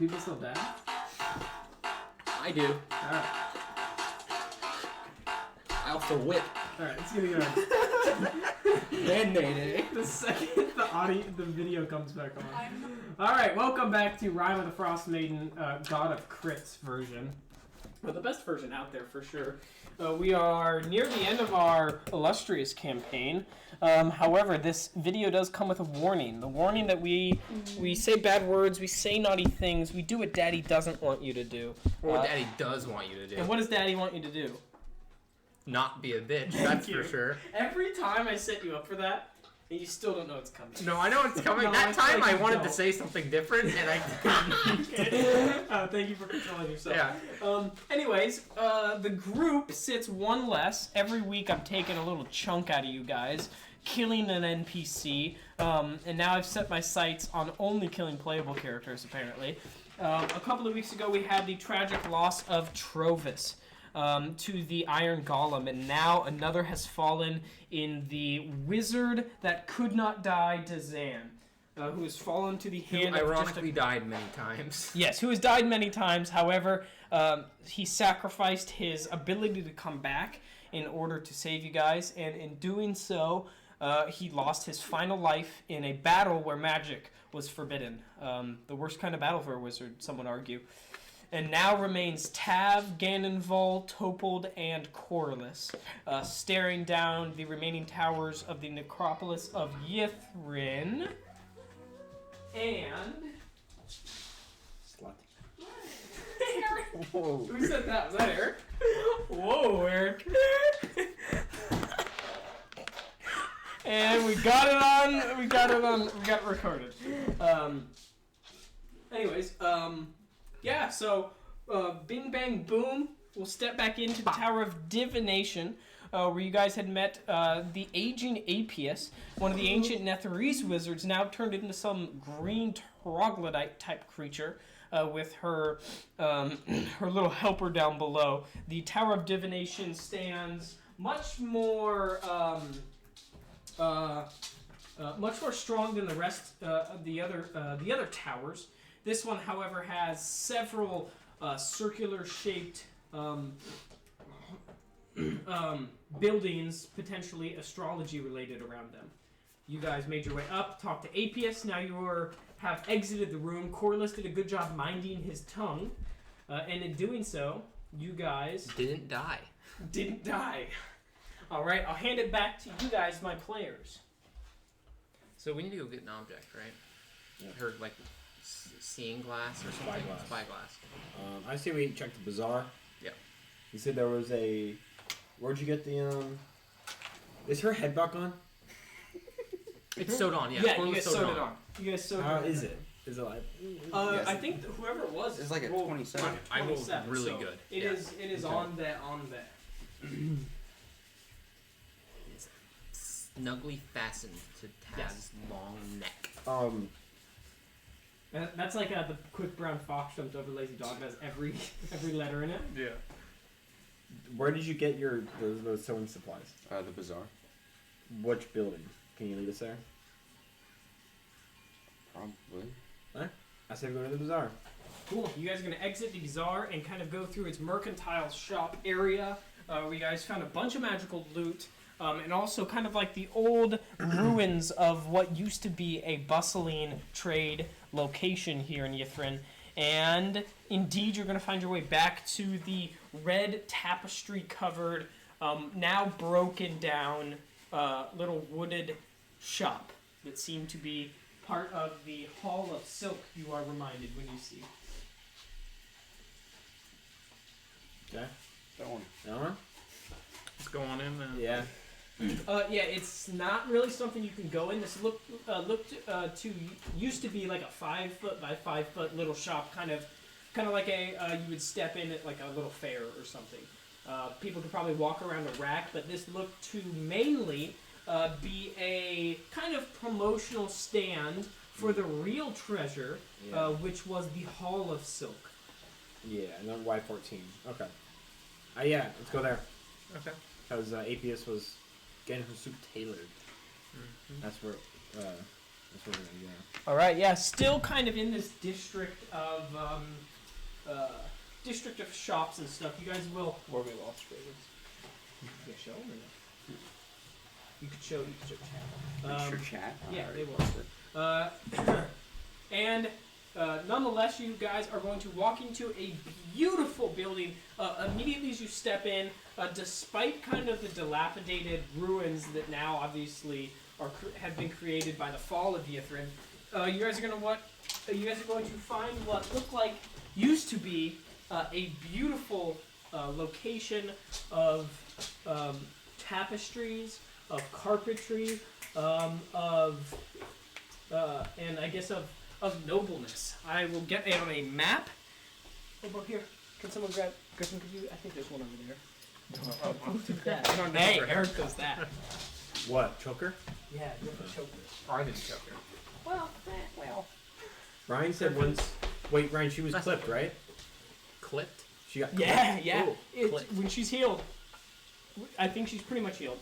People still dab? I do. Alright. I also whip. Alright, it's gonna go. And Nene. The second the video comes back on. Alright, welcome back to Rime of the Forstmaiden, God of Crits version. Well, the best version out there for sure. We are near the end of our illustrious campaign. However, this video does come with a warning. The warning that we say bad words, we say naughty things, we do what Daddy doesn't want you to do. Or what Daddy does want you to do. And what does Daddy want you to do? Not be a bitch, that's for sure. Every time I set you up for that, and you still don't know it's coming. No, I know it's coming. No, that time like I wanted to say something different, and I didn't. Thank you for controlling yourself. Yeah. Anyways, the group sits one less. Every week I'm taking a little chunk out of you guys, killing an NPC, and now I've set my sights on only killing playable characters, apparently. A couple of weeks ago we had the tragic loss of Trovis. To the Iron Golem, and now another has fallen in the wizard that could not die, Dazan, who has fallen to the hand who ironically died many times. Yes, who has died many times. However, he sacrificed his ability to come back in order to save you guys, and in doing so, he lost his final life in a battle where magic was forbidden. The worst kind of battle for a wizard, some would argue. And now remains Tav, Ganonval, Topold, and Corliss, staring down the remaining towers of the necropolis of Ythryn. And... Slut. Eric. Whoa. Who said that? Was that Eric? Whoa, Eric. And we got it recorded. Anyways, yeah, so bing bang boom, we'll step back into the Tower of Divination, where you guys had met the aging Apius, one of the ancient Netherese wizards, now turned into some green troglodyte type creature with her her little helper down below. The Tower of Divination stands much more strong than the rest of the other towers. This one, however, has several circular-shaped buildings, potentially astrology-related around them. You guys made your way up, talked to Apius. Now you have exited the room. Corliss did a good job minding his tongue, and in doing so, you guys Didn't die. All right, I'll hand it back to you guys, my players. So we need to go get an object, right? Yeah. I heard, like, seeing glass or something? Spyglass. I say we check the bazaar. Yeah. You said there was a... Where'd you get the, Is her head back on? It's sewed on, yeah. Yeah, you guys sewed it on. How is it? Is it like... Yes. I think whoever it was... It's like a rolled 27. I rolled really so good. It is okay. on there. It's snugly fastened to Taz's long neck. That's like the quick brown fox jumped over lazy dog. It has every letter in it. Yeah. Where did you get those sewing supplies? The bazaar. Which building? Can you lead us there? Probably. Huh? I said go to the bazaar. Cool. You guys are going to exit the bazaar and kind of go through its mercantile shop area, where you guys found a bunch of magical loot, and also kind of like the old ruins of what used to be a bustling trade location here in Ythryn. And indeed, you're going to find your way back to the red tapestry-covered, now broken down, little wooded shop that seemed to be part of the Hall of Silk, you are reminded when you see. Okay. That one. Let's go on in then. Yeah. Yeah, it's not really something you can go in. This used to be like a 5 foot by 5 foot little shop, kind of like you would step in at like a little fair or something. People could probably walk around a rack, but this looked to mainly be a kind of promotional stand for the real treasure, which was the Hall of Silk. Yeah, and then Y14. Okay. Yeah, let's go there. Okay. Because Apius was getting her suit tailored. Mm-hmm. That's where That's what we're gonna go. All right, yeah, still kind of in this district of shops and stuff. You guys will. Where we lost traders. Yeah, show them or no? You could show chat. Sure, chat. Yeah, they will. And nonetheless, you guys are going to walk into a beautiful building immediately as you step in. Despite kind of the dilapidated ruins that now obviously have been created by the fall of Ythryn, you guys are going to find what looked like used to be a beautiful location of tapestries, of carpentry, and I guess of nobleness. I will get on a map. Over here. Can someone grab? Griffin, could you? I think there's one over there. Hey, Eric does that. What? Choker? Yeah, Griffin choker. Arden choker. Well. Ryan said once. Wait, Ryan, she was clipped, right? Clipped? She got Yeah, clipped. yeah. Ooh, When she's healed, I think she's pretty much healed.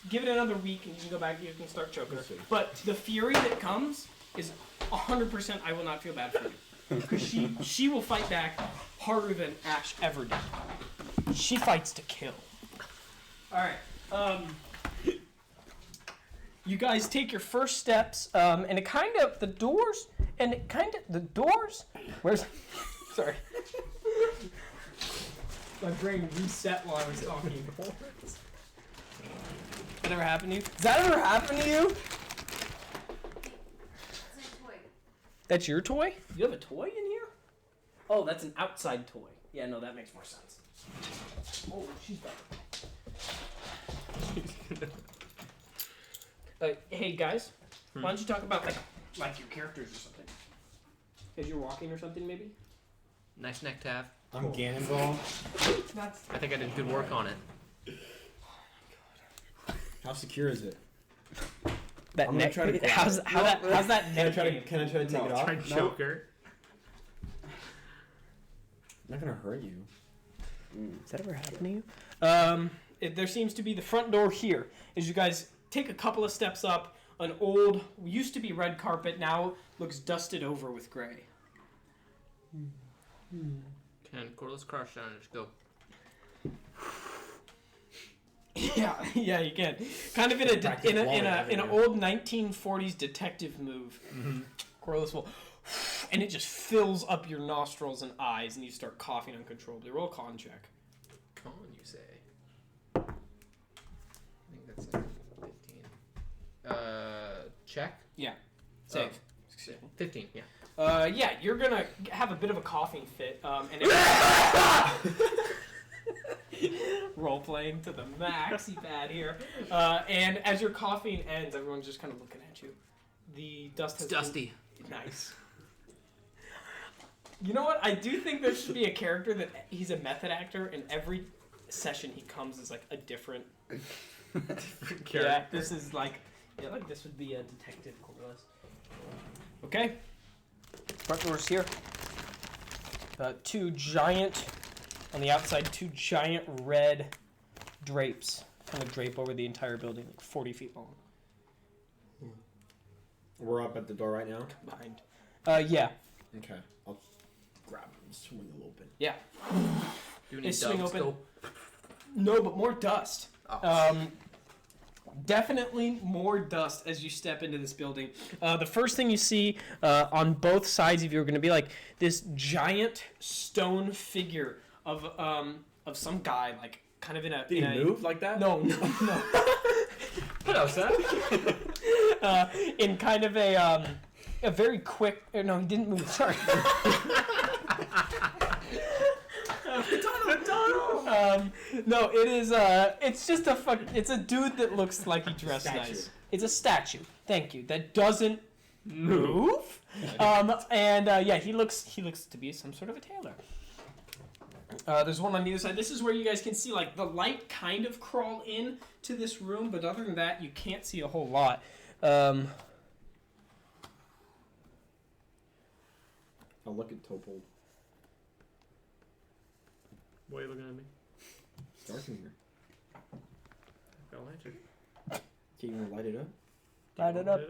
Give it another week and you can go back. You can start choker. We'll see. But the fury that comes is 100%. I will not feel bad for you because she will fight back harder than Ash ever did. She fights to kill. All right. You guys take your first steps, and it kind of the doors. Where's? Sorry. My brain reset while I was talking. That ever happened to you? Does that ever happen to you? It's a toy. That's your toy? You have a toy in here? Oh, that's an outside toy. Yeah, no, that makes more sense. Oh, she's better. Hey guys, why don't you talk about like your characters or something? As you're walking or something, maybe? Nice neck tab. I'm Ganonball. I think I did good work on it. How secure is it? That I'm gonna neck. try to grab How's it. that Can I neck? try to take it off? Try choker. I'm not gonna hurt you. Does that ever happen to you? There seems to be the front door here. As you guys take a couple of steps up, an old, used to be red carpet, now looks dusted over with gray. Can cordless crush down and just go. Yeah, you can. Kind of in an old 1940s detective move. Mm-hmm. Corliss will, and it just fills up your nostrils and eyes, and you start coughing uncontrollably. Roll a con check. Con, you say? I think that's like 15. Check. Yeah. Save. 15. Yeah. Yeah, you're gonna have a bit of a coughing fit, and role playing to the max, you bad here. And as your coughing ends, everyone's just kind of looking at you. The dust has It's dusty. Nice. You know what? I do think there should be a character that he's a method actor, and every session he comes is like a different character. Yeah, this is like this would be a detective Corliss. Okay. Front doors here. Two giant, on the outside, two giant red drapes kind of drape over the entire building, like 40 feet long. We're up at the door right now. Behind. Yeah. Okay. I'll grab them, swing a little bit. Yeah. Do we They need swing doves open. go? No, but more dust. Oh. Definitely more dust as you step into this building. The first thing you see on both sides of you are going to be like this giant stone figure of some guy, like kind of in a. Did he move like that? No. Hello, sir. In kind of a very quick. No, he didn't move. Sorry. No, it is. It's just it's a dude that looks like he dressed nice. It's a statue. Thank you. That doesn't move. Yeah, he looks to be some sort of a tailor. There's one on the other side. This is where you guys can see like the light kind of crawl in to this room, but other than that, you can't see a whole lot. I'll look at Topol. Why are you looking at me? It's dark in here. Got a lantern. Can you light it up? Light it up.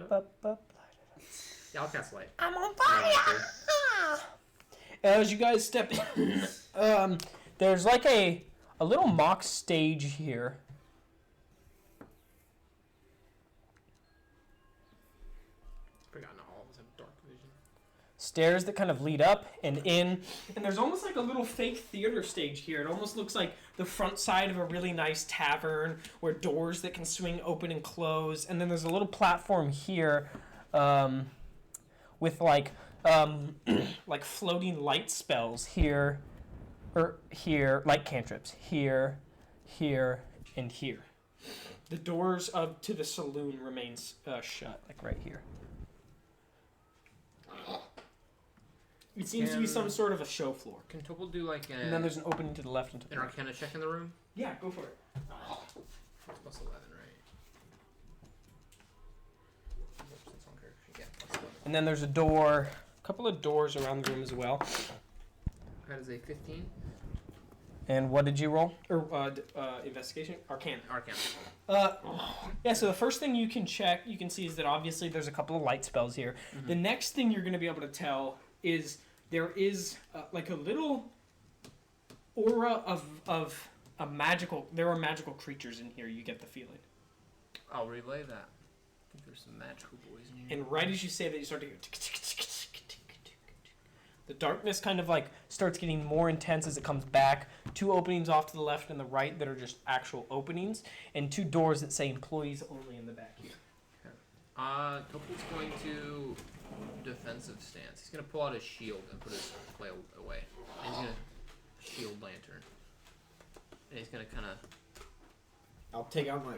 Yeah, I'll cast light. I'm on fire! As you guys step in, there's like a little mock stage here. Forgotten all of us have dark vision. Stairs that kind of lead up and in, and there's almost like a little fake theater stage here. It almost looks like the front side of a really nice tavern where doors that can swing open and close, and then there's a little platform here with like like floating light spells here, light cantrips here, and here. The doors up to the saloon remains shut, like right here. It seems to be some sort of a show floor. Can Topol do like And then there's an opening to the left and to the an right. Arcana check in the room? Yeah, go for it. It's plus 11, right? That's on character sheet. Yeah, plus 11. And then there's a couple of doors around the room as well. That is a 15. And what did you roll? Or investigation? Arcana. Yeah, so the first thing you can see is that obviously there's a couple of light spells here. Mm-hmm. The next thing you're going to be able to tell is there is like a little aura of a magical... There are magical creatures in here, you get the feeling. I'll relay that. I think there's some magical boys in here. And right as you say that, you start to hear... The darkness kind of like starts getting more intense as it comes back. 2 openings off to the left and the right that are just actual openings, and 2 doors that say employees only in the back here. Okay. Topol's going to defensive stance. He's going to pull out his shield and put his flail away. And he's going to shield lantern. And he's going to kind of... I'll take out my...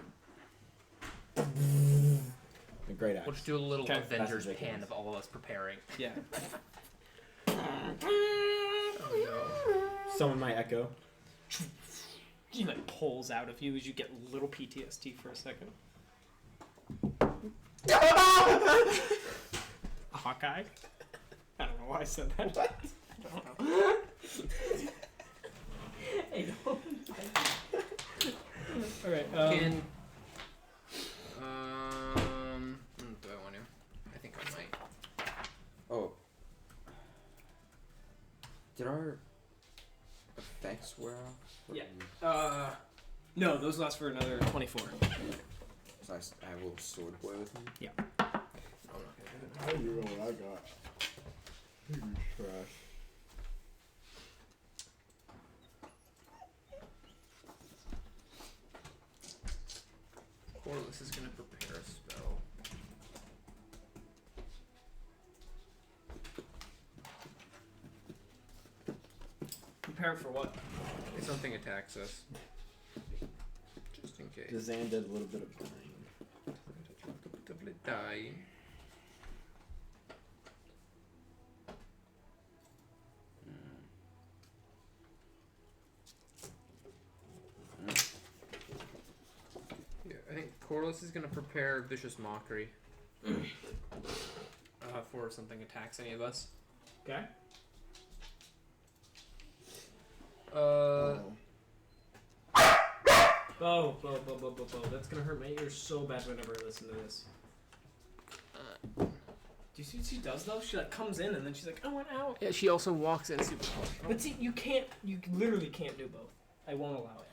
The great axe. We'll just do a little Okay. Avengers pan of all of us preparing. Yeah. Oh no. Summon my echo. He like pulls out of you as you get little PTSD for a second. Hawkeye? I don't know why I said that. What? I don't know. I don't. Alright, do I want to? I think I might. Oh. Did our effects wear off? Yeah. No, those last for another 24. So I have a little sword boy with me? Yeah. How do you know what I got? Huge trash. Corliss is going to prepare a spell. Prepare for what? If something attacks us. Just in case. Zan did a little bit of dying. Die. Yeah, I think Corliss is going to prepare Vicious Mockery. For something attacks any of us. Okay. Bo. That's gonna hurt my ears so bad whenever I listen to this. Do you see what she does though? She like comes in and then she's like, I want out. Yeah, she also walks in super close. But see, you literally can't do both. I won't allow it.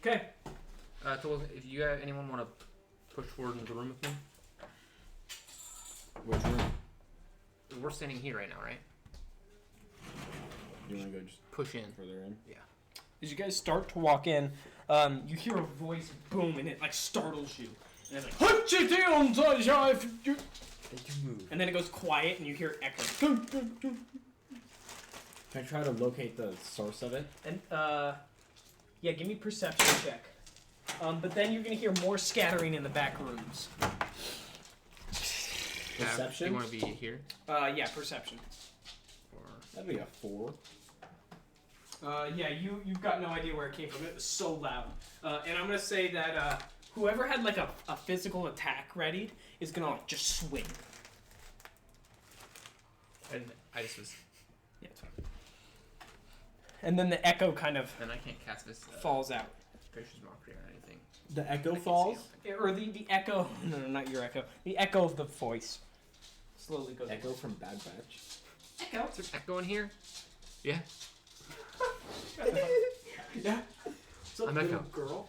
Okay. If you anyone want to push forward into the room with me? Which room? We're standing here right now, right? You want to go just Push in. further in? Yeah. As you guys start to walk in, you hear a voice boom and it like startles you. And it's like, and then it goes quiet and you hear echo. Can I try to locate the source of it? And yeah, give me perception check. But then you're gonna hear more scattering in the back rooms. Perception? Do you want to be here? Yeah, perception. Or... That'd be a 4. Yeah, you've got no idea where it came from. It was so loud. And I'm gonna say that whoever had like a physical attack readied is gonna like just swing. And I just was... Yeah, it's fine. And then the echo kind of Then I can't cast this... falls out. vicious mockery or anything. The I echo can see falls. something. Or the echo. No, not your echo. The echo of the voice slowly goes. Echo from Bad Batch. Echo. Is there echo in here? Yeah. Yeah. What's up, I'm little Echo. girl?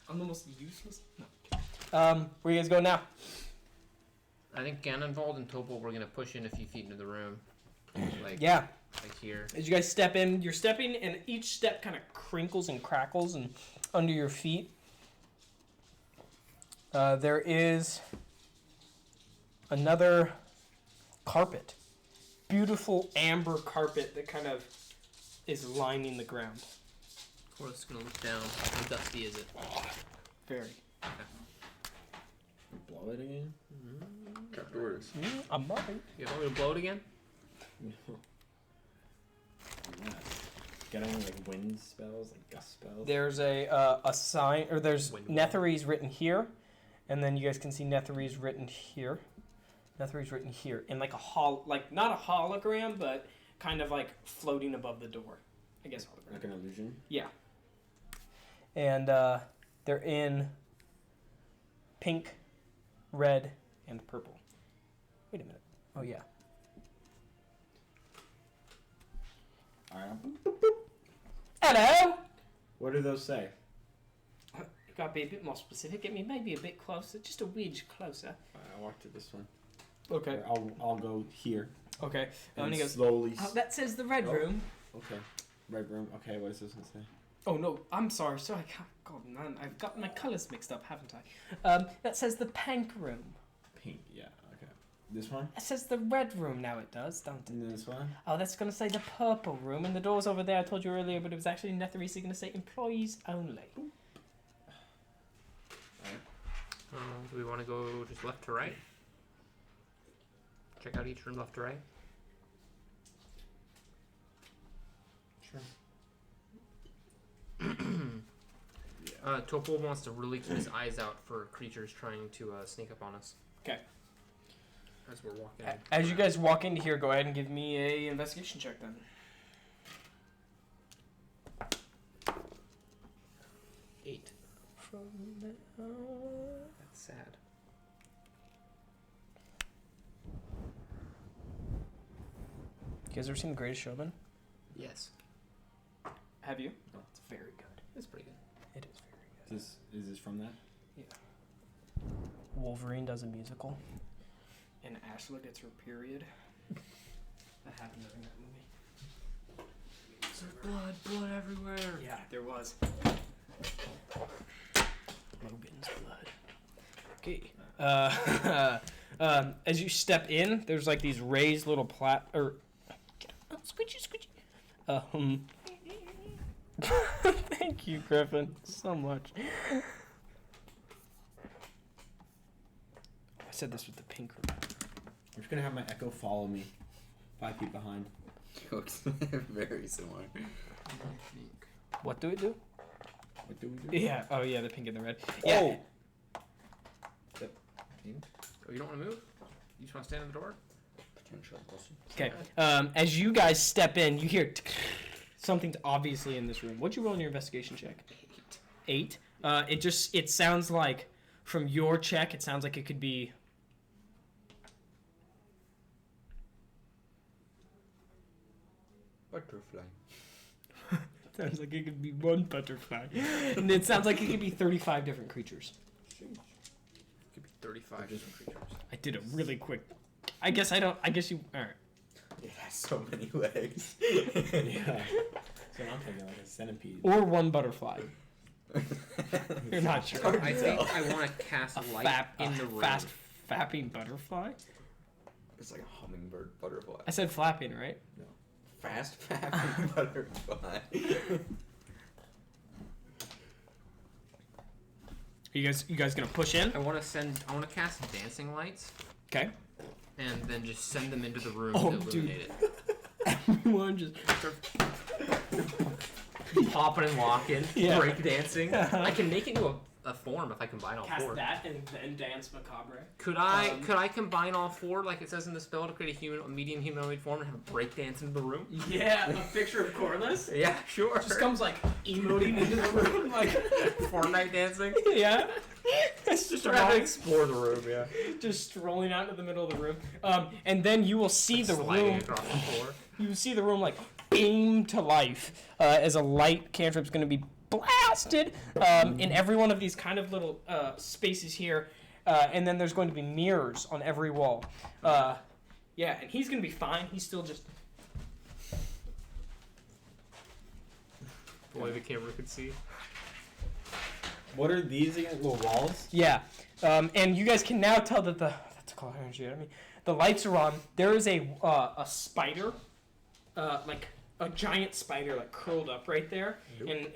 I'm the most useless. No. Where you guys going now? I think Ganonvald and Topol were gonna push in a few feet into the room. Like Yeah. like here. As you guys step in, you're stepping, and each step kind of crinkles and crackles and under your feet. There is another carpet. Beautiful amber carpet that kind of is lining the ground. Of course, gonna look down. How dusty is it? Very. Blow it again. Trapdoors. I'm not. You want me to blow it again? Yes. Get any like wind spells, like gust spells? There's a sign, or there's Wind Netherese written here, and then you guys can see Netherese written here. Netherese written here in like like not a hologram, but kind of like floating above the door. I guess hologram. Like an illusion. Yeah. And they're in pink, red, and purple. Wait a minute. Oh yeah. Alright. Hello. What do those say? You gotta be a bit more specific. Get me maybe a bit closer, just a wedge closer. I'll walk to this one. Okay. Or I'll go here. Okay. And And he goes. slowly. Oh, that says the red Oh. room. Okay. Red room. Okay. What does this one say? Oh no, I'm sorry. Sorry, God, man, I've got my colours mixed up, haven't I? That says the pink room. Pink. Yeah. Okay. This one. It says the red room now. It does, don't it? And this one. Oh, that's gonna say the purple room, and the door's over there. I told you earlier, but it was actually Netherese gonna say employees only. Do we want to go just left to right? Check out each room left to right. Sure. Topol wants to really keep his eyes out for creatures trying to sneak up on us. 'Kay. As we're walking. As you guys walk into here, go ahead and give me a investigation check then. Eight. That's sad. You guys ever seen The Greatest Showman? Yes. Have you? Oh, it's very good. That's pretty good. It is very good. Is this from that? Wolverine does a musical, and Ashla gets her period. That happened during that movie. Blood everywhere. Yeah, there was. Logan's blood. Okay. As you step in, there's like these raised little squidgy. Thank you, Griffin, so much. I said this with the pink room. I'm just gonna have my echo follow me, 5 feet behind. Looks very similar. What do it do? What do we do? Yeah. Oh yeah, the pink and the red. Yeah. Oh. Oh, you don't want to move? You just want to stand in the door? Potential question. Okay. As you guys step in, you hear something's obviously in this room. What'd you roll in your investigation check? 8. It sounds like from your check, it sounds like it could be. Butterfly. Sounds like it could be one butterfly, and it sounds like it could be 35 different creatures. Could be 35 different creatures. I did it really quick. I guess you. All right. It has so many legs. Yeah. So I'm thinking like a centipede. Or one butterfly. You're not sure. I think I want to cast light in the room. Fast fapping butterfly. It's like a hummingbird butterfly. I said flapping, right? No. Fast fapping butterfly. Are you guys gonna push in? I want to cast dancing lights Okay. and then just send them into the room Oh, to illuminate it. Everyone just. Popping and walking, Yeah. break dancing. I can make it into a a form if I combine all Cast four. that and then Dance Macabre. Could I combine all four like it says in the spell to create a medium humanoid form and have a break dance into the room? Yeah, a picture of Corliss. Yeah, sure. Just comes like emoting into the room, like Fortnite dancing. yeah. It's just Trying to explore the room, yeah. just strolling out into the middle of the room. And then you will see the Sliding room. across the floor. You will see the room like beam to life as a light cantrip's going to be blasted in every one of these kind of little spaces here, and then there's going to be mirrors on every wall. Yeah, and he's going to be fine. He's still just. The way the camera could see. What are these again? Little walls? Yeah, and you guys can now tell that that's a call energy. I mean, the lights are on. There is a spider, like a giant spider, like curled up right there, and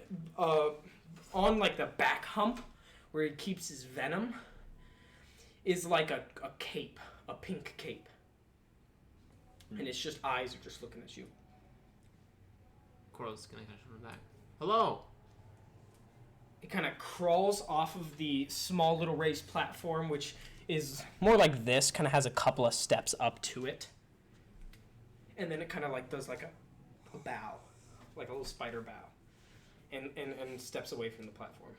on like the back hump where he keeps his venom is like a cape, a pink cape, and it's just eyes are just looking at you. Coral's gonna kind of run back. Hello. It kind of crawls off of the small little raised platform, which is more like this, kind of has a couple of steps up to it. And then it kind of like does like a bow, like a little spider bow, and steps away from the platform.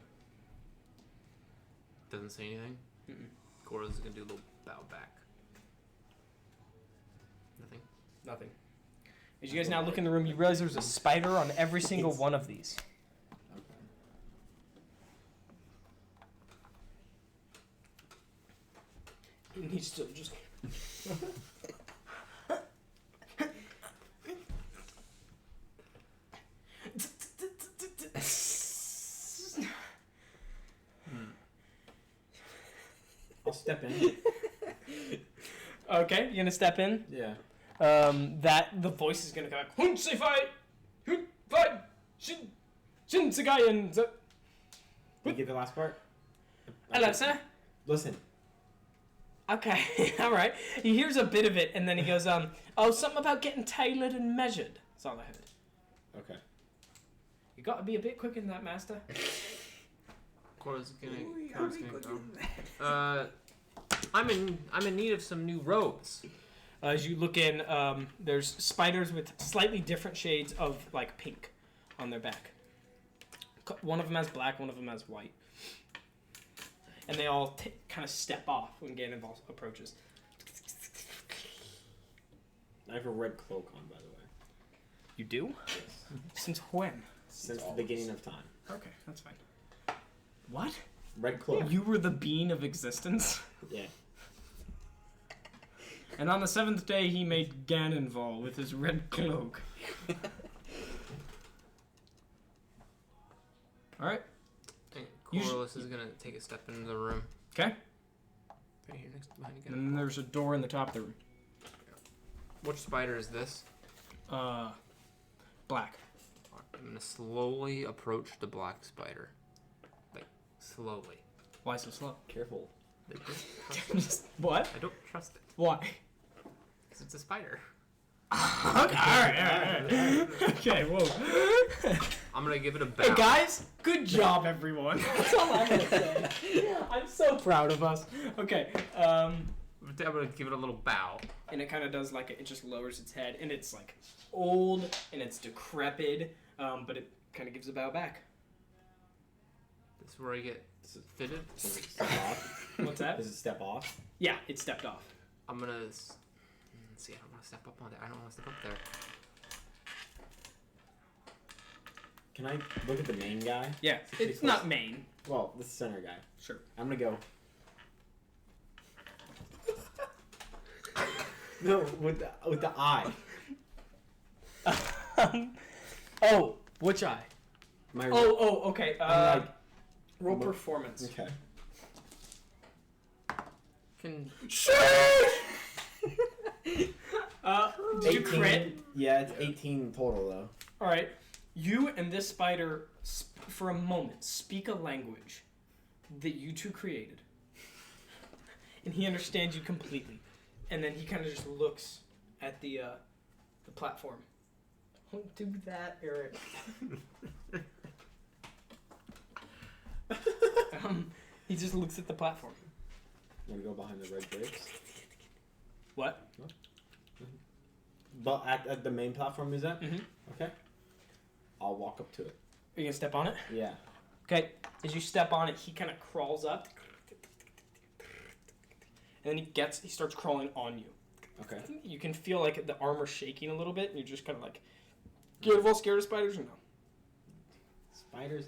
Doesn't say anything. Coral's gonna do a little bow back. Nothing. Nothing. As you guys now look in the room, you realize there's a spider on every single one of these. And he's still just. I'll step in. Okay, you're gonna step in. Yeah. That the voice is gonna go like, Hunsify, Hunfai, Shinsagayan. You get the last part? Hello, sir. Listen. Okay, all right. He hears a bit of it, and then he goes, oh, something about getting tailored and measured. That's all I heard. Okay. You gotta be a bit quicker than that, master. Coral's gonna go. I'm in need of some new robes. As you look in, there's spiders with slightly different shades of like pink on their back. One of them has black, one of them has white. And they all kind of step off when Ganondorf approaches. I have a red cloak on, by the way. You do? Yes. Since when? Since the beginning of time. Okay, that's fine. What? Red cloak. You were the being of existence? Yeah. And on the seventh day, he made Ganondorf with his red cloak. All right. Coralus is gonna take a step into the room. Okay. Right here next behind you. And then there's a door in the top of the room. Which spider is this? Black. I'm gonna slowly approach the black spider. Like, slowly. Why so slow? Careful. I don't trust it. What? I don't trust it. Why? Because it's a spider. Okay, alright. Okay, whoa. I'm gonna give it a bow. Hey guys, good job everyone. That's all I'm gonna say. I'm so proud of us. Okay, I'm gonna give it a little bow. and it kind of does like it just lowers its head, and it's like old and it's decrepit, but it kind of gives a bow back. This is where I get fitted. Does it step off? What's that? Does it step off? Yeah, it stepped off. I'm gonna see. I don't want to step up on there. I don't want to step up there. Can I look at the main guy? Yeah, it's not main. Well, the center guy. Sure. I'm gonna go. No, with the eye. Oh, which eye? My Okay. I'm like, roll performance. okay. Can Did you crit? Yeah, it's 18 total though. All right. You and this spider, for a moment, speak a language that you two created, and he understands you completely. And then he kind of just looks at the platform. Don't do that, Eric. He just looks at the platform. I'm gonna go behind the red bricks. What? But at the main platform is that? Mm-hmm. Okay. I'll walk up to it. Are you gonna step on it? Yeah. Okay. As you step on it, he kind of crawls up, and then he starts crawling on you. Okay. You can feel like the armor shaking a little bit, and you're just kind of like, get a little scared of spiders or no? Spiders.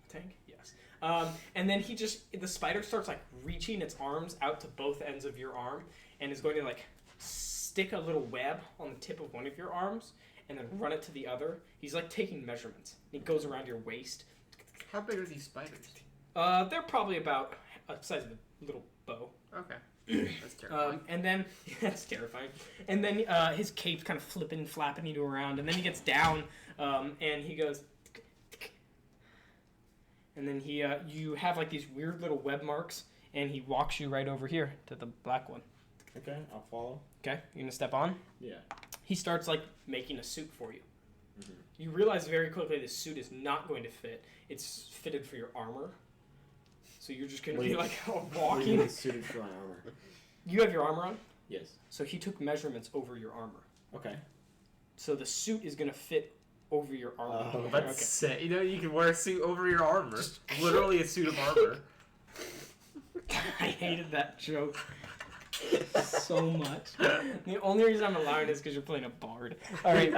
Tank? Yes. And then the spider starts like reaching its arms out to both ends of your arm, and is going to like stick a little web on the tip of one of your arms, and then run it to the other. He's like taking measurements. He goes around your waist. How big are these spiders? They're probably about the size of a little bow. Okay. That's terrifying. And then that's terrifying. And then his cape's kind of flipping, flapping you around. And then he gets down, and he goes. And then you have like these weird little web marks, and he walks you right over here to the black one. Okay, I'll follow. Okay, you gonna step on? Yeah. He starts like making a suit for you. Mm-hmm. You realize very quickly this suit is not going to fit. It's fitted for your armor. So you're just gonna be like walking. Suited for my armor. You have your armor on? Yes. So he took measurements over your armor. Okay. So the suit is gonna fit over your armor. That's sick. You know, you can wear a suit over your armor. Literally a suit of armor. I hated that joke so much. The only reason I'm allowing it is because you're playing a bard. All right,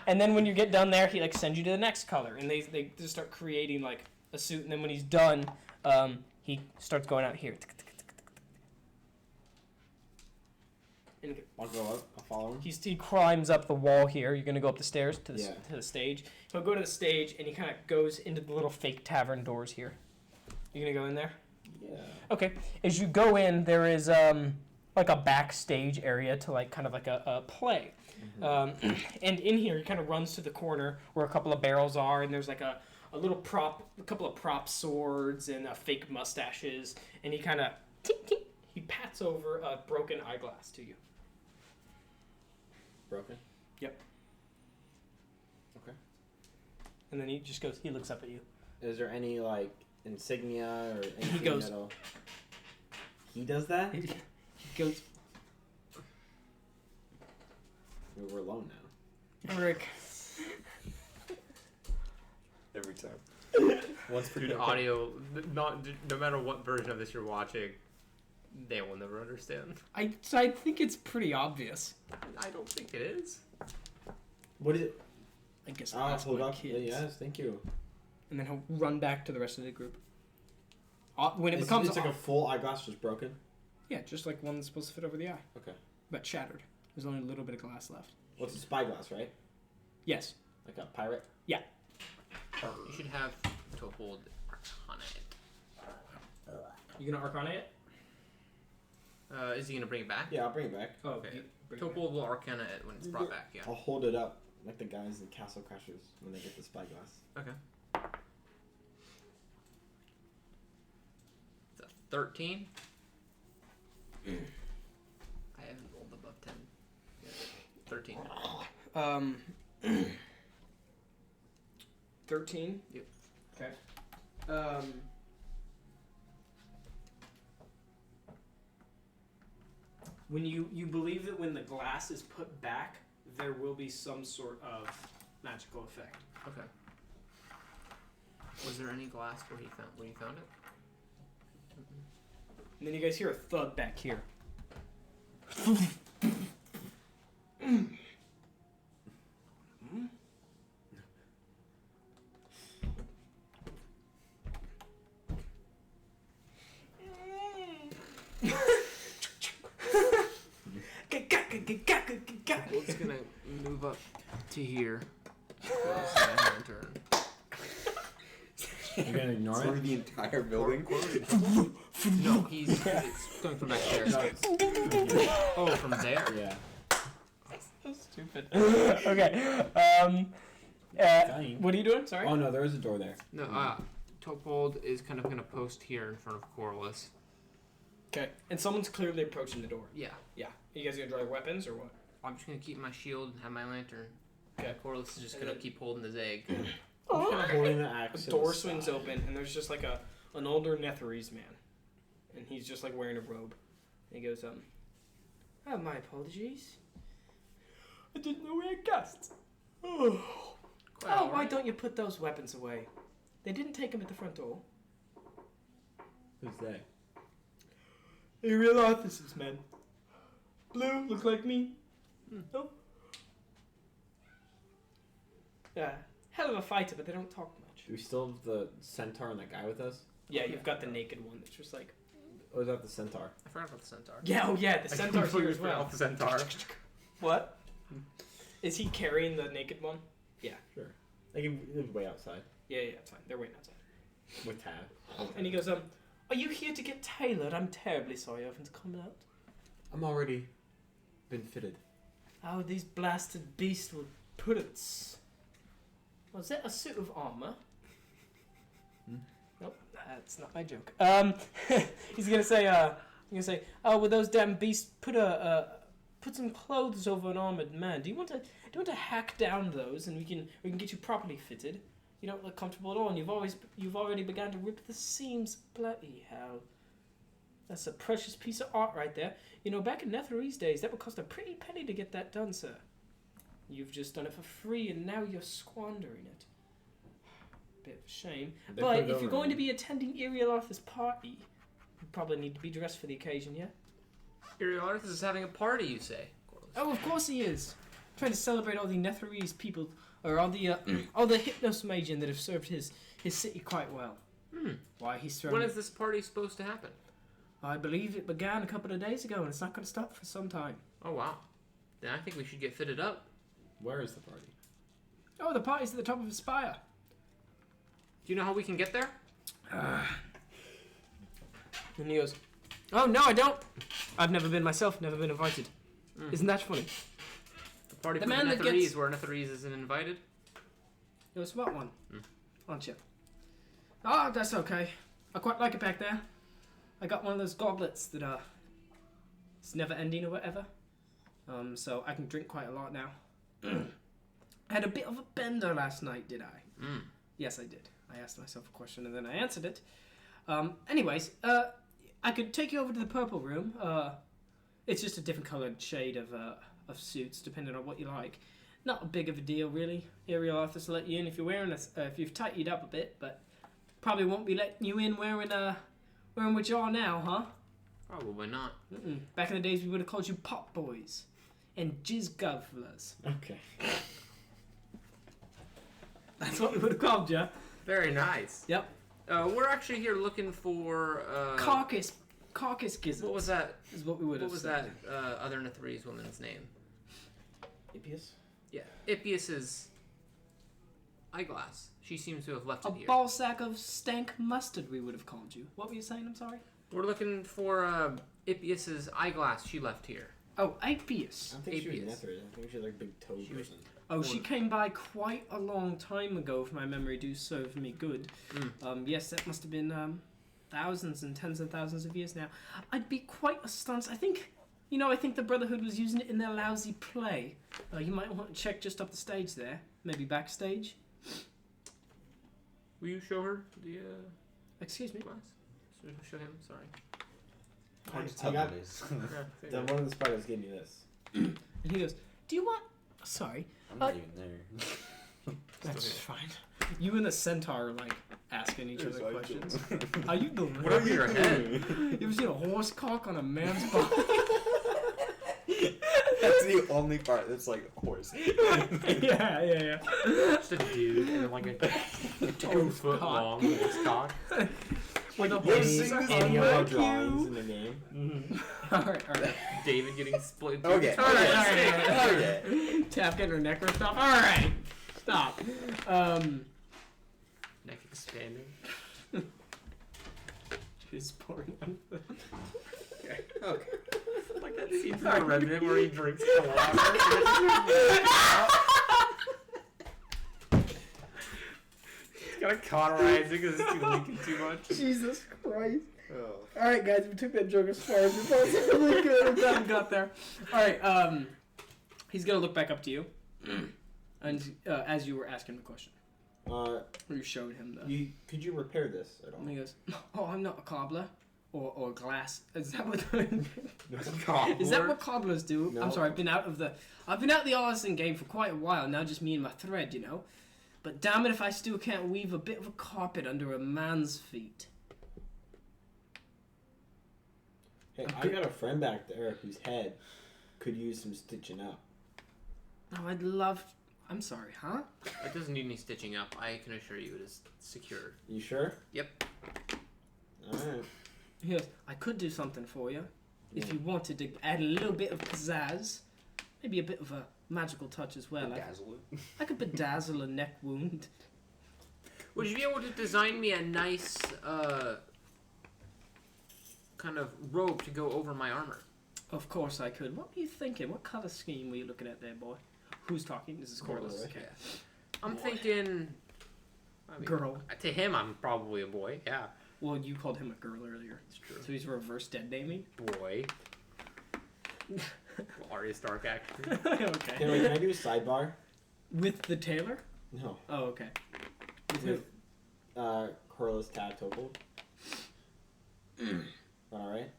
and then when you get done there, he like sends you to the next color, and they just start creating like a suit, and then when he's done, he starts going out here. And I'll go up. I'll follow him. he climbs up the wall here. You're gonna go up the stairs to Yeah. to the stage. He'll go to the stage, and he kind of goes into the little fake tavern doors here. You gonna go in there? Yeah. Okay. As you go in, there is like a backstage area to like kind of like a play. Mm-hmm. And in here, he kind of runs to the corner where a couple of barrels are, and there's like a little a couple of prop swords and fake mustaches, and he kind of he pats over a broken eyeglass to you. Broken? Yep. Okay. And then he just goes. He looks up at you. Is there any like insignia or anything? He goes. That'll... He does that? He goes. We're alone now. Rick. Every time. Once per Dude, audio, no matter what version of this you're watching, they will never understand. I think it's pretty obvious. I don't think it is. What is it? I guess. Ah, that's hold my up. kids. Yes, thank you. And then he'll run back to the rest of the group. When it It's becomes like a full eyeglass just broken? yeah, just like one that's supposed to fit over the eye, Okay. but shattered. There's only a little bit of glass left. Well, it's a spyglass, right? Yes. Like a pirate? You should have to hold Arcana it. You gonna Arcana it? Is he gonna bring it back? Yeah, I'll bring it back. Oh, Okay. Topold will Arcana it when it's brought back. Yeah. I'll hold it up like the guys in Castle Crashers when they get the spyglass. Okay. It's a 13. I haven't rolled above 10. Yeah. 13. 13. Yep. Okay. When you believe that when the glass is put back, there will be some sort of magical effect. Okay. Was there any glass where you found it? And then you guys hear a thud back here. It's gonna move up to here. It's my hand turn. You're gonna ignore Through it? the entire building. No, it's going from back there. Oh, from there? Yeah. So stupid. Okay. What are you doing? Sorry. Oh no, there is a door there. No, Topold is kind of gonna post here in front of Corliss. Okay. And someone's clearly approaching the door. Yeah. Yeah. You guys gonna draw your weapons or what? I'm just gonna keep my shield and have my lantern. Okay. Corliss is just gonna keep holding his egg. I'm kind of holding the axe. A to door the swings side. open, and there's just like a an older Netherese man, and he's just like wearing a robe. And he goes, "Oh, my apologies. I didn't know we had guests. Oh, why don't you put those weapons away? They didn't take them at the front door." Who's they? They're real officers, man. Blue, look like me. Oh. Yeah, hell of a fighter, but they don't talk much. Do we still have the centaur and that guy with us? Yeah, you've got the naked one that's just like... Or is that the centaur? I forgot about the centaur. Yeah, oh yeah, the centaur's here as well. The centaur. What? Is he carrying the naked one? Yeah. Sure. Like, he lives way outside. Yeah, it's fine. They're waiting outside. With Tab. And he goes, are you here to get tailored? I'm terribly sorry I haven't come out. I'm already been fitted. Oh, these blasted beasts will put it. Was that a suit of armor? Nope, that's not my joke. He's gonna say, oh, well, those damn beasts put some clothes over an armored man. Do you want to hack down those, and we can get you properly fitted? You don't look comfortable at all, and you've already begun to rip the seams. Bloody hell! That's a precious piece of art right there. You know, back in Netherese days, that would cost a pretty penny to get that done, sir. You've just done it for free, and now you're squandering it. Bit of a shame. But if you're going to be attending Arthur's party, you probably need to be dressed for the occasion, yeah? Arthur is having a party, you say? Oh, of course he is. Trying to celebrate all the Netherese people, or all the Hypnosmagian that have served his city quite well. Why he's throwing... When is this party supposed to happen? I believe it began a couple of days ago, and it's not going to stop for some time. Oh, wow. Then I think we should get fitted up. Where is the party? Oh, the party's at the top of a spire. Do you know how we can get there? And he goes, oh, no, I don't. I've never been myself, never been invited. Isn't that funny? The party The for man the that Netherese, gets- where Netherese isn't invited? You're a smart one, aren't you? Oh, that's okay. I quite like it back there. I got one of those goblets that, it's never ending or whatever. So I can drink quite a lot now. I had a bit of a bender last night, did I? Yes, I did. I asked myself a question and then I answered it. Anyways, I could take you over to the purple room. It's just a different coloured shade of suits, depending on what you like. Not a big of a deal, really. Ariel Arthur's let you in if you're wearing if you've tightened up a bit, but probably won't be letting you in wearing what you are now, huh? Probably not. Back in the days, we would have called you pop boys and jizz govlers. Okay. That's what we would have called you. Very nice. Yep. We're actually here looking for... Caucus gizzards. What was that? Is what we would have What was said. that other Netherese woman's name? Ipius? Yeah. Ippius's eyeglass. She seems to have left A it here. ball sack of stank mustard, we would have called you. What were you saying? I'm sorry. We're looking for Ippius's eyeglass she left here. Oh, Apius. I don't think she was Ipius. Netherese. I think she was like a big toad She was- person. Oh, she came by quite a long time ago, if my memory do serve me good. Yes, that must have been thousands and tens of thousands of years now. I'd be quite astonished. I think the Brotherhood was using it in their lousy play. You might want to check just up the stage there. Maybe backstage. Will you show her the Excuse me. glass? Show him, sorry. I got one of the spiders gave me this. And he goes, do you want... Sorry. I'm not even there. That's fine. You and the centaur are like asking each other questions. Are you the What up your head? You ever seen a horse cock on a man's body? That's the only part that's like horse. yeah. Just a dude and like a 2 foot cock. long horse cock. With a Any, horse any of our on drawings in the game? Alright. David getting split. Okay. Alright. Okay. Tap getting her neck ripped off. Alright. Stop. Neck expanding. She's pouring on the... Okay. Like that scene from The Revenant where he drinks the water. He's got a cauterize because it's leaking too much. Jesus Christ. Oh. Alright, guys, we took that joke as far as we possibly could. I'm glad we got there. Alright, he's gonna look back up to you. And as you were asking the question. You showed him the. Could you repair this at all? And he goes, "Oh, I'm not a cobbler, or glass. Is that what? Is that what cobblers do? No. I'm sorry. I've been out of the artisan game for quite a while now. Just me and my thread, you know. But damn it, if I still can't weave a bit of a carpet under a man's feet." Hey, I got a friend back there whose head could use some stitching up. Oh, I'd love. I'm sorry, huh? It doesn't need any stitching up. I can assure you it is secure. You sure? Yep. Alright. He goes, "I could do something for you if Yeah. you wanted to add a little bit of pizzazz, maybe a bit of a magical touch as well. I could bedazzle a neck wound." Would you be able to design me a nice kind of robe to go over my armor? Of course I could. What were you thinking? What color scheme were you looking at there, boy? Who's talking? This is Corliss. Corliss. Okay. I'm thinking. I mean, Girl. To him, I'm probably a boy. Yeah. Well, you called him a girl earlier. It's true. So he's reverse dead naming? Boy. Arya Stark, actually. Okay. Can I do a sidebar? With the tailor? No. Oh, okay. With who? With Corliss Tactical. Alright?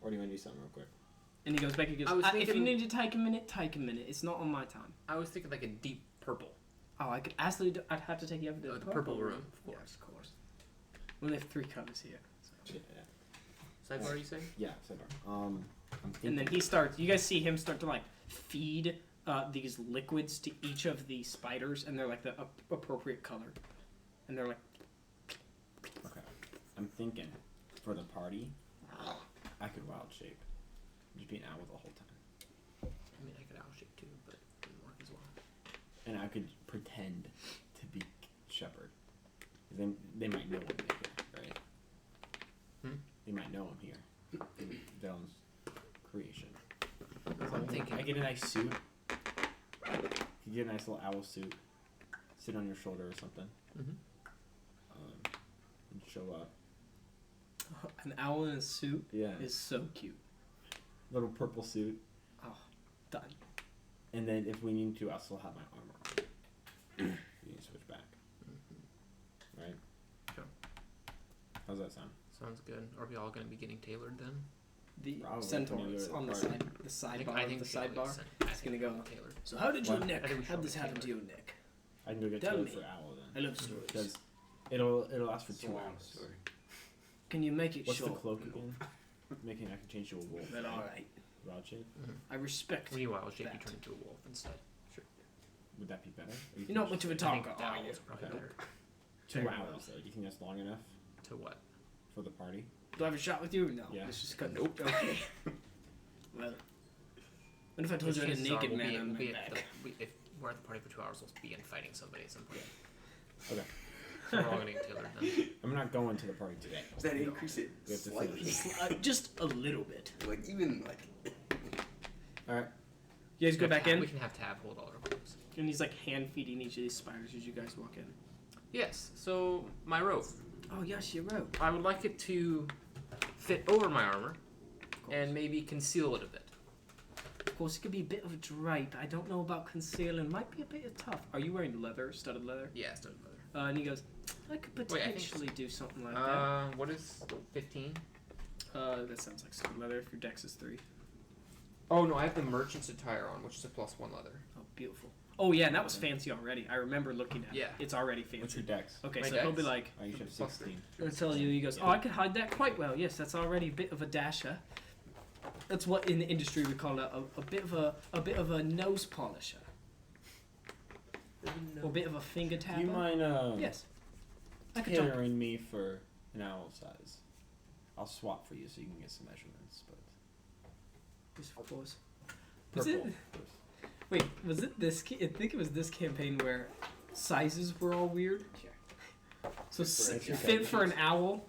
Or do you want to do something real quick? And he goes back and goes, I was if you thinking- need to take a minute, take a minute. It's not on my time. I was thinking like a deep purple. Oh, I could actually, I'd have to take you over to The purple room, of Yes, course. of course. We only have 3 colors here. So. Yeah. Sidebar, you say? Yeah, sidebar. I'm thinking. And then he starts, you guys see him start to like feed these liquids to each of the spiders, and they're like the appropriate color. And they're like, Okay. I'm thinking for the party, I could wild shape. Just be an owl the whole time. I mean, I could owl shape too, but it wouldn't work as well. And I could pretend to be Shepherd. They might know I'm here, right? Hmm? They might know I'm here. In Dylan's creation. I'm thinking. I get a nice suit. You get a nice little owl suit. Sit on your shoulder or something. Mhm. And show up. an owl in a suit Yeah. is so cute. Little purple suit. Done. And then if we need to, I'll still have my armor on. We can switch back. Right? Sure. How's that sound? Sounds good. Are we all going to be getting tailored then? The Probably centaur when you is go to on the the party. side, the sidebar of the sidebar. It's gonna go. Tailored. So how did your What? neck? I think we should How'd this get happen to tailored. your neck? I can go get Tell tailored me. for owl then. I love stories. Because it'll last for It's 2 a long hours. story. Can you make it What's short? the cloak again? Making I can change to a wolf. Well, all right. Wild shape? I respect. When you owl shape, you That. turn into a wolf instead. Would that be better? Or you You're think not it's much of a I think talker, the are owl you? is probably Okay. better. 2 Very hours though. Do you think that's long enough To what? for the party? Do I have a shot with you? No. Yeah. Let's just cut. Nope. Okay. Well, what if I told you I had a Chances are naked we'll man be- on we'll my be at back? if we're at the party for 2 hours, we'll begin fighting somebody at some point. Okay. So we're all going to get tailored then. I'm not going to the party today. Does that increase it We have to slightly? finish Just a little bit. Like even like Alright. You guys go back in, We can have Tab hold all our clothes. and he's like hand feeding each of these spiders as you guys walk in. Yes. So my robe. Oh yes, you're right. I would like it to fit over my armor and maybe conceal it a bit. Of course, it could be a bit of a drape. I don't know about concealing. Might be a bit tough. Are you wearing leather, studded leather? Yeah, studded leather. And he goes, I could Wait, I think potentially do something like that. What is 15? That sounds like studded leather if your dex is 3. Oh no, I have the merchant's attire on, which is a +1 leather. Oh, beautiful. Oh yeah, and that was fancy already. I remember looking at it. Yeah. It's already What's fancy. your dex? Okay, My so he'll be dex? like, Oh, you should have Plus 16. I'll tell you, he goes, oh, I could hide that quite well. Yes, that's already a bit of a dasher. That's what in the industry we call a bit of a nose polisher. Or a bit of a finger Do tapper. you mind Yes. I could talk. tailoring me for an owl size? I'll swap for you so you can get some measurements, but Yes, of course. Was purple. it? Wait, was it this? I think it was this campaign where sizes were all weird. So fit for an owl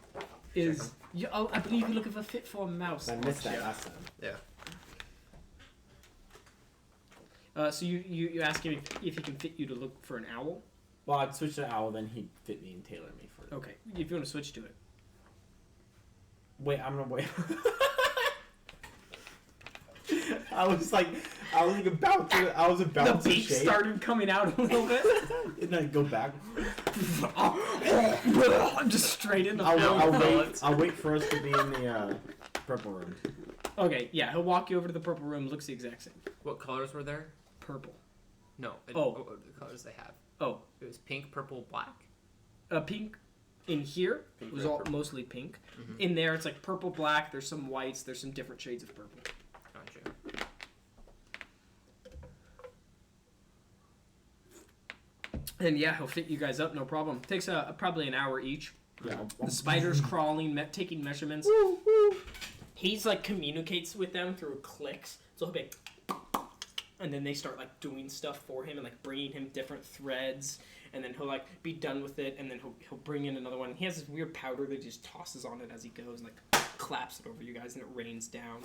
is. Oh, I believe you're looking for fit for a mouse. I missed that Yeah. last time. Yeah. So you ask him if he can fit you to look for an owl. Well, I'd switch to owl, then he'd fit me and tailor me for it. Okay, if you want to switch to it. Wait, I'm gonna wait. I was about The to beak shake, started coming out a little bit. and then go back. I'm just straight into I'll wait for us to be in the purple room. Okay, yeah, he'll walk you over to the purple room. Looks the exact same. What colors were there? Purple. No. Oh. The colors they have. Oh, It was pink, purple, black. pink. In here Pink, was red, all purple. mostly pink. Mhm. In there, it's like purple, black. There's some whites. There's some different shades of purple. Gotcha. And yeah, he'll fit you guys up, no problem. Takes probably an hour each. Yeah. The spider's crawling, taking measurements. He's like communicates with them through clicks. So he'll be, and then they start like doing stuff for him and like bringing him different threads. And then he'll like be done with it, and then he'll bring in another one. He has this weird powder that he just tosses on it as he goes, and like claps it over you guys, and it rains down.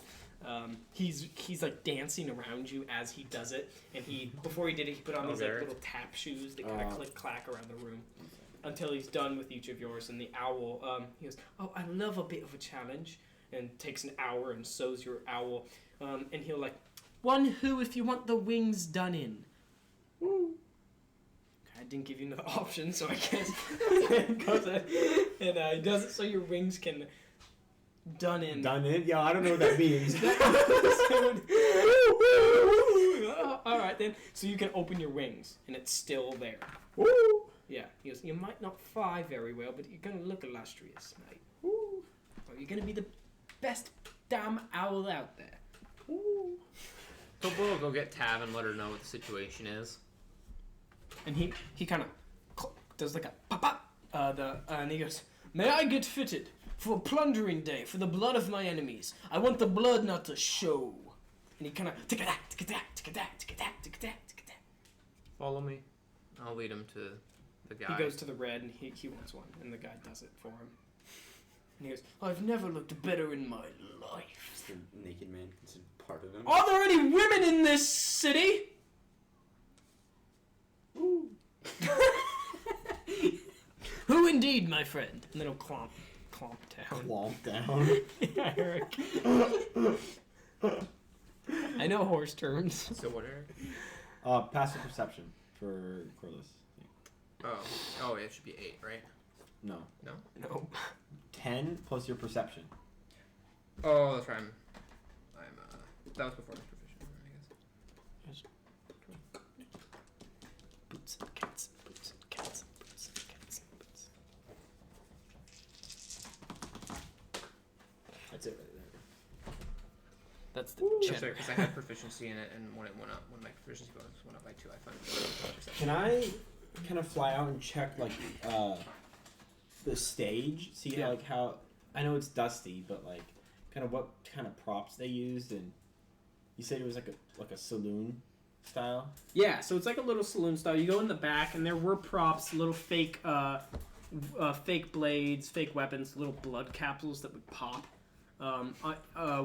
He's like dancing around you as he does it, and before he did it, he put on these like Okay. little tap shoes that kind of click clack around the room until he's done with each of yours. And the owl, he goes, "Oh, I love a bit of a challenge," and takes an hour and sews your owl, and he'll like, "One who if you want the wings done in." I didn't give you another option, so I guess it goes ahead and he does it so your wings can done in. Done it? Yeah, I don't know what that means. All right then. So you can open your wings, and it's still there. Woo! Yeah. He goes, "You might not fly very well, but you're gonna look illustrious, mate. Woo! Or you're gonna be the best damn owl out there." Woo! Topo will go get Tav and let her know what the situation is. And he kind of does like a pop pop. And he goes, "May I get fitted for plundering day for the blood of my enemies? I want the blood not to show." And he kind of Follow me. I'll lead him to the guy. He goes to the red, and he wants one, and the guy does it for him. And he goes, "I've never looked better in my life. Is the naked man considered part of him? Are there any women in this city?" "Who indeed, my friend?" And then he'll clomp down. Clomp down. Yeah, Eric. I know horse terms. So what, Eric? Passive perception for Corliss. Oh, it should be 8, right? No. No. 10 plus your perception. Oh, that's right. That was before I was proficient, I guess. Boots and cats, boots and cats, boots and cats, boots. That's it right there. That's the That's cheddar. right, because I had proficiency in it, and when it went up, when my proficiency bonus went up by 2, I found it. Can I kind of fly out and check like the stage? See Yeah. how I know it's dusty, but like kind of what kind of props they used, and you said it was like a saloon style. Yeah, so it's like a little saloon style. You go in the back, and there were props, little fake blades, fake weapons, little blood capsules that would pop,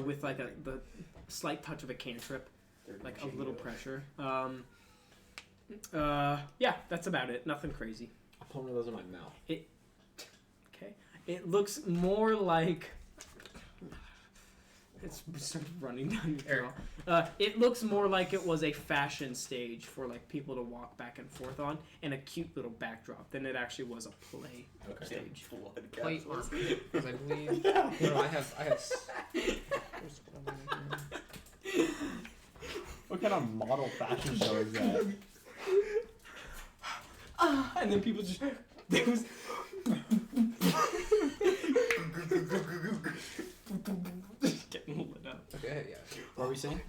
with like the slight touch of a cantrip, like a little pressure. Yeah, that's about it. Nothing crazy. I'll put one of those in my mouth. Okay, it looks more like. It's sort of running down your throat. It looks more like it was a fashion stage for like people to walk back and forth on, and a cute little backdrop than it actually was a play stage. Plate armor, because I believe. No, I have. What kind of model fashion show is that? And then people just there was. Getting lit up. Okay, yeah. What are we saying?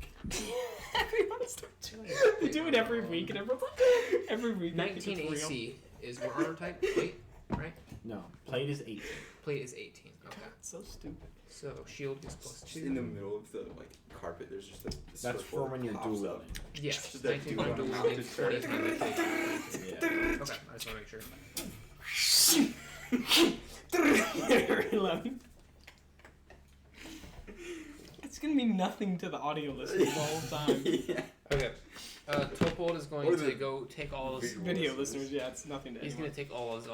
Everyone starts doing it. They do it every week, and every week. they think it's 19 real. AC is your armor type. Plate, right? No, plate is 18. Plate is 18. Okay. So stupid. So shield is +2. In the middle of the carpet, there's just a. That's for when you're dual wielding. Yeah, Just that 19 dude on on dual mounted wielding, 40 turret. times plate. Yeah. Okay, I just want to make sure. Very loud. It's gonna mean nothing to the audio listeners the whole time. Yeah. Okay. Topold is going Or to the go take all his. Video listeners, yeah, it's nothing to He's anyone. going to take all his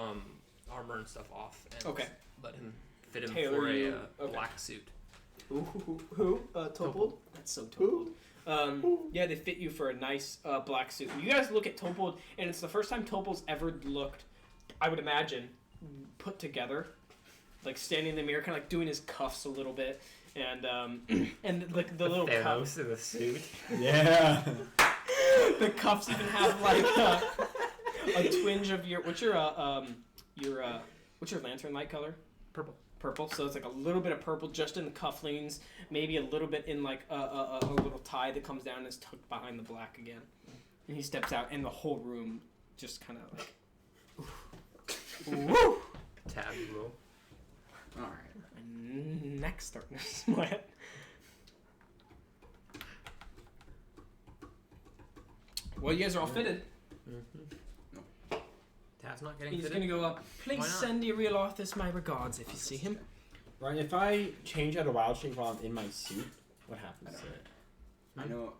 armor and stuff off and Okay. let him fit him Tailor for you. a Okay. black suit. Who? Topold? That's so Topold. Yeah, they fit you for a nice black suit. You guys look at Topold, and it's the first time Topold's ever looked, I would imagine, put together. Like standing in the mirror, kind of like doing his cuffs a little bit, and like the little cuffs in the suit. Yeah. The cuffs even have like a twinge of your what's your lantern light color? Purple. So it's like a little bit of purple just in the cufflinks, maybe a little bit in like a little tie that comes down and is tucked behind the black again. And he steps out, and the whole room just kind of like, woo! Taboo. All right. My neck's starting to sweat. Well, you guys are all fitted. Tab's not getting He's fitted. gonna go up. Please Why not? send the real Arthas my regards if you see him. Right, if I change out of wild shape while I'm in my suit, what happens to it? I know.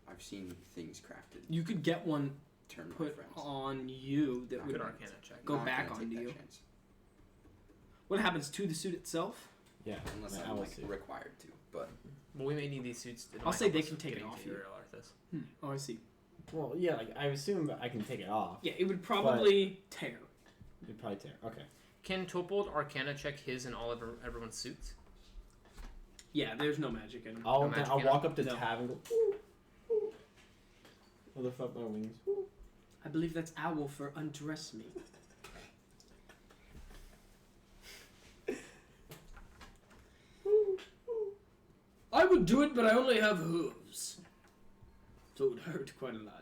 I've seen things crafted. You could get one Turn my put friends. on you that would Good Arcana check. go Not back gonna take onto that you. chance. What happens to the suit itself? Yeah, Unless my I'm owl like suit. required to, but Well, we may need these suits. It I'll might say help they us can take it getting off to you. real Arthas. Oh, I see. Well, yeah, like I assume that I can take it off. Yeah, it would probably tear. It'd probably tear. Okay. Can Topold Arcana check his and all of everyone's suits? Yeah, there's no magic in him. I'll magic I'll in walk up to No. Tav and go. Ooh, ooh. I'll lift up my wings. Ooh. I believe that's owl for undress me. I would do it, but I only have hooves. So it would hurt quite a lot.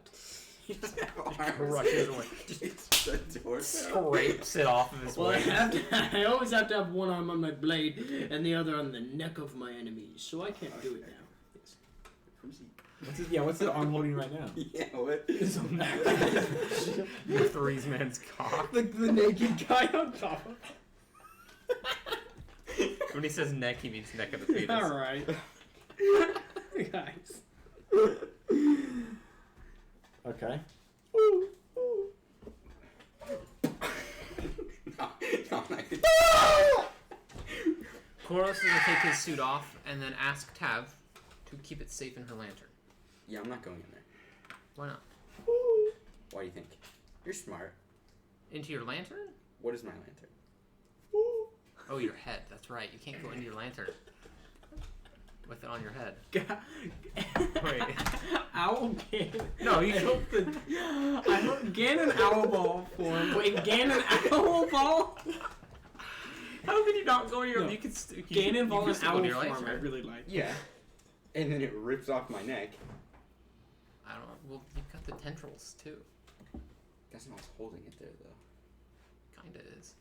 Crushes away. Just the door. Scrapes it off of his Well, wings. I always have to have one arm on my blade and the other on the neck of my enemies, so I can't do it now. What's the arm holding right now? Yeah, what? Ythryn's man's cock. The naked guy on top of When he says neck, he means neck of the fetus. Alright. Guys. Okay. No, I'm not gonna. Koros is gonna take his suit off and then ask Tav to keep it safe in her lantern. Yeah, I'm not going in there. Why not? Why do you think? You're smart. Into your lantern? What is my lantern? Oh, your head. That's right. You can't go into your lantern with it on your head. Wait. Owl Ganon. No, you don't. I hope Ganon Owl Ball form. Wait, Ganon Owl Ball? How can you not go in your? No. You can. Ganon Ball and still go Owl in your form. I lantern. really like. Yeah. And then it rips off my neck. I don't know. Well, you've got the tendrils too. That's not what's holding it there, though. Kinda is.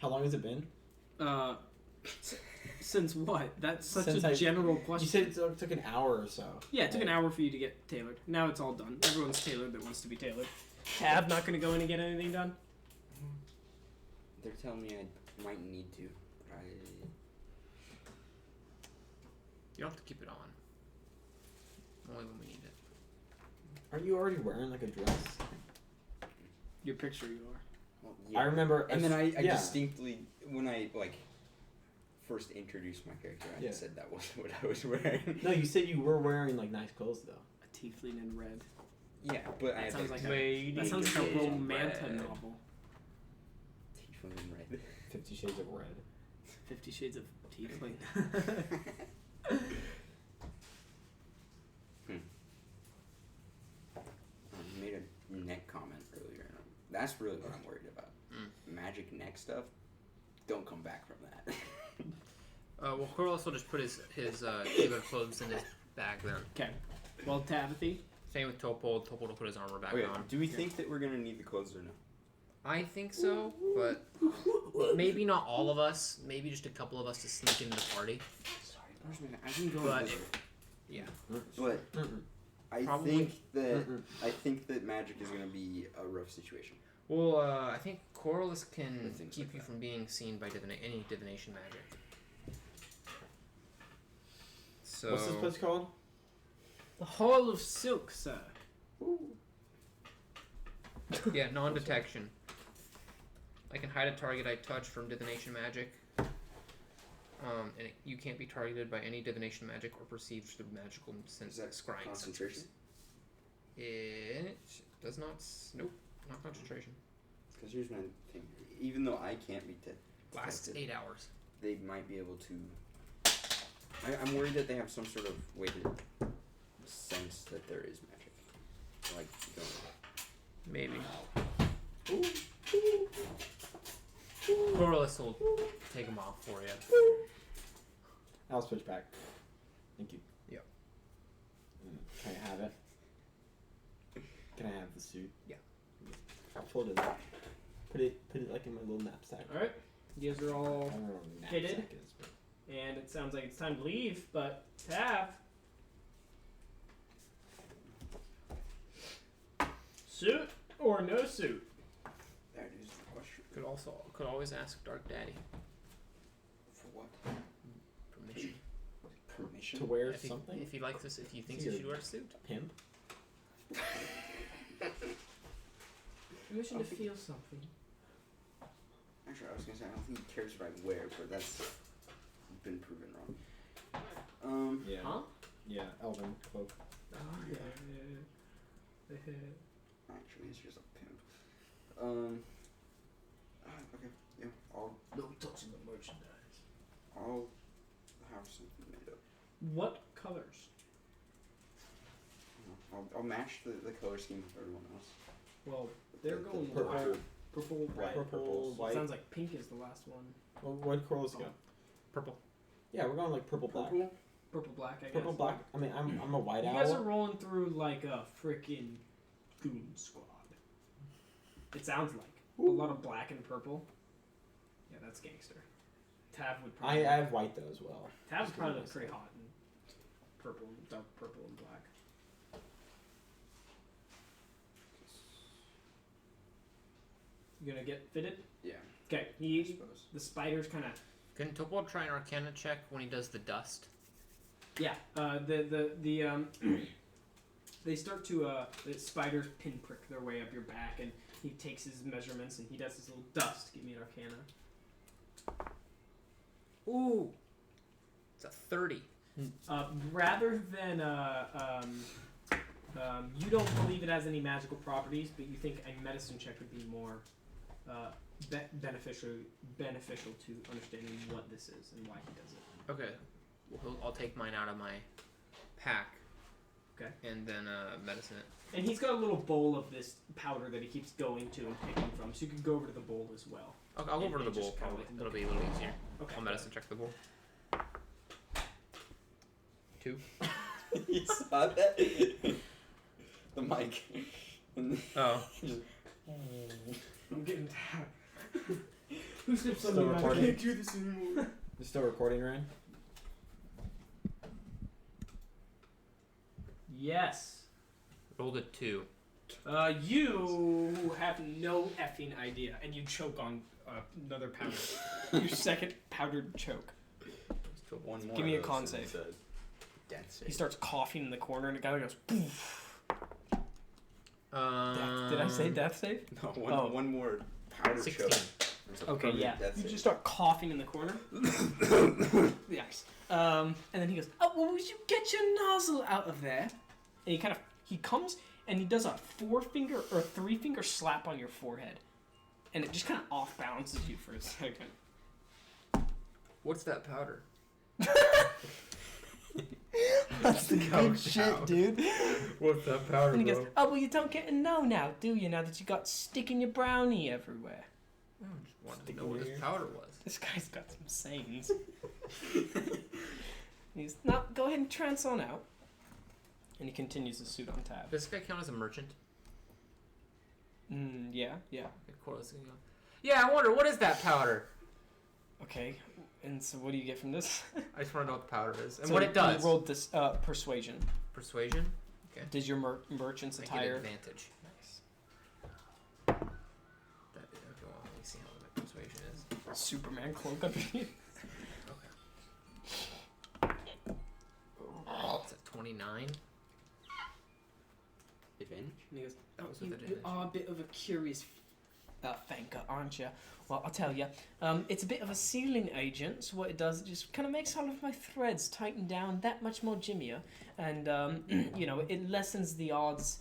How long has it been? Since what? That's such Since a I- general You question. said it took an hour or so. Yeah, it took an hour for you to get tailored. Now it's all done. Everyone's tailored that wants to be tailored. Tab not gonna go in and get anything done. They're telling me I might need to. But You don't have to keep it on. Only when we need it. Aren't you already wearing like a dress? Your picture, you are. well, yeah. I remember. And then I yeah. distinctly, when I first introduced my character, I Yeah. said that wasn't what I was wearing. No, you said you were wearing like nice clothes though. A tiefling in red. Yeah, but I That had sounds like like Lady That sounds like a in Romanta red. novel. tiefling in red. 50 Shades of Red. 50 Shades of Tiefling. I made a neck comment earlier, and that's really what I'm worried about. Magic neck stuff. Don't come back from that. Well, Koros will just put his tailored clothes in his bag then. Okay. Well, Tavathy. Same with Topold. Topold will put his armor back Okay, on. do we think that we're gonna need the clothes or no? I think so, but maybe not all of us. Maybe just a couple of us to sneak into the party. Sorry, where's my? I didn't go. But- invisible. Yeah. But Mm-mm. I Probably- think that magic is gonna be a rough situation. Well, I think Corliss can Or things keep like you that. from being seen by any divination magic. So What's this place called? The Hall of Silk, sir. yeah, non-detection. I can hide a target I touch from divination magic. And you can't be targeted by any divination magic or perceived through magical Is that scrying concentration? sensors. It does not. Nope, not concentration. Because here's my thing. Even though I can't be Lasts detected, 8 hours. they might be able to. I'm worried that they have some sort of way to sense that there is magic. Like, Maybe. Corliss will take them off for you. I'll switch back. Thank you. Yep. Can I have it? Can I have the suit? Yeah. I'll fold it up. Put it like in my little knapsack. All right, you guys are I all don't know what a Fitted? knapsack is, but and it sounds like it's time to leave, but Tav. Suit or no suit? that is the question. Could always ask Dark Daddy For what? permission. Permission? to wear If he, something? if he likes this, if he thinks Here. you should wear a suit. Pimp? Permission to feel something. Actually, I was gonna say I don't think he cares what I wear, but that's been proven wrong. Yeah. Huh? Yeah, Elven cloak. Oh, yeah. Actually, it's just a pimp. Okay, yeah, I'll No touching the merchandise. have something made up. What colors? I'll match the color scheme of everyone else. Well, they're The going purple. black, purple, White, Purple, purples. white. Sounds like pink is the last one. Well, what colors go? Purple. Yeah, we're going like purple black. Purple? Purple, black, I guess. Purple black. I mean, I'm a white You owl. guys are rolling through like a freaking goon squad. It sounds like a lot of black and purple. Yeah, that's gangster. Tav would I probably. have white though as well. Tav would probably look pretty hot in purple, dark purple and black. You gonna get fitted? Yeah, Okay. I suppose. The spiders kind of. Can Topol try an Arcana check when he does the dust? Yeah. They start to the spiders pinprick their way up your back, and he takes his measurements and he does his little dust. Give me an Arcana. Ooh, it's a 30. Rather than you don't believe it has any magical properties, but you think a medicine check would be more beneficial to understanding what this is and why he does it. Okay, I'll take mine out of my pack. Okay. And then medicine it. And he's got a little bowl of this powder that he keeps going to and picking from, so you can go over to the bowl as well. Okay, I'll go over to the And bowl just kinda probably. like It'll look be a at little it. easier. Okay. I'll medicine check the bowl. 2. You saw that? The mic. Oh. I'm getting tired. Who snips on Still me? recording? I can't do this anymore. You're still recording, Ryan? Yes. Rolled a 2. You have no effing idea, and you choke on another powder. Your second powdered choke. One more Give me of a those con and save. it's a Death save. He starts coughing in the corner, and the guy goes, poof. Death. Did I say death save? No, Oh. one more powder 16. choke. It's a Okay, permanent yeah. death You save. just start coughing in the corner. Yes. And then he goes, "Oh, well, would you get your nozzle out of there?" And he comes and he does a 4-finger or 3-finger slap on your forehead, and it just kind of off balances you for a second. What's that powder? That's the good shit, dude. What's that powder, And he goes, "Oh, well, you don't get to know now, do you? Now that you got stick in your brownie everywhere." I just wanted to know what this powder was. This guy's got some sayings. He's now go ahead and trance on out. And he continues the suit on tab. Does this guy count as a merchant? Yeah. Of course. Yeah, I wonder, what is that powder? Okay. And so what do you get from this? I just want to know what the powder is. And So what it does. You rolled this persuasion. Persuasion? Okay. Does your merchant's I get attire... advantage. Nice. Okay, well, let me see how my persuasion is. Superman cloak underneath. It's at 29. Advantage? And he goes, "Oh, That was with you advantage. are a bit of a curious thanker, aren't you? Well, I'll tell you. It's a bit of a sealing agent, so what it does, it just kind of makes all of my threads tighten down that much more jimmier. And, it lessens the odds.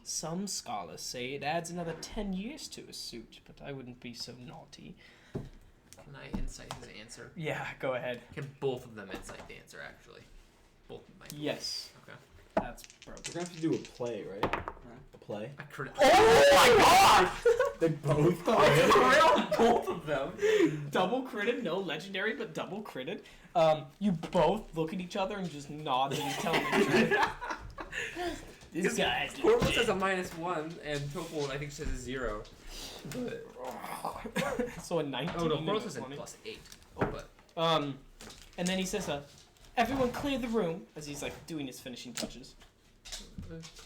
Some scholars say it adds another 10 years to a suit, but I wouldn't be so naughty. Can I insight his answer? Yeah, go ahead. Can both of them insight the answer, actually? Both of them. Yes. Okay. That's broken. We're gonna have to do a play, right? A play. I crit. Oh my god! They both. Both of them. Double critted, no legendary, but double critted. You both look at each other and just nod and tell me. This guy's Corvus has a -1, and Topol, I think, says a 0. But so a 19. oh no, and Corvus a is 20. +8. But And then he says, everyone clear the room, as he's like doing his finishing touches.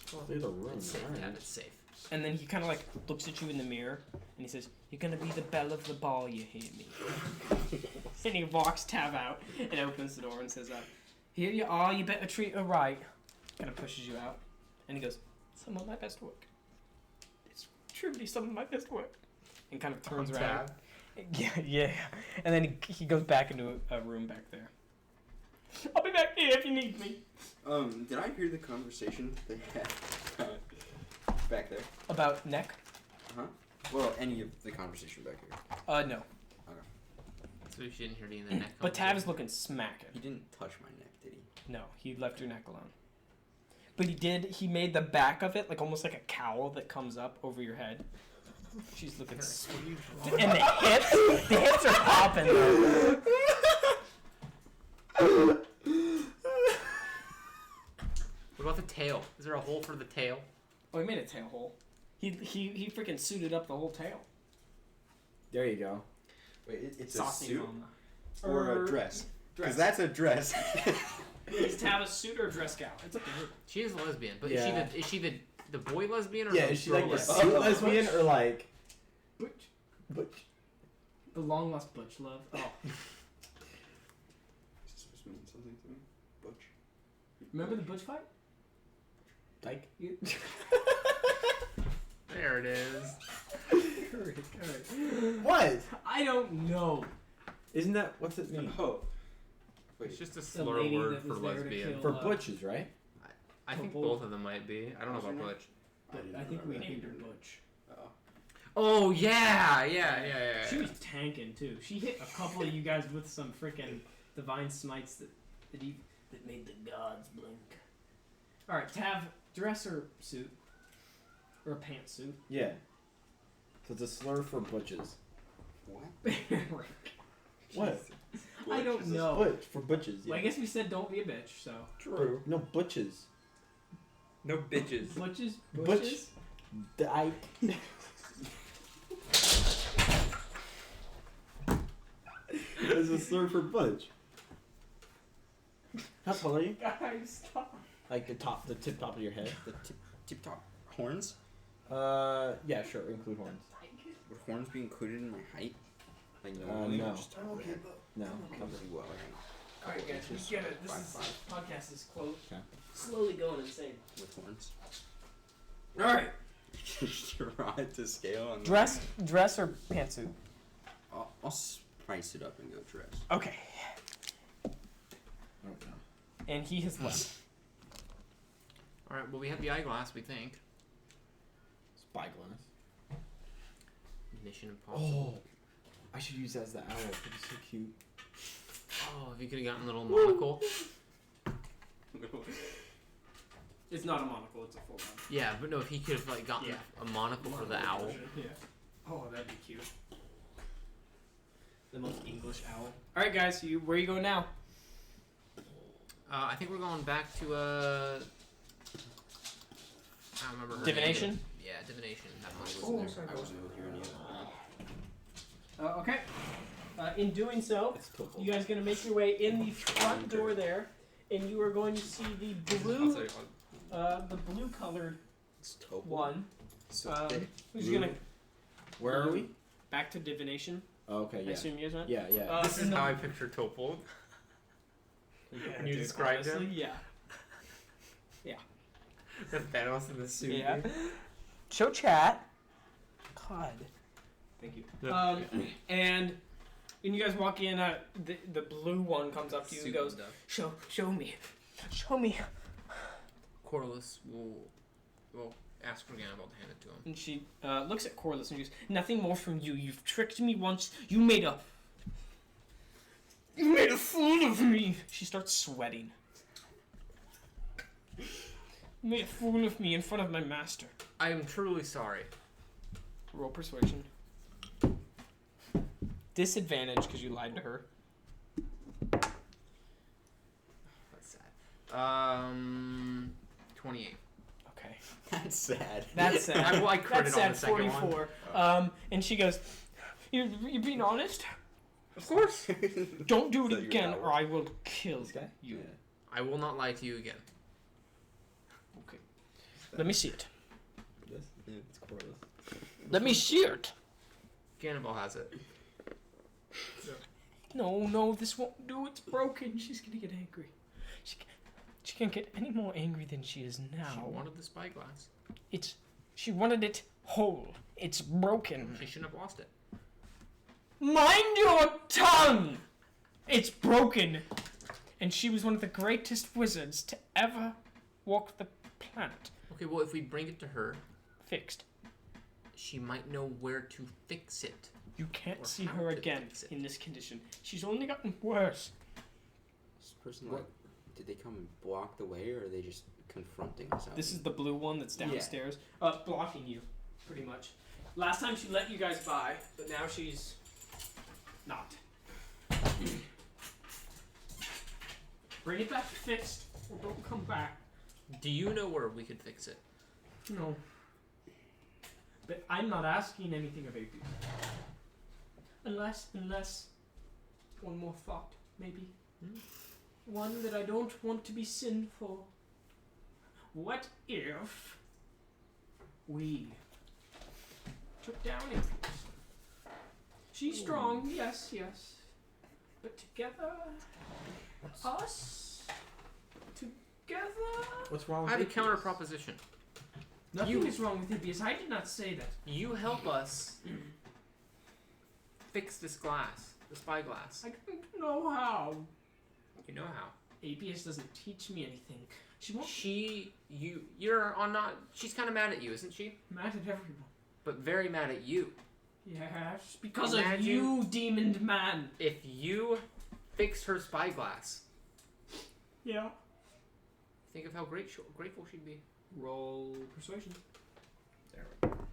Clear the room. it's safe. Alright. Yeah, it's safe. And then he kind of like looks at you in the mirror, and he says, "You're gonna be the belle of the ball, you hear me?" And he walks Tav out and opens the door and says, "Here you are. You better treat her right." Kind of pushes you out, and he goes, "Some of my best work. It's truly some of my best work." And kind of turns around. Yeah. And then he goes back into a room back there. I'll be back here if you need me. Did I hear the conversation that they had back there? About neck? Well, any of the conversation back here. No. So you shouldn't hear any of the neck. But Tav is looking smacking. He didn't touch my neck, did he? No, he left your neck alone. But he made the back of it like almost like a cowl that comes up over your head. She's looking sweet. And the hips are popping though. What about the tail? Is there a hole for the tail? Oh, he made a tail hole. He freaking suited up the whole tail. There you go. Wait, it's a Saucy suit mama. or a dress? Because that's a dress. Is Tav a suit or a dress gown? It's up to her. She is a lesbian, but Yeah. is she the boy lesbian or Yeah, the is she girl like the lesbian? suit lesbian or like Butch. butch? The long lost Butch love. Oh. Is this supposed to mean something to me? Butch. Remember the Butch fight? Dyke? There it is. What? I don't know. Isn't that what's it mean? Oh. Wait. It's just a The slur lady word that for was there to lesbian. kill- For butches, right? I think Topol. both of them might be. I don't know about What's her Butch. But I think we named her Butch. Oh. Oh yeah. She was tanking too. She hit a couple of you guys with some freaking divine smites that made the gods blink. All right, Tav, dress or suit or a pantsuit. Yeah. So it's a slur for butches. What? What? I don't know. Butch for butches. Yeah. Well, I guess we said don't be a bitch. So True. No butches. No bitches. butches, Butch. Dyke. It's a slur for butch. How tall are you? Guys, stop. Like the tip top of your head. The tip top horns? Yeah, sure. Include horns. Would horns be included in my height? Like No. Just No. probably well. All right, guys, we get it. This podcast is Okay. slowly going insane. With horns. All right, Draw it to scale. On dress or pantsuit. I'll spice it up and go dress. Okay, Oh no. and he has left. All right. Well, we have the eyeglass. We think. Spyglass. Mission Impossible. Oh. I should use that as the owl. It'd be so cute. Oh, if you could have gotten a little monocle. It's not a monocle; it's a full one. Yeah, but no, if he could have like gotten a monocle for the owl. Yeah. Oh, that'd be cute. The most English owl. All right, guys. Where are you going now? I think we're going back to I don't remember her Divination? name. Yeah, divination. That I one. wasn't there. I wasn't able to hear any of that. Okay. In doing so, It's Topol. you guys are going to make your way in the front door there, and you are going to see the blue, blue-colored It's Topol. one. So Who's going to Where are we? back to divination? Oh, okay, I yeah. assume you guys went. Yeah, yeah. This is in the- how I picture Topol. Yeah, When you dude, described him? honestly, Yeah. The Thanos in the suit. Yeah. Show chat. God. Thank you. Yeah. And you guys walk in. The blue one comes up to you and goes, "Show me. Corliss will ask for Gannibal to hand it to him. And she looks at Corliss and goes, "Nothing more from you. You've tricked me once. You made a fool of me." She starts sweating. You made a fool of me in front of my master. I am truly sorry. Roll persuasion. Disadvantage because you lied to her. That's sad. 28. Okay. That's sad. That's sad. I crit That's it on sad. the second 44. one. And she goes, "You're being honest? Of course. Don't do So it you're again, not- or I will kill This guy? you." I will not lie to you again. Okay. Let me see it. This? Yeah, it's Corliss. Let me see it. Gannibal has it. No, this won't do. It's broken. She's gonna get angry. She can't get any more angry than she is now. She wanted the spyglass. She wanted it whole. It's broken. She shouldn't have lost it. Mind your tongue! It's broken. And she was one of the greatest wizards to ever walk the planet. Okay, well, if we bring it to her, Fixed. she might know where to fix it. You can't Or see how her to again fix it. in this condition. She's only gotten worse. This person, like, did they come and block the way, or are they just confronting us out? This is the blue one that's Yeah. downstairs, blocking you, pretty much. Last time she let you guys by, but now she's not. Bring it back fixed, or don't come back. Do you know where we could fix it? No. But I'm not asking anything of AP. Unless one more thought, maybe. One that I don't want to be sinful. What if we took down Ythryn? She's strong, yes. But together, us, together. What's wrong I have a counter proposition. Nothing is wrong with Hippias. I did not say that. You help us fix this glass, the spyglass. I don't know how. You know how. APS doesn't teach me anything. She won't You're on not. She's kind of mad at you, isn't she? mad at everyone. But very mad at you. Yes, because of Imagine- you, demon man. If you fixed her spyglass, Yeah. think of how grateful she'd be. Roll persuasion. There we go.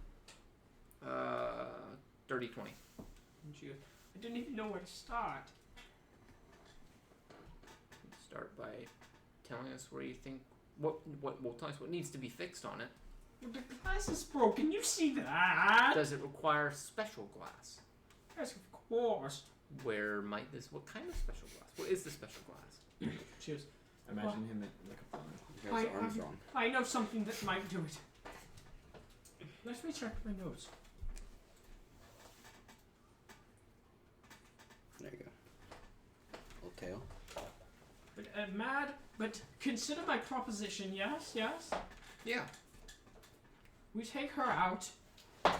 30-20. And she goes, I didn't even know where to start. Start by telling us where you think well, tell us what needs to be fixed on it. The glass is broken. You see that? Does it require special glass? Yes, of course. What kind of special glass? What is the special glass? She goes, Imagine him at like a farm. You guys' arms wrong. I know something that might do it. Let me check my notes. There you go. Old tail. But consider my proposition, yes? Yeah. We take her out,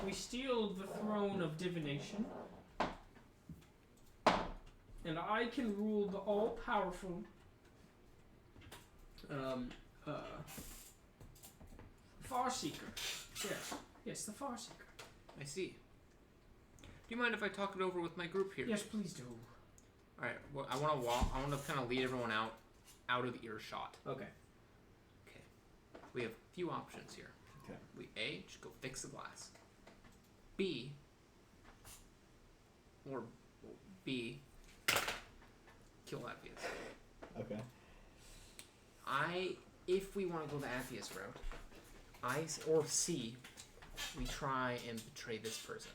we steal the throne of divination, and I can rule the all-powerful, Farseeker. Yes, the Farseeker. I see. Do you mind if I talk it over with my group here? Yes, please do. All right. Well, I want to kind of lead everyone out of earshot. Okay. Okay. We have a few options here. Okay. We just go fix the glass. B, kill Appius. Okay. If we want to go the Appius route, or C, we try and betray this person.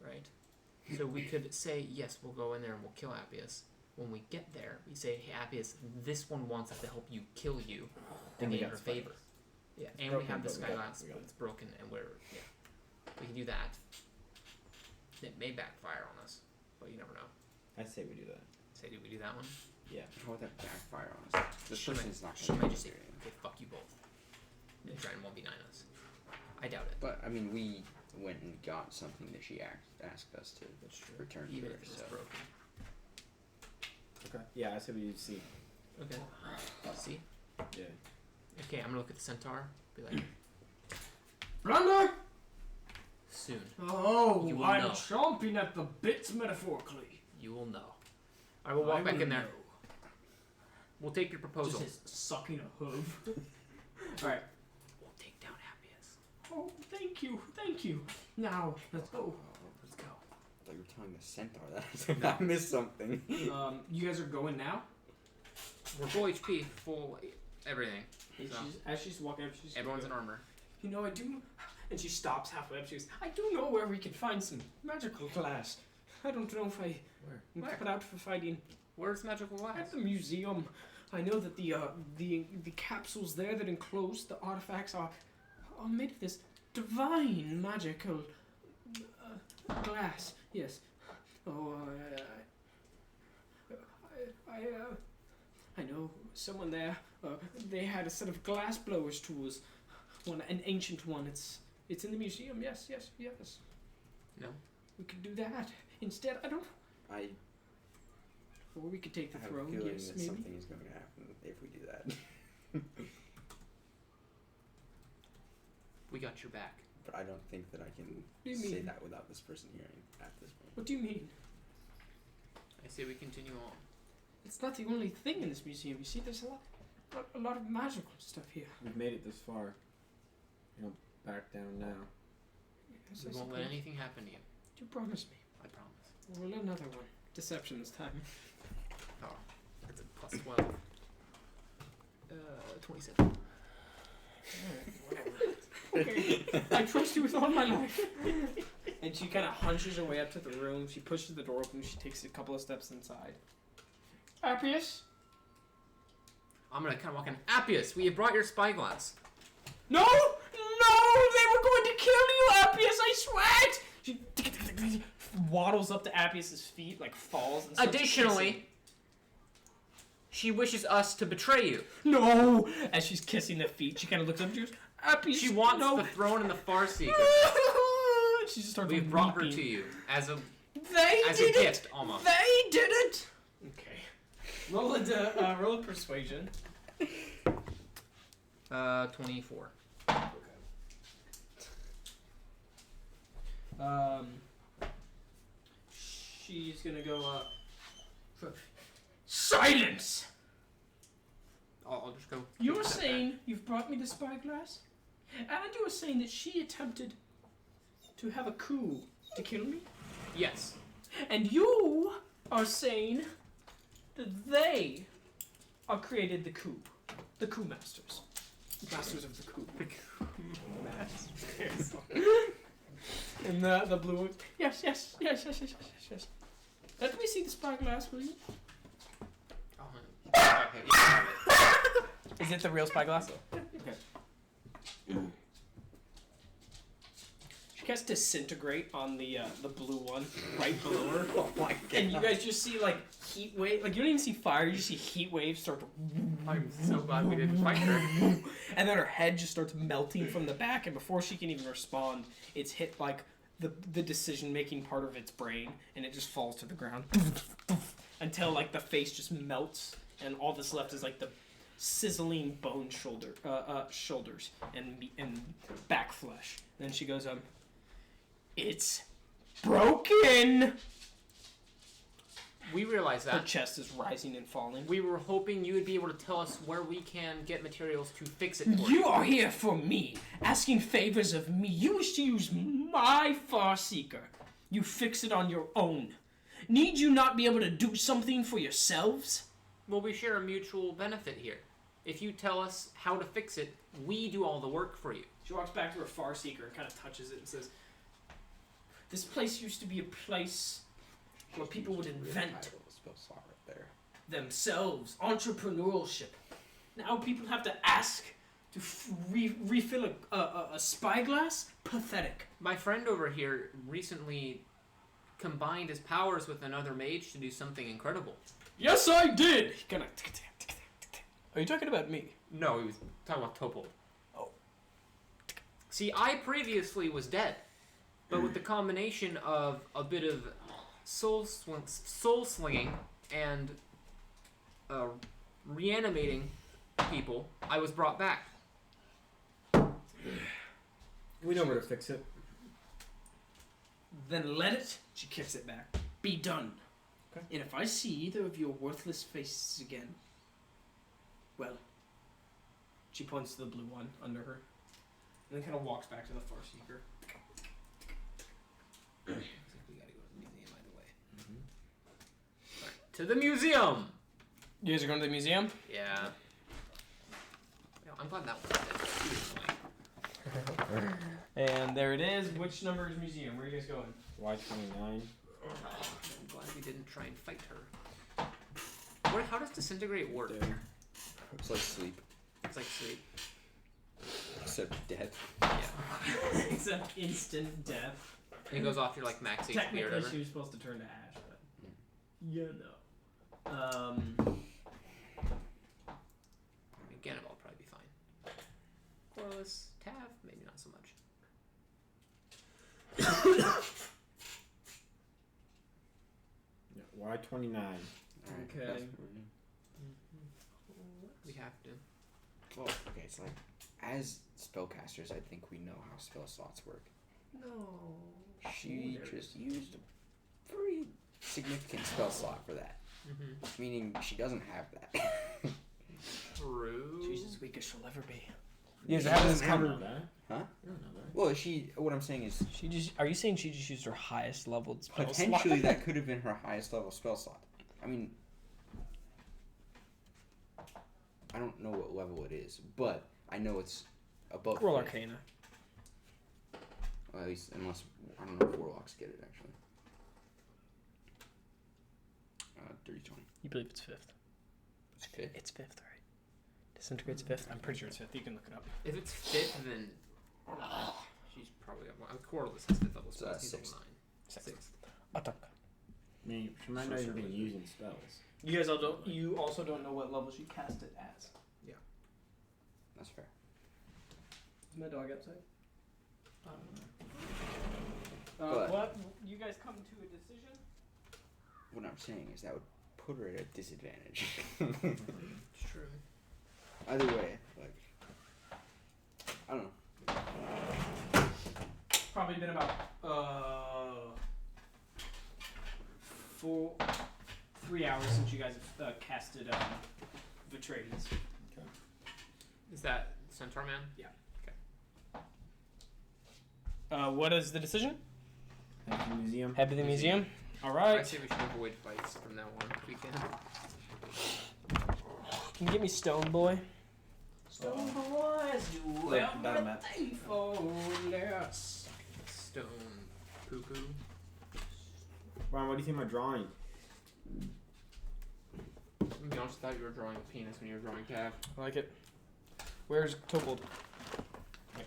Right? So we could say, yes, we'll go in there and we'll kill Appius. When we get there, we say, hey, Appius, this one wants us to help you kill you to And we gain got her spiders. favor. Yeah, It's and broken, we have the but we got- skyglass, we got but it. it's broken, and we can do that. It may backfire on us, but you never know. I'd say we do that. Say, do we do that one? Yeah. How would that backfire on us? This Should person's not Should going I to just say, okay, fuck you both, and try and 1v9 us? I doubt it. But, I mean, we went and got something that she asked us to That's true. return to Even her. if it's So broken. Okay. Yeah, I said we see. Okay. See? Yeah. Okay, I'm gonna look at the centaur. Be like, Blunder! soon. Oh, You will I'm know. chomping at the bits metaphorically. You will know. I will walk I back will in there. know. We'll take your proposal. Just his sucking a hoof. Alright. We'll take down Appius. Oh, thank you, thank you. Now, let's go. Let's go. I thought you were telling the centaur that. I missed something. You guys are going now? We're full HP, full everything. And So, as she's walking up, she's everyone's in armor. You know, I do. And she stops halfway up. She goes, I do know where we can find some magical glass. I don't know if I am Where? put out for fighting Where's magical glass? at the museum. I know that the capsules there that enclose the artifacts are made of this divine magical glass. Yes. Oh, I know someone there. They had a set of glass blowers tools, an ancient one. It's in the museum. Yes. No. We could do that instead. I don't. I Or we could take the have throne. a feeling Yes, that maybe. something is going to happen if we do that. We got your back. But I don't think that I can do you say mean? that without this person hearing at this point. What do you mean? I say we continue on. It's not the only thing in this museum. You see, there's a lot of magical stuff here. We've made it this far. You don't back down now. Yes, We I won't let suppose. anything happen to you. You promise me. I promise. Roll another one. Deception this time. Oh, that's a plus 12. 27. Okay. I trust you with all my life. And she kind of hunches her way up to the room. She pushes the door open. She takes a couple of steps inside. Appius? I'm gonna kind of walk in. Appius, we have brought your spyglass. No! No! They were going to kill you, Appius! I swear it! She waddles up to Appius's feet, like falls and starts Additionally, kissing. she wishes us to betray you. No! As she's kissing the feet, she kind of looks up and she goes, Appius, She wants no. the throne and the Farseeker. She just starts We've brought her weeping. to you as a They as did a it! gift, almost. They did it! Okay. Roll a persuasion. 24. She's gonna go silence! I'll just go. You're step saying you've brought me the spyglass? And you were saying that she attempted to have a coup to kill me? back. Yes. And you are saying that they are created the coup. The coup masters. Masters of the coup. And the blue one. Yes. Let me see the spyglass, will you? Oh, okay, yeah. Is it the real spyglass? Okay. She casts disintegrate on the blue one right below her. Oh my god. And you guys just see like heat wave, like you don't even see fire, you just see heat waves start to. I'm so glad we didn't fight her. And then her head just starts melting from the back, and before she can even respond, it's hit like the decision-making part of its brain, and it just falls to the ground until like the face just melts, and all that's left is like the sizzling bone shoulders and back flesh. And then she goes, it's broken. We realize Her that. chest is rising and falling. We were hoping you would be able to tell us where we can get materials to fix it for You are here for me, asking favors of me. You wish to use my Farseeker. You fix it on your own. Need you not be able to do something for yourselves? Well, we share a mutual benefit here. If you tell us how to fix it, we do all the work for you. She walks back to her Farseeker and kind of touches it and says, this place used to be a place where people would invent Spell slot right there. themselves, entrepreneurship. Now people have to ask to refill a spyglass? Pathetic. My friend over here recently combined his powers with another mage to do something incredible. Yes, I did! He kind of... Are you talking about me? No, he was talking about Topol. Oh. See, I previously was dead. but with the combination of a bit of soul slinging and reanimating people, I was brought back. We know where to fix it. Then let it, she kicks it back, be done. Okay. And if I see either of your worthless faces again, well, she points to the blue one under her, and then kind of walks back to the Farseeker. Looks like we gotta go to the museum either way. Alright, to the museum! You guys are going to the museum? Yeah. I'm glad that one's dead. And there it is. Which number is museum? Where are you guys going? Y29. I'm glad we didn't try and fight her. How does disintegrate work? There. It's like sleep, It's like sleep. except death. Yeah. Except instant death. And it goes off your like max HP or Technically, whatever. she was supposed to turn to ash, but you know. Again, it'll probably be fine. Corliss, Tav, maybe not so much. Yeah, Y29. Okay. That's We have to. well, okay, it's like, as spellcasters, I think we know how spell slots work. No. She just used a pretty significant spell slot for that. Mm-hmm. Meaning she doesn't have that. True. She's as weak as she'll ever be. You guys are having this don't know that. Huh? You don't know that. Well, what I'm saying is, She just. Are you saying she just used her highest leveled spell potentially that could have been her highest level spell slot. I mean, I don't know what level it is, but I know it's above. Roll fifth. Arcana. Well, at least, unless, I don't know if warlocks get it actually. 30-20. You believe it's fifth? It's fifth. It's fifth, right? Disintegrate's fifth. I'm pretty sure it's fifth. You can look it up. If it's fifth, then she's probably up. Corliss has fifth level So spells. that's He's sixth. level 9. Sixth. Attack. I mean, she might not even be using spells. You guys all don't. You also don't know what level she cast it as. That's fair. Is my dog outside? But- What? You guys come to a decision? What I'm saying is that would put her at a disadvantage. It's true. Either way, like, I don't know. Probably been about 3 hours since you guys have casted Vitrades. Is that Centaur Man? What is the decision? Head to the museum. Head to the museum. All I right. say we should avoid fights from now on if we can. Can you get me Stone Boy? Stone Boys, you Look, bottom map. less. Stone poo poo. Ron, what do you think of my drawing? To be honest, I thought you were drawing a penis when you were drawing Tav. I like it. Where's Tobold? Okay.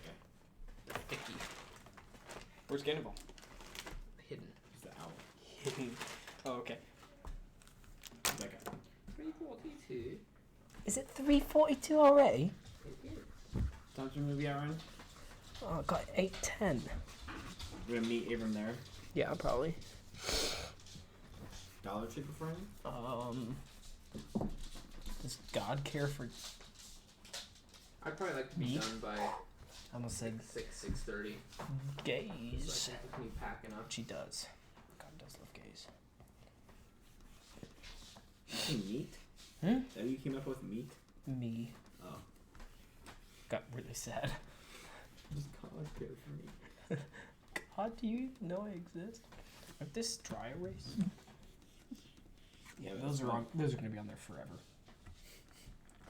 Icky. Where's Gannival? Hidden. He's the owl. Hidden. Oh, okay. That guy. 342. Is it 3:42 already? Time's your movie out, Ryan? Oh, I got 8:10. We're gonna meet Ythryn there. Yeah, probably. Dollar Tree for Ryan? Does God care for? I'd probably like to be Me? done by I almost said 6:30. gays. So with me packing up. She does. God does love gays. You say meat? Hmm? That you came up with meat? Me. Oh. Got really sad. Just God care for me. God, do you even know I exist? If this dry erase. Yeah, those are on. Those are gonna be on there forever.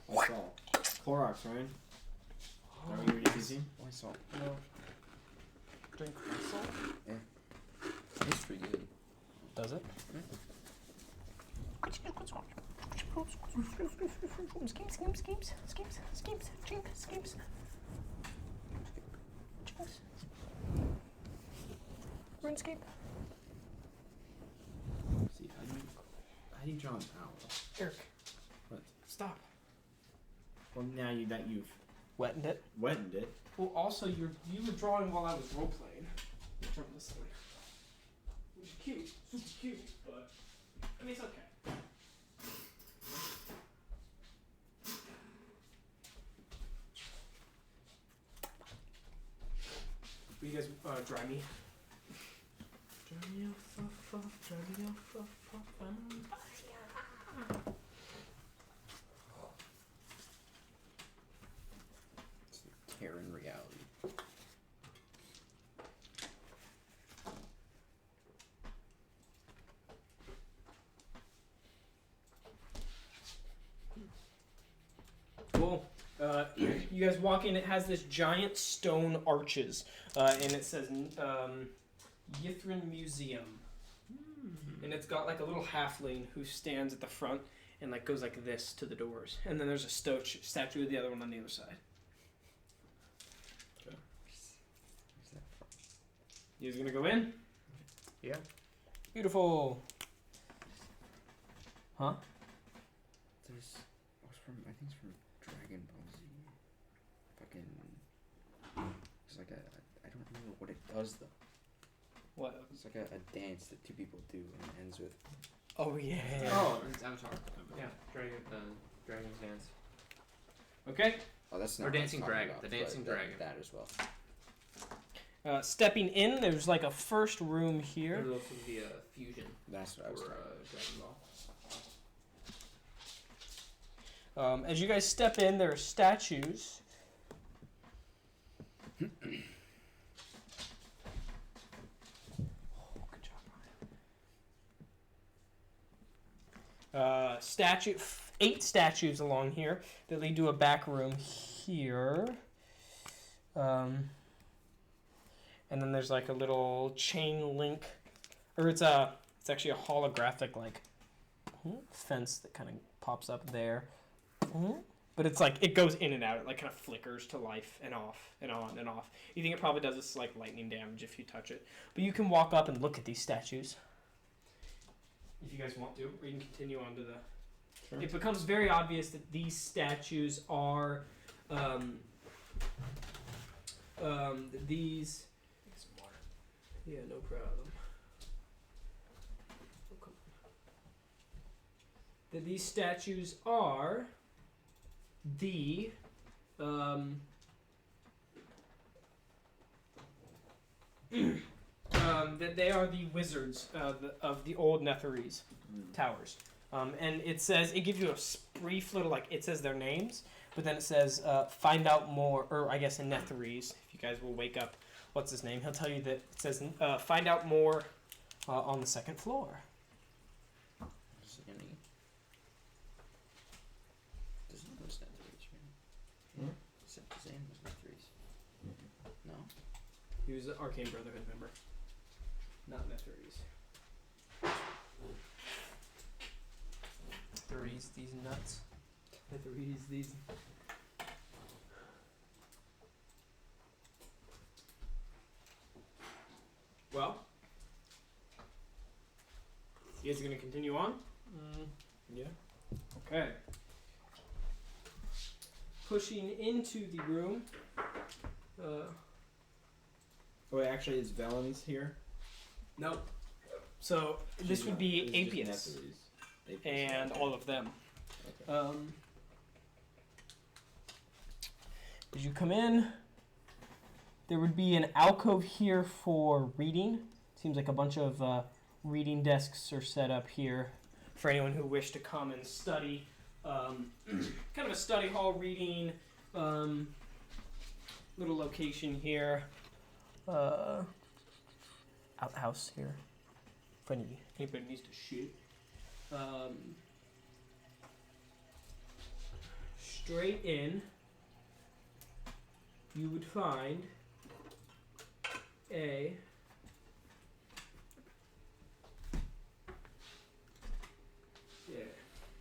What's all? Clorox, Ryan. Are you already using? Why salt? No. Drink salt? It's pretty good. Does it? Schemes. RuneScape. See, how do you draw an owl? Eric. What? Stop. Well, now you've Wettened it. wetted it. Well, also you were drawing while I was role playing. from this thing. Which is cute, super cute, but I mean it's okay. Will you guys dry me? Dry me off, dry me off. It's the Terran reality. Cool. You guys walk in. It has this giant stone arches, and it says Ythryn Museum. And it's got like a little halfling who stands at the front and like goes like this to the doors. And then there's a statue of the other one on the other side. Okay. Where's that from? You guys gonna go in? Yeah. Beautiful. Huh? There's. What's from? I think it's from Dragon Ball Z. Fucking. It's like a. I don't remember what it does though. What? It's like a dance that two people do and it ends with. Oh yeah. Oh, it's Avatar. Yeah, Dragon's Dance. Okay. Oh, that's not. Or what I'm Dancing talking Dragon, about, the but Dancing Dragon. That as well. Stepping in, there's like a first room here. There's also the fusion That's what I was for talking Dragon Ball. As you guys step in, there are statues. Good job, Ryan. 8 statues along here that lead to a back room here. And then there's like a little chain link, or it's actually a holographic like fence that kind of pops up there. But it's like it goes in and out. It like kind of flickers to life and off and on and off. You think it probably does this like lightning damage if you touch it. But you can walk up and look at these statues if you guys want to, or you can continue on to the. Sure. It becomes very obvious that these statues are these. Take some water. Yeah, no problem. Oh, come on. That these statues are the that they are the wizards of the old Netherese towers. And it says, it gives you a brief little, like, it says their names, but then it says, find out more, or I guess in Netherese, if you guys will wake up, what's his name? He'll tell you that it says, find out more on the 2nd floor. No. He was an Arcane Brotherhood member, not Netherese. Netherese, these nuts. Netherese, these. Well, you guys are gonna continue on? Yeah. Okay. Pushing into the room. Oh, wait, actually, is Velen's here? No. So this would be This is just Apius Netherese. Apius, and okay. all of them. Okay. As you come in, there would be an alcove here for reading. Seems like a bunch of reading desks are set up here for anyone who wished to come and study. Kind of a study hall reading little location here. Outhouse here. If anybody needs to shoot. Straight in, you would find a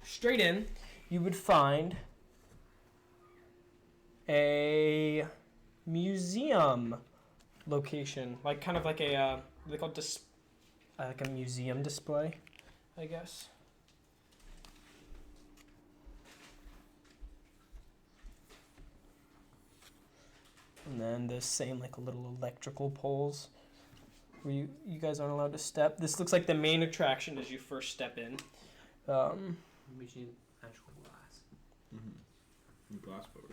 straight in, you would find a museum location, like kind of like a they call it like a museum display, I guess. And then the same like little electrical poles where you guys aren't allowed to step. This looks like the main attraction as you first step in. We just need magical glass. Mm-hmm. Glass forward.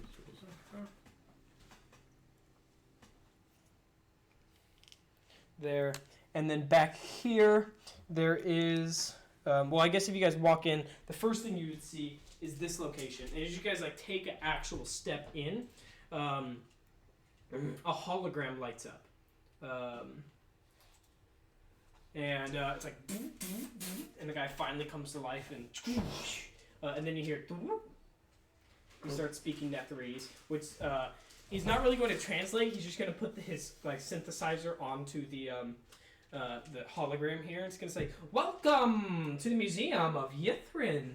There, and then back here there is. Well, I guess if you guys walk in, the first thing you would see is this location. And as you guys like take an actual step in, a hologram lights up. And it's like, and the guy finally comes to life, and then you hear, he starts speaking Netherese, which he's not really going to translate. He's just going to put his like synthesizer onto the hologram here. It's going to say, "Welcome to the Museum of Ythryn.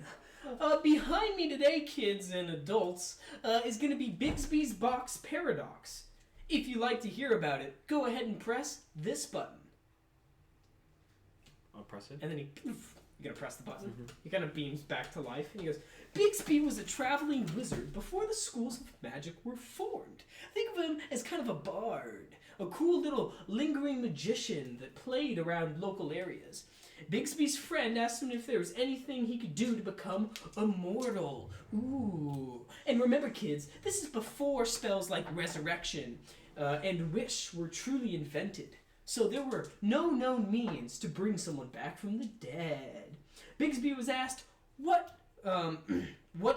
Behind me today, kids and adults, is going to be Bigsby's Box Paradox. If you'd like to hear about it, go ahead and press this button." I'll press it. And then you gotta press the button. Mm-hmm. He kind of beams back to life, and he goes, "Bigsby was a traveling wizard before the schools of magic were formed. Think of him as kind of a bard, a cool little lingering magician that played around local areas. Bigsby's friend asked him if there was anything he could do to become immortal. Ooh. And remember, kids, this is before spells like resurrection and wish were truly invented. So there were no known means to bring someone back from the dead. Bigsby was asked what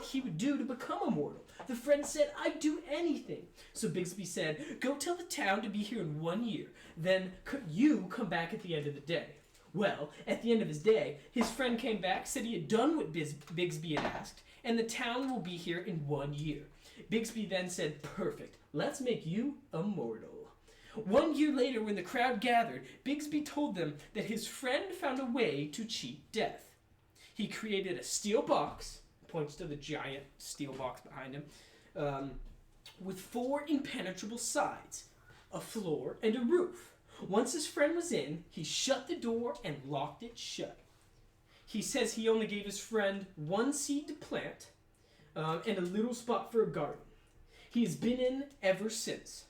he would do to become immortal. The friend said, "I'd do anything." So Bigsby said, "Go tell the town to be here in 1 year. Then you come back at the end of the day." Well, at the end of his day, his friend came back, said he had done what Bigsby had asked, and the town will be here in 1 year. Bigsby then said, "Perfect, let's make you immortal." 1 year later, when the crowd gathered, Bigsby told them that his friend found a way to cheat death. He created a steel box, points to the giant steel box behind him, with 4 impenetrable sides, a floor, and a roof. Once his friend was in, he shut the door and locked it shut. He says he only gave his friend 1 seed to plant and a little spot for a garden. He has been in ever since.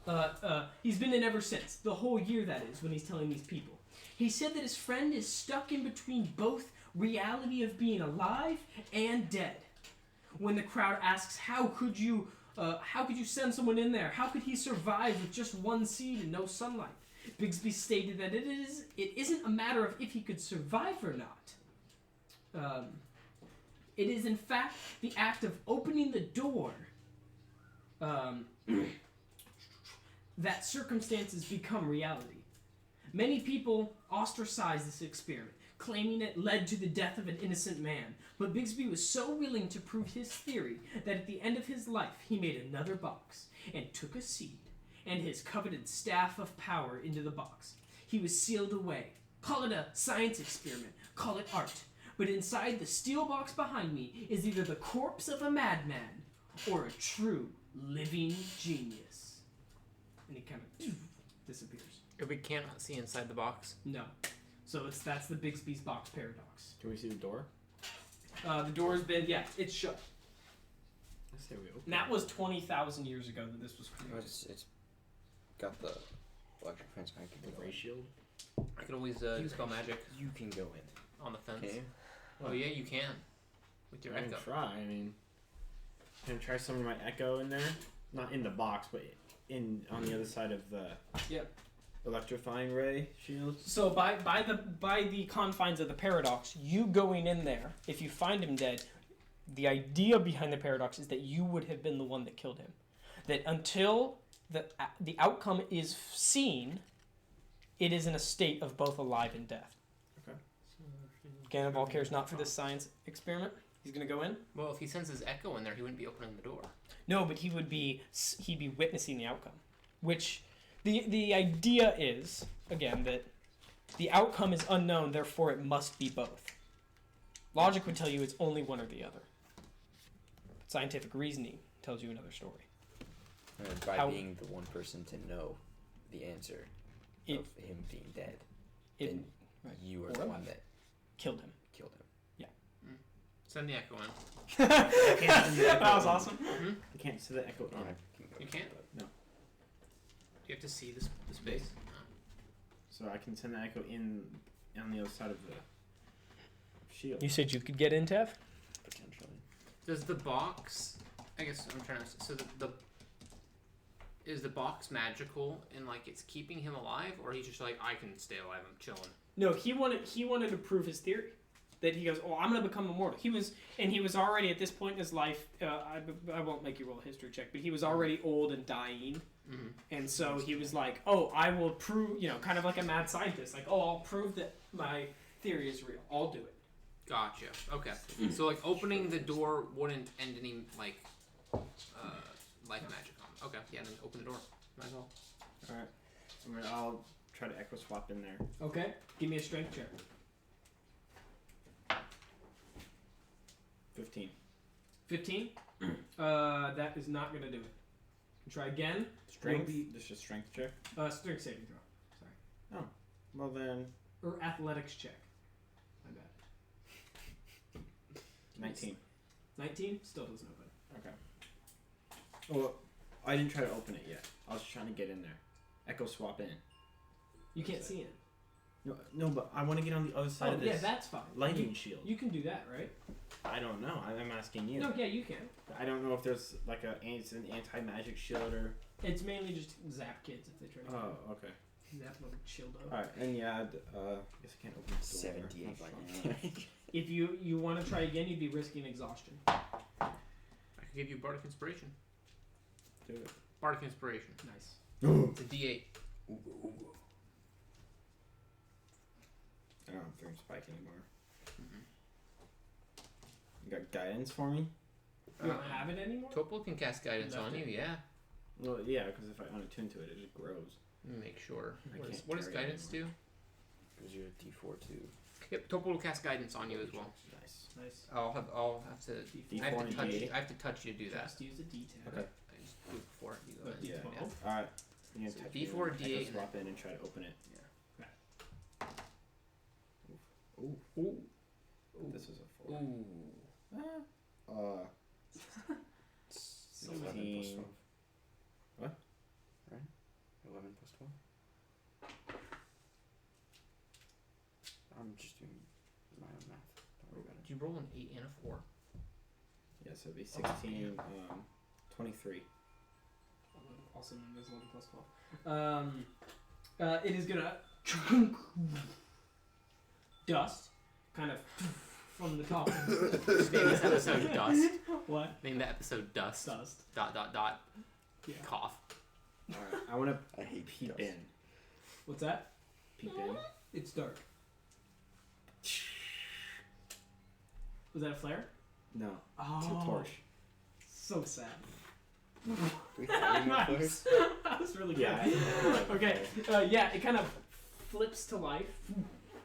The whole year, that is, when he's telling these people. He said that his friend is stuck in between both reality of being alive and dead. When the crowd asks, how could you send someone in there? How could he survive with just 1 seed and no sunlight? Bigsby stated that it isn't a matter of if he could survive or not. It is, in fact, the act of opening the door that circumstances become reality. Many people ostracize this experiment, claiming it led to the death of an innocent man. But Bigsby was so willing to prove his theory that at the end of his life, he made another box and took a seed and his coveted staff of power into the box. He was sealed away. Call it a science experiment, call it art. But inside the steel box behind me is either the corpse of a madman or a true living genius. And he kind of disappears. We cannot see inside the box. No. So that's the Bigsby's Box Paradox. Can we see the door? The door's been, it's shut. I say we open. And that was 20,000 years ago that this was created. It's got the electric fence. I can The go ray in. shield. I can always dispel magic You can go in. on the fence. Okay. Oh yeah, you can. With your I can echo. try. I mean, can I try some of my echo in there? Not in the box, but on the other side of the electrifying ray shield. So by the confines of the paradox, you going in there, if you find him dead, the idea behind the paradox is that you would have been the one that killed him. That until the outcome is seen, it is in a state of both alive and death. Okay. Gannival cares not for this science experiment. He's gonna go in. Well, if he sends his echo in there, he wouldn't be opening the door. No, but he'd be witnessing the outcome. Which the idea is, again, that the outcome is unknown, therefore it must be both. Logic would tell you it's only one or the other. Scientific reasoning tells you another story. And by being the one person to know the answer of him being dead, then you are the one that killed him. Send the echo in. That was awesome. Mm-hmm. You can't see the echo in. You can't? No. Do you have to see the space? So I can send the echo in on the other side of the shield. You said you could get in, Tev? Potentially. Does the box? I guess I'm trying to. So the is the box magical and like it's keeping him alive, or he's just like I can stay alive. I'm chilling. No, he wanted to prove his theory. That he goes, oh, I'm gonna become immortal. He was already at this point in his life. I won't make you roll a history check, but he was already old and dying, and so he was like, oh, I will prove, kind of like a mad scientist, like, oh, I'll prove that my theory is real. I'll do it. Gotcha. Okay. So like opening the door wouldn't end any like life magic on him. Okay. Yeah. Then open the door. Might as well. All right. I'll try to echo swap in there. Okay. Give me a strength check. 15. 15? That is not going to do it. Try again. Strength? This is a strength check? Strength saving throw. Sorry. Oh. Well then... Or athletics check. My bad. 19. 19? Still doesn't open. Okay. Well, I didn't try to open it yet. I was trying to get in there. Echo swap in. You can't see it. No, but I want to get on the other side of this. Yeah, that's fine. Lightning shield. You can do that, right? I don't know. I'm asking you. No, yeah, you can. I don't know if there's like it's an anti-magic shield or... It's mainly just zap kids if they try to Oh, okay. Zap little shield up. Alright, and yeah, I guess I can't open the door. 78 That's right fine. now. If you want to try again, you'd be risking exhaustion. I could give you bardic inspiration. Do it. Bardic inspiration. Nice. It's a D8. I don't have Thorn Spike anymore. You got guidance for me? You don't have it anymore? Topol can cast guidance on you. Yeah. Well, yeah, because if I unattune to it, it just grows. Let me make sure. I What does can't carry it guidance do? Because you're a D4 too. Yep, Topol will cast guidance on you as well. Nice. Nice. I'll have to. D4 I have to and touch. D8. I have to touch you to do that. Just use a D10. Okay. I just do it before you go. But ahead. D12. Yeah. Alright. You So touch D4, me, and D8, echo swap in and try to open it. Ooh. Ooh. This is a 4. Ooh. So 11 plus 16. 12. What? Right? 11 plus 12? I'm just doing my own math. Don't worry about Did you roll an 8 and a 4? Yeah, so it'd be 16, 23. Also known as 11 plus 12. It is gonna dust, kind of from the top. Name this episode Dust. What? Name the episode Dust. Dust. ... Yeah. Cough. Alright, I want I to hate peep dust. in. What's that? Peep in. It's dark. Was that a flare? No, Oh, it's a torch. so sad. We have any more Nice. players? That was really good. Yeah. Okay. Yeah, it kind of flips to life,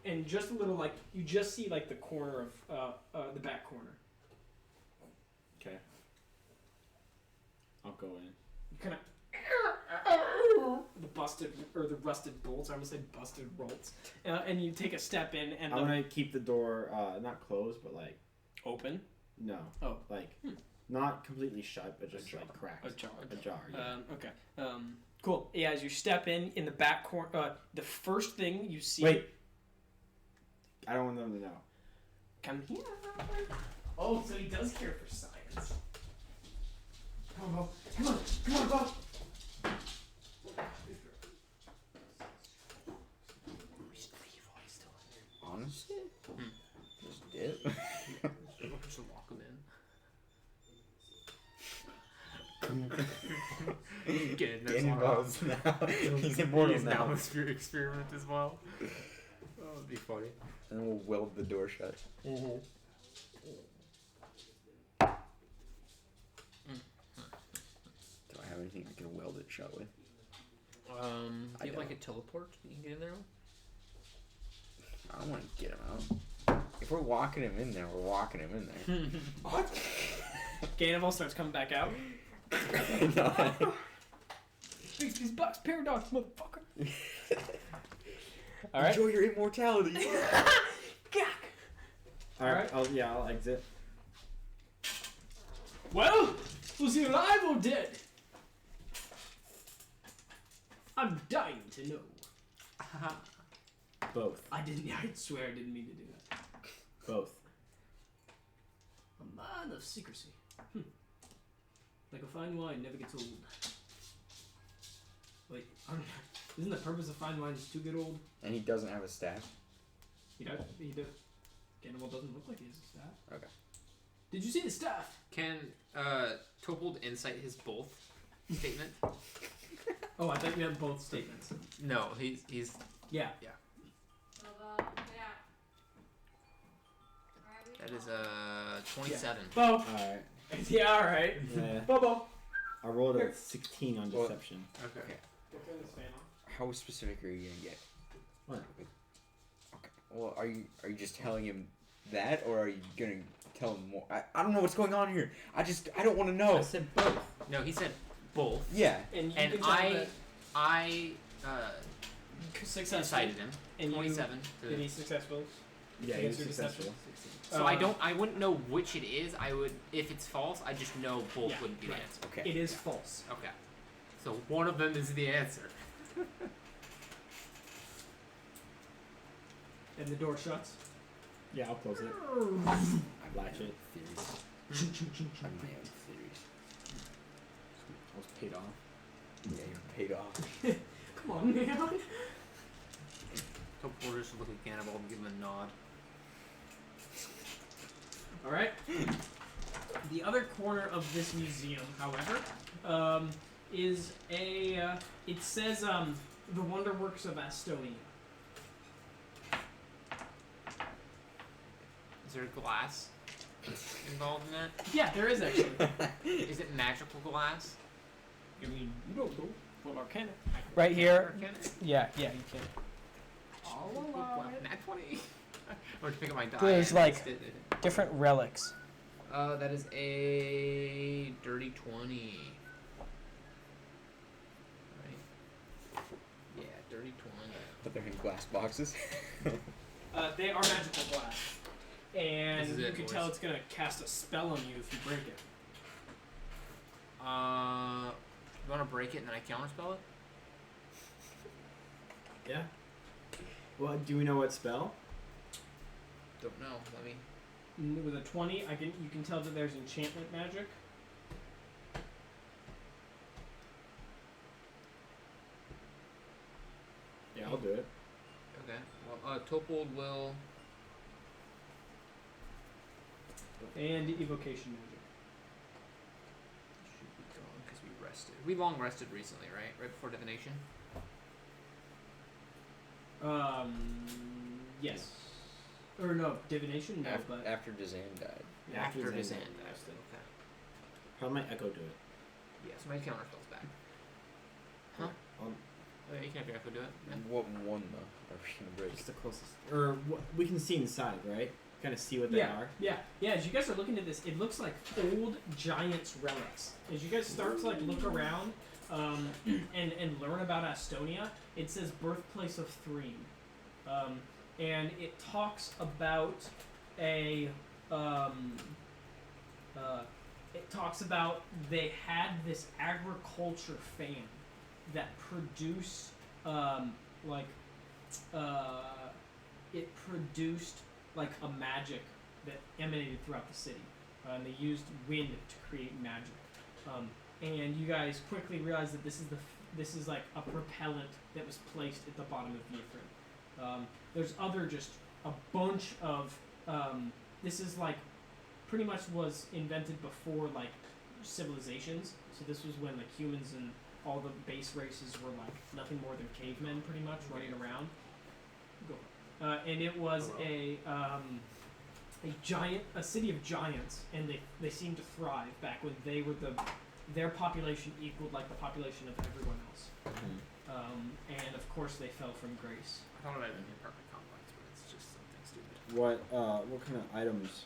and just a little like you just see like the corner of the back corner. Okay. I'll go in. You kind of the busted or the rusted bolts. I almost said busted bolts. And you take a step in, and I want to keep the door not closed, but like open. no. Oh. Like not completely shut, but just Ajar. like cracked. Ajar. Ajar. Yeah. Okay. Cool. Yeah, as you step in the back corner, the first thing you see. Wait. I don't want them to know. Come here. Oh, so he does care for science. Come on, Bo. Come on. Come on, Bo. Honestly? Just dip. Just lock him in. Get in there. Get involved now. He's immortal He's now. now the experiment as well. Oh, that'd be funny. And then we'll weld the door shut. Mm-hmm. Do I have anything I can weld it shut with? Do I you have don't. like a teleport you can get in there with? I don't want to get him out. If we're walking him in there, we're walking him in there. What? Gannival starts coming back out. No. These box paradox, motherfucker. All right. Enjoy your immortality. Alright. I'll exit. Well, was he alive or dead? I'm dying to know. Both. I didn't. I swear I didn't mean to do that. Both. A man of secrecy. Like a fine wine never gets old. Wait, isn't the purpose of fine wine is to get old? And he doesn't have a staff. He does. He does. Cannibal doesn't look like he has a staff. Okay. Did you see the staff? Can Topold insight his both statement? Oh, I thought you meant both statements. No, he's Yeah. that is 27. Bo. Alright. Yeah, all right. Yeah. Bobo. I rolled a 16 on Well- deception. Okay. How specific are you gonna get? What? Okay. Well, are you just telling him that, or are you gonna tell him more? I don't know what's going on here. I don't want to know. I said both. No, he said both. Yeah. And you And can tell I successful. incited him. And 27. you, did he successful? Yeah, he was Answer successful. deception? So I wouldn't know which it is. I would, if it's false, I just know both Yeah, wouldn't be right. the answer. Okay. It is false. Okay. So one of them is the answer. And the door shuts. Yeah, I'll close it. I Latch it. Theories. I have my own theories. I was paid off. Yeah, you're paid off. Come on, man. Topold just look at Cannibal and give him a nod. All right. The other corner of this museum, however, is a. It says the Wonderworks of Astonia. Is there glass involved in that? Yeah, there is actually. Is it magical glass? I mean, you don't know. Well, Arcana. Right here. Arcana? Yeah, you can. I'll allow it. Nat 20. Or to pick up my die. There's, and like, just did it. Different relics. That is a dirty 20. Right? Yeah, dirty 20. But they're in glass boxes. They are magical glass. And This is you it, can boys. tell it's gonna cast a spell on you if you break it. You want to break it and then I counterspell it? Yeah. Well, do we know what spell? Don't know. Let me. With a 20, you can tell that there's enchantment magic. Yeah, I'll do it. Okay. Well, Topold will. And evocation magic. Should be gone because we rested. We long rested recently, right? Right before divination. Yes. Or no, divination? No, but. After Dazan died. Yeah, After Zan Dazan died. rested. Okay. How might Echo do it? Yeah, so my counterspell's back. Huh? Um, Oh, yeah, you can have your echo do it. Yeah. What one though are we gonna break? It's the closest. Or we can see inside, right? Kind of see what they are. Yeah. As you guys are looking at this, it looks like old giants' relics. As you guys start to look around, and learn about Astonia, it says birthplace of Thrym, and it talks about it talks about they had this agriculture fan that produced it produced like a magic that emanated throughout the city, and they used wind to create magic. And you guys quickly realize that this is like a propellant that was placed at the bottom of Ythryn. There's just a bunch of this is like pretty much was invented before like civilizations. So this was when like humans and all the base races were like nothing more than cavemen, pretty much running around. And it was a city of giants, and they seemed to thrive back when they were their population equaled like the population of everyone else. And of course they fell from grace. I thought it might have been the apartment complex, but it's just something stupid. What kind of items?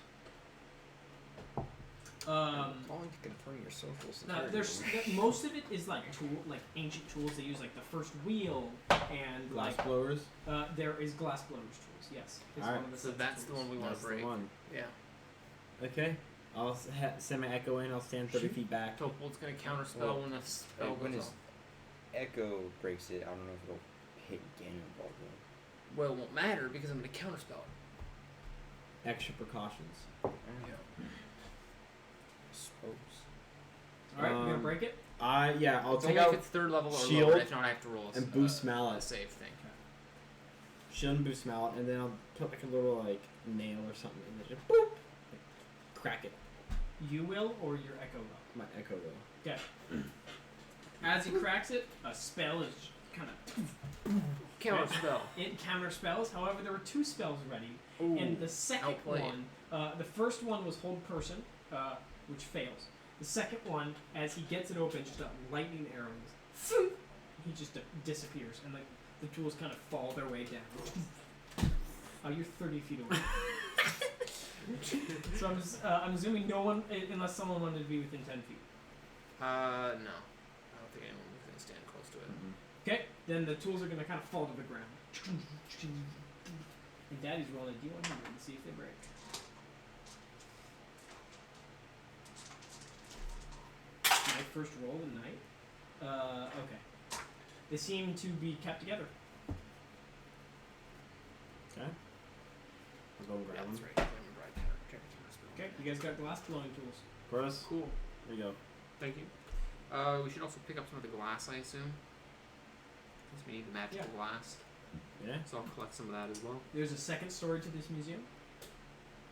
Calling to confirm your social Now, security. most of it is like ancient tools. They use like the first wheel and Glass like blowers? there is glass blowers tools. Yes, it's Alright. one of the So sets of that's the tools. one we want That's to the break. one. Yeah. Okay. I'll send my Echo in. I'll stand 30 feet back. Topold's gonna counterspell Well, when the spell when goes his off. Echo breaks it, I don't know if it'll hit Gannon Baldwin. Well, it won't matter because I'm going to counterspell it. Extra precautions. There we go. Suppose. All right, you gonna break it? Yeah, I'll It's take only out if it's third level or shield lower. If not, I have to roll and boost a mallet. save thing. shield and boost mallet, and then I'll put like a little like nail or something in there. Just boop, like, crack it. You will, or your echo will. My echo will. Okay. As he cracks it, a spell is kind of Counterspell. it counter spells. However, there were 2 spells ready, Ooh. and the second outplayed. one, the first one was hold person, which fails. The second one, as he gets it open, just a lightning arrow. He just disappears, and like the tools kind of fall their way down. You're 30 feet away. So I'm assuming no one, unless someone wanted to be within 10 feet. No. I don't think anyone was going to stand close to it. Okay, then the tools are going to kind of fall to the ground. And Daddy's rolling a D100 to see if they break. My first roll of the night. Okay. They seem to be kept together. Okay. I'll go and grab them. That's right. I remember I counterspell. Okay, you guys got glass blowing tools. Chorus. Cool. There you go. Thank you. We should also pick up some of the glass, I assume. Since we need the magical glass. Yeah. So I'll collect some of that as well. There's a second story to this museum.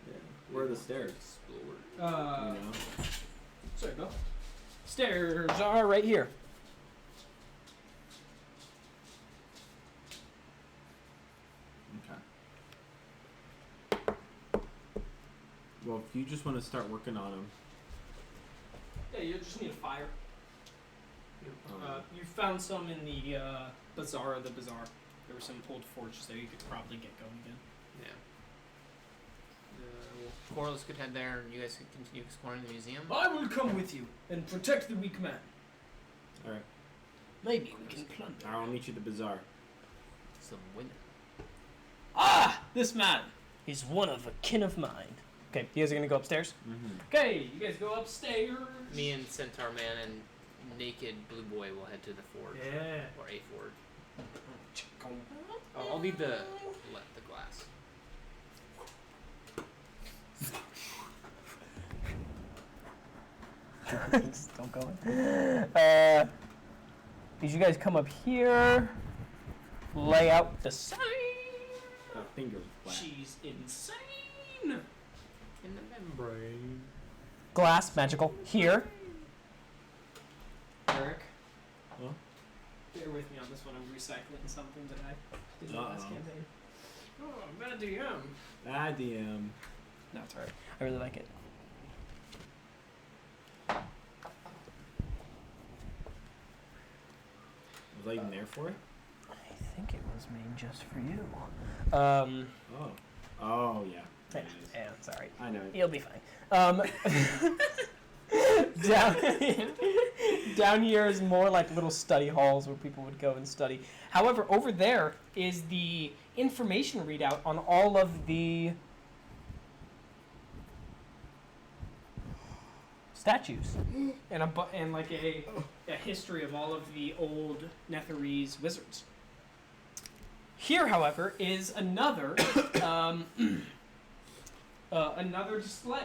Yeah. Where are the stairs? Explore. You know. Sorry, Bill. Stairs are right here. Okay. Well, if you just want to start working on them. Yeah, you just need a fire. Um, You found some in the bazaar of the bazaar. There were some old forges there. You could probably get going again. Yeah. Corliss could head there, and you guys could continue exploring the museum. I will come with you and protect the weak man. all right. Maybe we can plunder. I'll meet you at the bazaar. Some women. Ah, this man is one of a kin of mine. Okay, you guys are gonna go upstairs. Mm-hmm. Okay, you guys go upstairs. Me and Centaur Man and Naked Blue Boy will head to the forge. Yeah. Or a forge. Oh, I'll leave the glass. Just don't go in. As you guys come up here, lay out the sign. Fingers flat. She's insane. In the membrane. Glass, magical. Here. Eric. Huh? Bear with me on this one. I'm recycling something that I did in the last campaign. Oh, bad DM. Ah, DM. No, it's alright. I really like it. Was I even there for it? I think it was made just for you. Oh. Oh, yeah. There it is. Yeah, it's alright. I know it. You'll be fine. Down here is more like little study halls where people would go and study. However, over there is the information readout on all of the statues and like a history of all of the old Netherese wizards. Here, however, is another another display.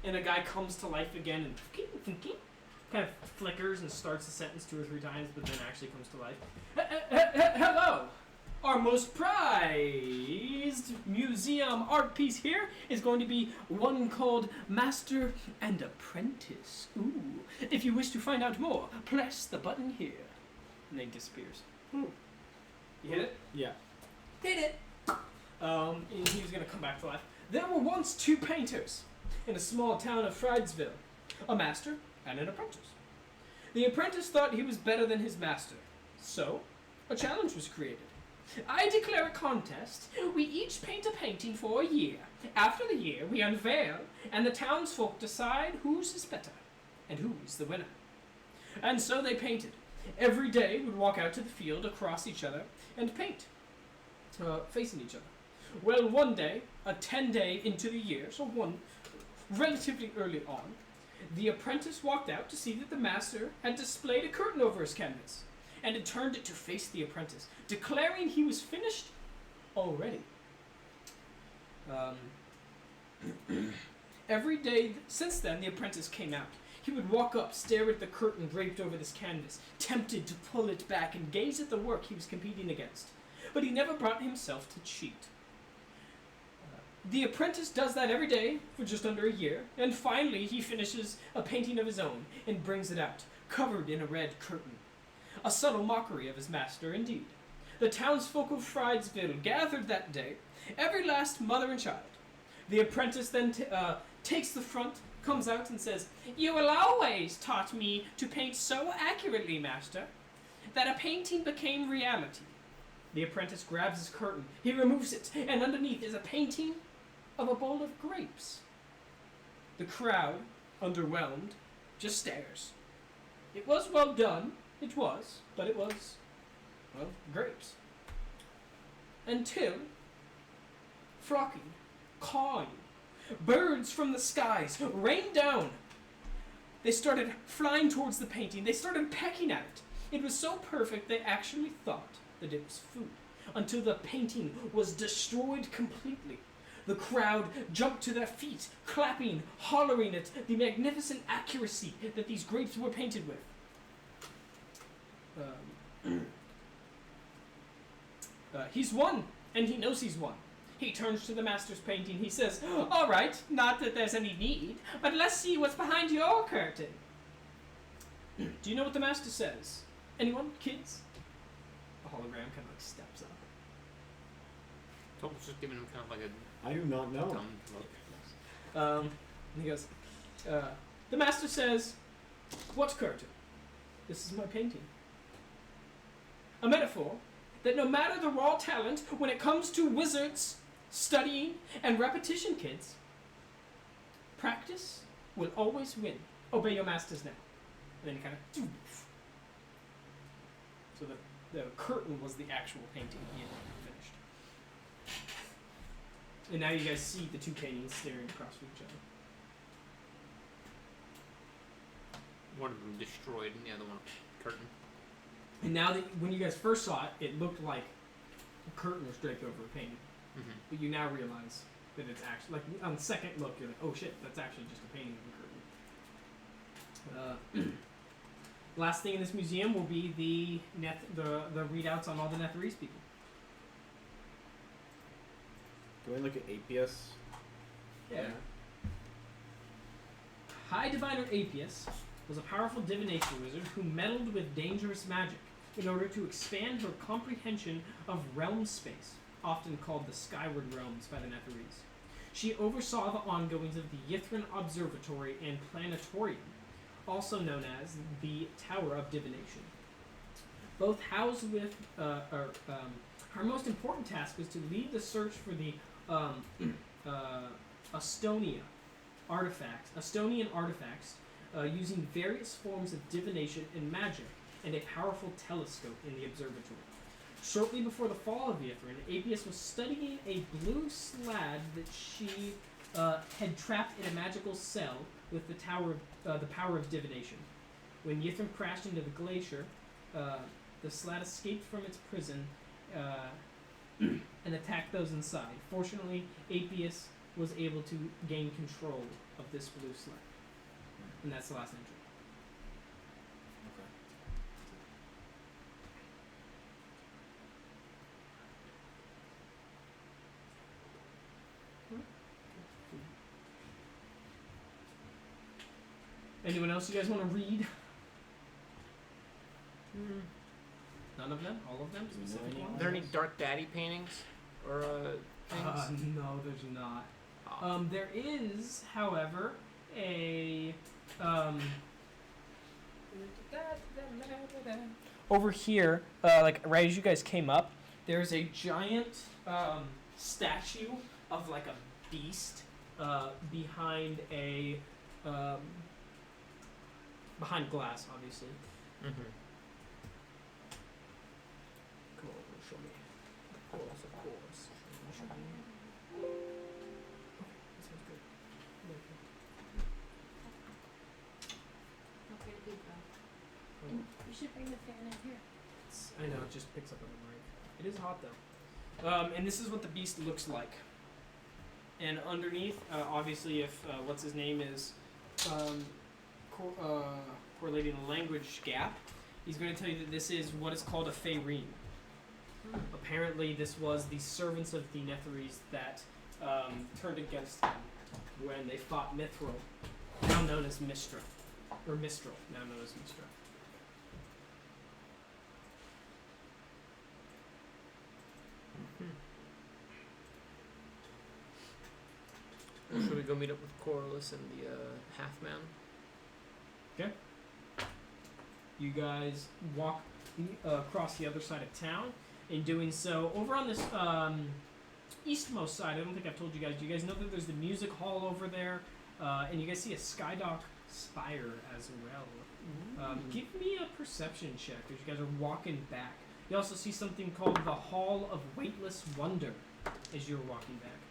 And a guy comes to life again and kind of flickers and starts a sentence 2 or 3 times, but then actually comes to life. Hello! Our most prized museum art piece here is going to be one called Master and Apprentice. Ooh. If you wish to find out more, press the button here. And then he disappears. You hit it? Yeah. Hit it! And he was going to come back to life. There were once 2 painters in a small town of Fridesville, a master and an apprentice. The apprentice thought he was better than his master, so a challenge was created. I declare a contest. We each paint a painting for a year. After the year, we unveil, and the townsfolk decide whose is better and who is the winner. And so they painted. Every day would walk out to the field across each other and paint, facing each other. Well, one day, a 10-day into the year, so one relatively early on, the apprentice walked out to see that the master had displayed a curtain over his canvas, and had turned it to face the apprentice, declaring he was finished already. Every day since then, the apprentice came out. He would walk up, stare at the curtain draped over this canvas, tempted to pull it back and gaze at the work he was competing against. But he never brought himself to cheat. The apprentice does that every day for just under a year, and finally he finishes a painting of his own and brings it out, covered in a red curtain. A subtle mockery of his master, indeed. The townsfolk of Friedesville gathered that day, every last mother and child. The apprentice then takes the front, comes out and says, "You will always taught me to paint so accurately, master, that a painting became reality." The apprentice grabs his curtain, he removes it, and underneath is a painting of a bowl of grapes. The crowd, underwhelmed, just stares. It was well done, it was, but it was, well, grapes. Until, flocking, cawing, birds from the skies rained down. They started flying towards the painting, they started pecking at it. It was so perfect they actually thought that it was food, until the painting was destroyed completely. The crowd jumped to their feet, clapping, hollering at the magnificent accuracy that these grapes were painted with. He's won, and he knows he's won. He turns to the master's painting. He says, "All right, not that there's any need, but let's see what's behind your curtain." Do you know what the master says? Anyone? Kids? The hologram kind of like steps up. Total's just giving him kind of like a I do not know. dumb look. And he goes, the master says, "What curtain? This is my painting. A metaphor that no matter the raw talent, when it comes to wizards, studying, and repetition, kids, practice will always win. Obey your masters now." And then he kind of... So the curtain was the actual painting he had finished. And now you guys see the two paintings staring across from each other. One of them destroyed and the other one curtain. And now that when you guys first saw it, it looked like a curtain was draped over a painting. Mm-hmm. But you now realize that it's actually, like, on second look, you're like, oh shit, that's actually just a painting of a curtain. Last thing in this museum will be the readouts on all the Netherese people. Can we look at Apius? Yeah. High Diviner Apius was a powerful divination wizard who meddled with dangerous magic in order to expand her comprehension of realm space, often called the Skyward Realms by the Netherese. She oversaw the ongoings of the Ythryn Observatory and Planetarium, also known as the Tower of Divination. Both housed with her most important task was to lead the search for the Estonian artifacts using various forms of divination and magic and a powerful telescope in the observatory. Shortly before the fall of Ythryn, Apius was studying a blue slad that she had trapped in a magical cell with the power of divination. When Ythryn crashed into the glacier, the slad escaped from its prison and attacked those inside. Fortunately, Apius was able to gain control of this blue sled. And that's the last entry. Anyone else you guys want to read? None of them? All of them? Specific ones? Are there any Dark Daddy paintings or things? No, there's not. Oh. There is, however, a over here, like right as you guys came up, there's a giant statue of like a beast behind a behind glass, obviously. Mm-hmm. Come over, show me. Of course. Show me. Okay, that sounds good. Okay, good though. You should bring the fan in here. I know, it just picks up on the mic. It is hot though. And this is what the beast looks like. And underneath, obviously, if what's his name is correlating the language gap, he's going to tell you that this is what is called a Fey Rime. Apparently, this was the servants of the Netherese that turned against him when they fought Mithril, now known as Mistra. Or Mistral, now known as Mistra. Should we go meet up with Corliss and the half-man? You guys walk across the other side of town. In doing so, over on this eastmost side, I don't think I've told you guys. Do you guys know that there's the music hall over there? And you guys see a Skydock spire as well. Give me a perception check as you guys are walking back. You also see something called the Hall of Weightless Wonder as you're walking back.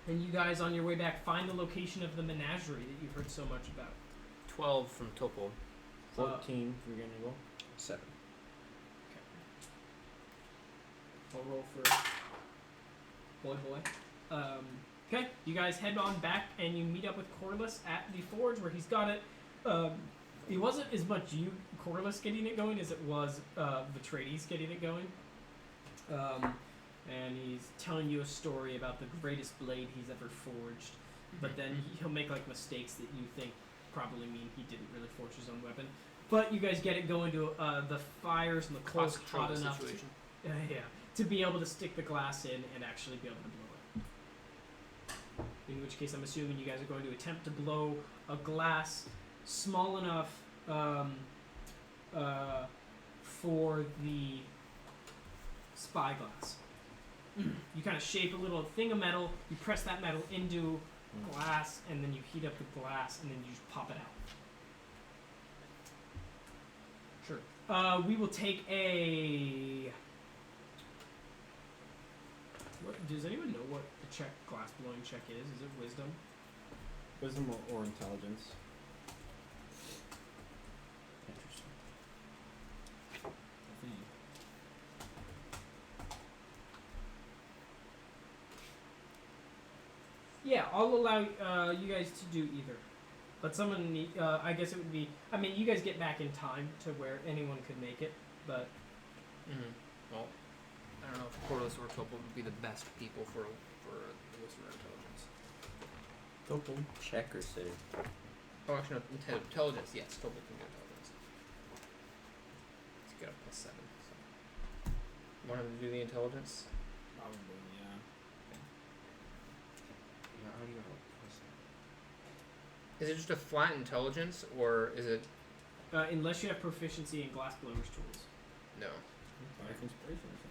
And you guys, on your way back, find the location of the menagerie that you've heard so much about. 12 from Topol. 14 for Gandalf. 7. I'll roll for boy. Okay, you guys head on back and you meet up with Corliss at the forge where he's got it. It wasn't as much you, Corliss, getting it going as it was Vitrades getting it going. And he's telling you a story about the greatest blade he's ever forged. But then he'll make like mistakes that you think probably mean he didn't really forge his own weapon. But you guys get it going to the fires and the coals hot enough to be able to stick the glass in and actually be able to blow it. In which case I'm assuming you guys are going to attempt to blow a glass small enough for the spyglass. You kind of shape a little thing of metal, you press that metal into glass, and then you heat up the glass, and then you just pop it out. Sure. We will take a... Does anyone know what the glass blowing check is? Is it wisdom? Wisdom or intelligence? Interesting. Yeah, I'll allow you guys to do either. But someone need, I guess it would be... I mean, you guys get back in time to where anyone could make it, but... Well, I don't know if Corliss or Topol would be the best people for the wisdom or intelligence. Topol. Check or save? Oh, actually, no, intelligence, yes. Topol can do intelligence. Let's get a +7. So. Want him to do the intelligence? Probably, yeah. Yeah, how do you know? Is it just a flat intelligence, or is it... unless you have proficiency in glass blower's tools. No. Bardic Inspiration or something.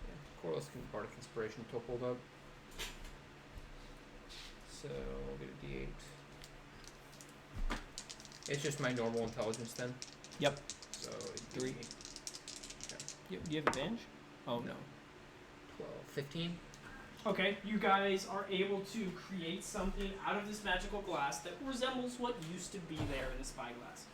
Yeah. Corliss can Bardic Inspiration Topol up. So, I'll get a D8. It's just my normal intelligence then? Yep. So, 3. Okay. Do you have advantage? Oh, no. 12. 15? Okay, you guys are able to create something out of this magical glass that resembles what used to be there in the spyglass.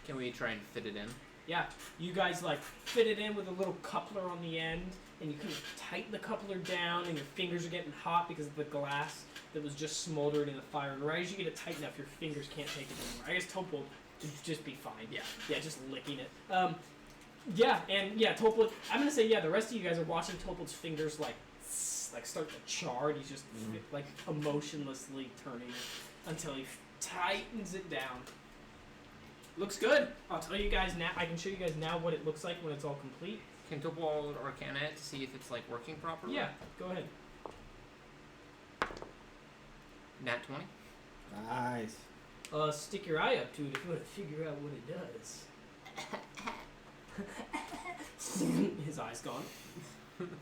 Can we try and fit it in? Yeah, you guys like fit it in with a little coupler on the end, and you kind of tighten the coupler down, and your fingers are getting hot because of the glass that was just smoldering in the fire. And right as you get it tight enough, your fingers can't take it anymore. I guess Topol would just be fine. Yeah, just licking it. Topol. I'm gonna say the rest of you guys are watching Topol's fingers like start to char. And he's just like emotionlessly turning it until he tightens it down. Looks good. I'll tell you guys now. I can show you guys now what it looks like when it's all complete. Can Topol Arcana it to see if it's like working properly? Yeah, go ahead. Nat 20? Nice. Stick your eye up to it if you want to figure out what it does. His eye's gone.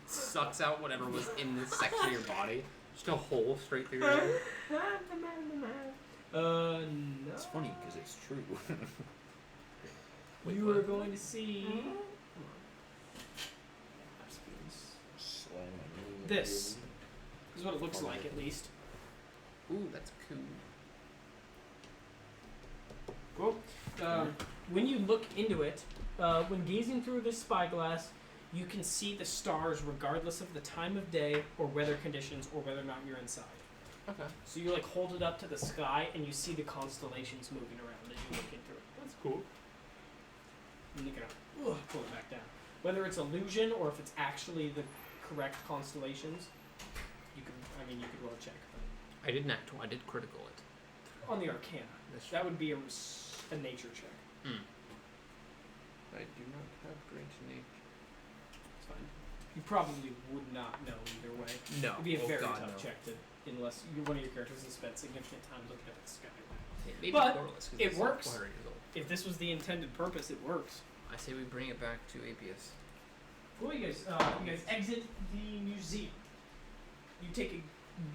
Sucks out whatever was in this section of your body. Just a hole straight through your head. No. It's funny because it's true. Wait, You what? are going to see this. This is what it looks like, at least. Ooh, that's cool. Cool. When you look into it, when gazing through this spyglass, you can see the stars regardless of the time of day or weather conditions or whether or not you're inside. Okay. So you like hold it up to the sky and you see the constellations moving around as you look into it. That's cool. And you can pull it back down. Whether it's illusion or if it's actually the correct constellations, you could roll a check. But I did nat 20. I did critical it. on the Arcana, that would be a nature check. I do not have great nature. It's fine. You probably would not know either way. No. It'd be a very God, tough no. check unless one of your characters has spent significant time looking at the sky. Maybe But Corliss, 'cause it he's works. 400 years old. If this was the intended purpose, it works. I say we bring it back to APS. Well, you guys exit the museum. You take a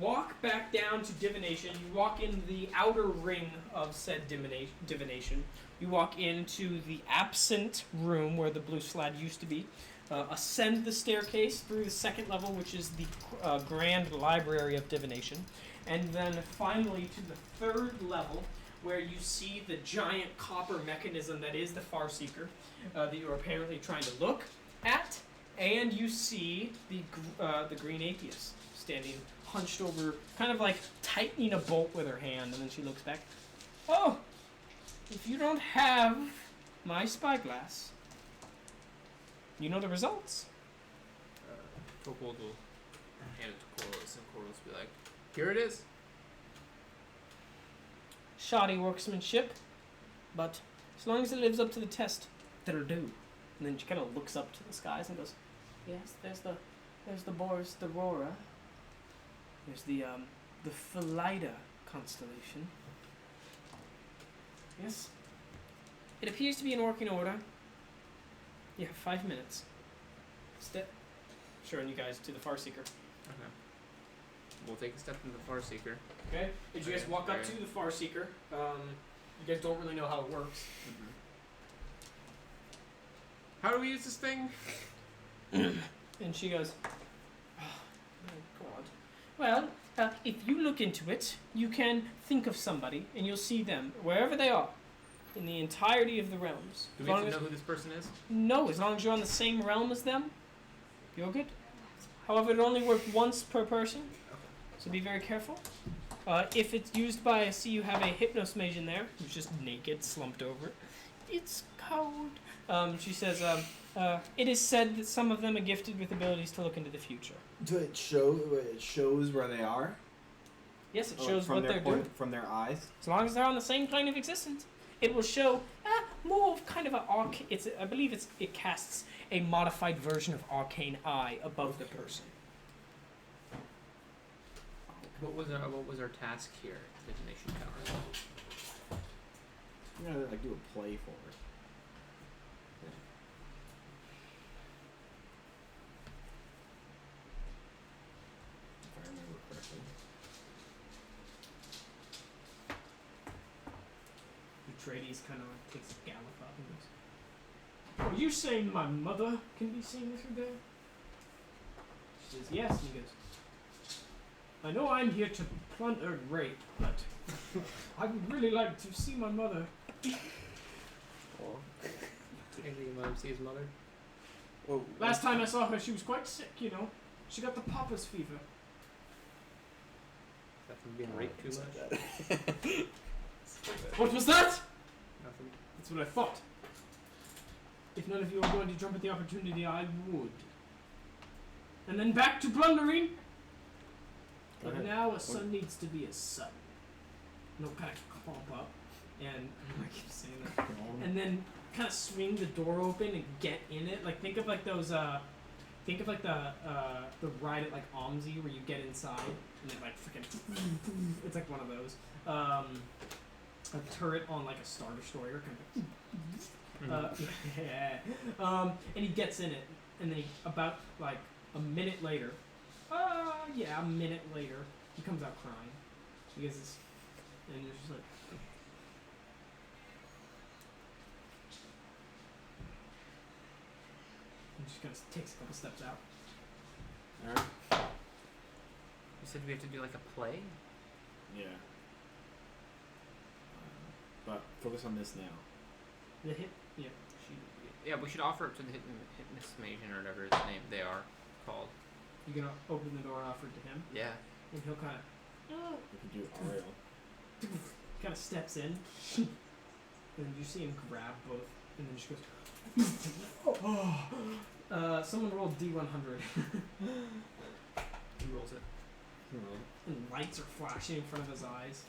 walk back down to divination. You walk in the outer ring of said divination. You walk into the absent room where the blue slide used to be. Ascend the staircase through the second level, which is the grand library of divination. And then finally to the third level, where you see the giant copper mechanism that is the Farseeker that you're apparently trying to look at. And you see the green atheist standing hunched over, kind of like tightening a bolt with her hand, and then she looks back. Oh, if you don't have my spyglass, you know the results. Topold will hand it to Corliss, and Corliss will be like, here it is. Shoddy workmanship, but as long as it lives up to the test, that'll do. And then she kind of looks up to the skies and goes, yes, there's the Boris Aurora. There's the Philida constellation. Yes. It appears to be in working order. You have 5 minutes. Showing you guys to the Farseeker. Okay. We'll take a step into the Farseeker. Okay. As you guys walk up to the Farseeker, you guys don't really know how it works. Mm-hmm. How do we use this thing? And she goes, oh God. Well, if you look into it, you can think of somebody, and you'll see them wherever they are, in the entirety of the realms. Do we have to know who this person is? No, as long as you're on the same realm as them, you're good. However, it only works once per person, so be very careful. If it's used by, I see you have a Hypnos mage in there, who's just naked, slumped over. It's cold. She says, it is said that some of them are gifted with abilities to look into the future. Do it shows where they are? Yes, it shows what they're doing. From their eyes? As long as they're on the same plane of existence, it will show more of kind of an I believe it casts a modified version of Arcane Eye above the person. What was our task here at the Divination Tower? You gotta like do a play for it. If I remember correctly. Eutrades kind of like takes a gallop up and goes, "Are you saying my mother can be seen through there?" She says, "Yes." And he goes, "I know I'm here to plunder and rape, but I would really like to see my mother." Oh. Anything you want to see his mother? Well, Last time I saw her, she was quite sick, you know. She got the papa's fever. Is that from being raped too much? What was that? Nothing. That's what I thought. If none of you are going to jump at the opportunity, I would. And then back to plundering. Go But ahead. now a son needs to be a son. And he'll kind of clump up, and I keep saying that. And then kind of swing the door open and get in it. Like think of like those. Think of like the ride at like OMSI where you get inside and then like freaking. It's like one of those. A turret on like a Star Destroyer kind of. Yeah. And he gets in it, and then about like a minute later. A minute later, he comes out crying. Because it's, and it's just like. And just kind of takes a couple steps out. Alright. You said we have to do like a play? Yeah. But focus on this now. The hit, yeah. Yeah, we should offer it to the Hypnomagian or whatever his name they are called. You're gonna open the door and offer it to him, Yeah. and he'll kind of We could do Ariel. steps in, and you see him grab both, and then just goes. Someone rolled D100. He rolls it. And lights are flashing in front of his eyes.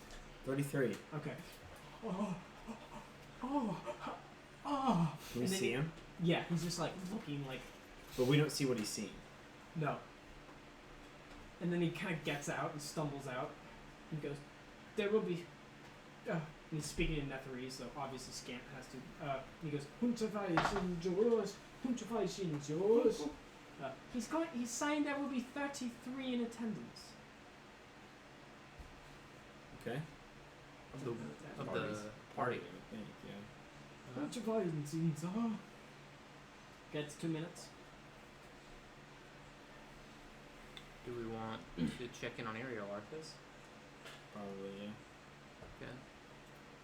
33. Okay. Can we And then see him? Yeah, he's just like looking like But we don't see what he's seeing. no. And then he kind of gets out and stumbles out and goes, "There will be." And he's speaking in Netherese, so obviously Scant has to. He goes, He's saying there will be 33 in attendance. Okay. Of the party. I think, yeah. Gets 2 minutes. Do we want to check in on Ariel Arthas? Probably, yeah. Okay.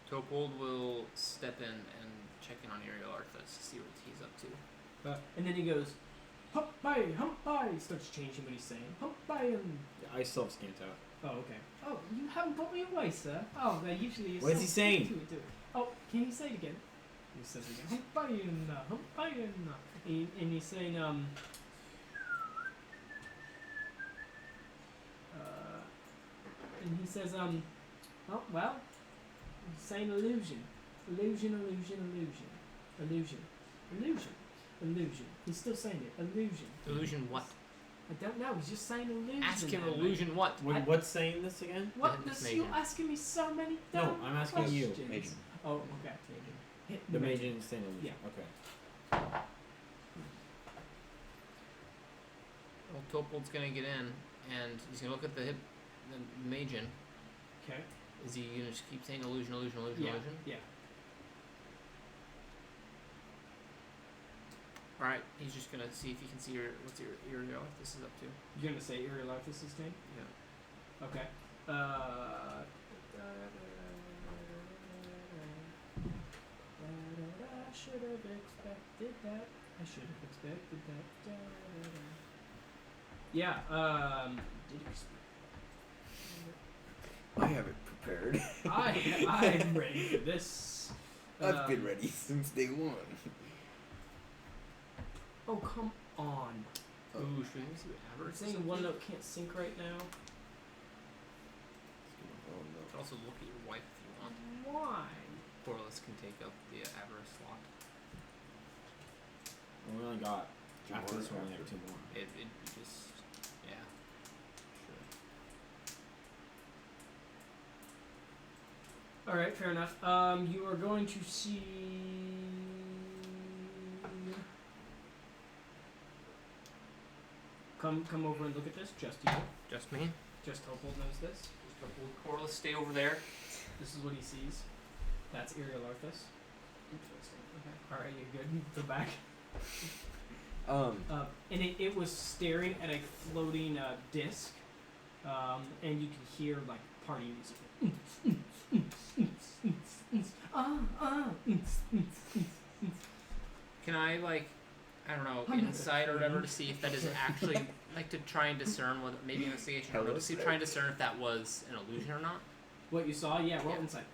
Topold will step in and check in on Ariel Arthas to see what he's up to. And then he goes, hump by, he starts changing what he's saying. Hump by, and... Yeah, I still have Scant out. Oh, okay. Oh, you haven't put me away, sir. Oh, that usually is... What is he saying? Do it. Oh, can you say it again? He says it again. Hump by, and he's saying, and he says, oh, well, he's saying illusion. Illusion. He's still saying it. Illusion. Illusion what? I don't know. He's just saying illusion. Ask him now, illusion what? Wait, what's saying this again? What? The This, you Hypnomagian. asking me so many No, dumb I'm asking you. questions. Maiden. Oh, okay. Hit The Magian is saying illusion. Yeah. Okay. Well, Topold's gonna get in and he's gonna look at the Magian. Okay. Is he gonna just keep saying illusion? Yeah. Yeah. Alright, he's just gonna see if he can see what's Ariel Arthas is up to. You're gonna say Ariel Arthas' name? Yeah. Okay. I should have expected that. Yeah. Did I have it prepared. I'm ready for this. I've been ready since day one. Oh, come on. Ooh, should we see what We're Avarice is saying up one to? note can't sync right now. Oh You can also look at your wife if you want. Why? Corliss can take up the Avarice slot. Well, we only got. Two After more, this one, we after. have 2 more. It just, yeah. Sure. All right, fair enough. You are going to see. Come over and look at this. Just you. Just me? Just Topol knows this. Corliss, stay over there. This is what he sees. That's Ariel Arthas. Interesting. Okay. All right, you good? Go back. And it was staring at a floating disc, and you can hear like party music. Can I, like, I don't know, I'm not insight or that whatever clean. to see if that is actually, like, to try and discern what, maybe investigation, I don't know, to see, try and discern if that was an illusion or not? What you saw? Yeah, roll Yeah. insight.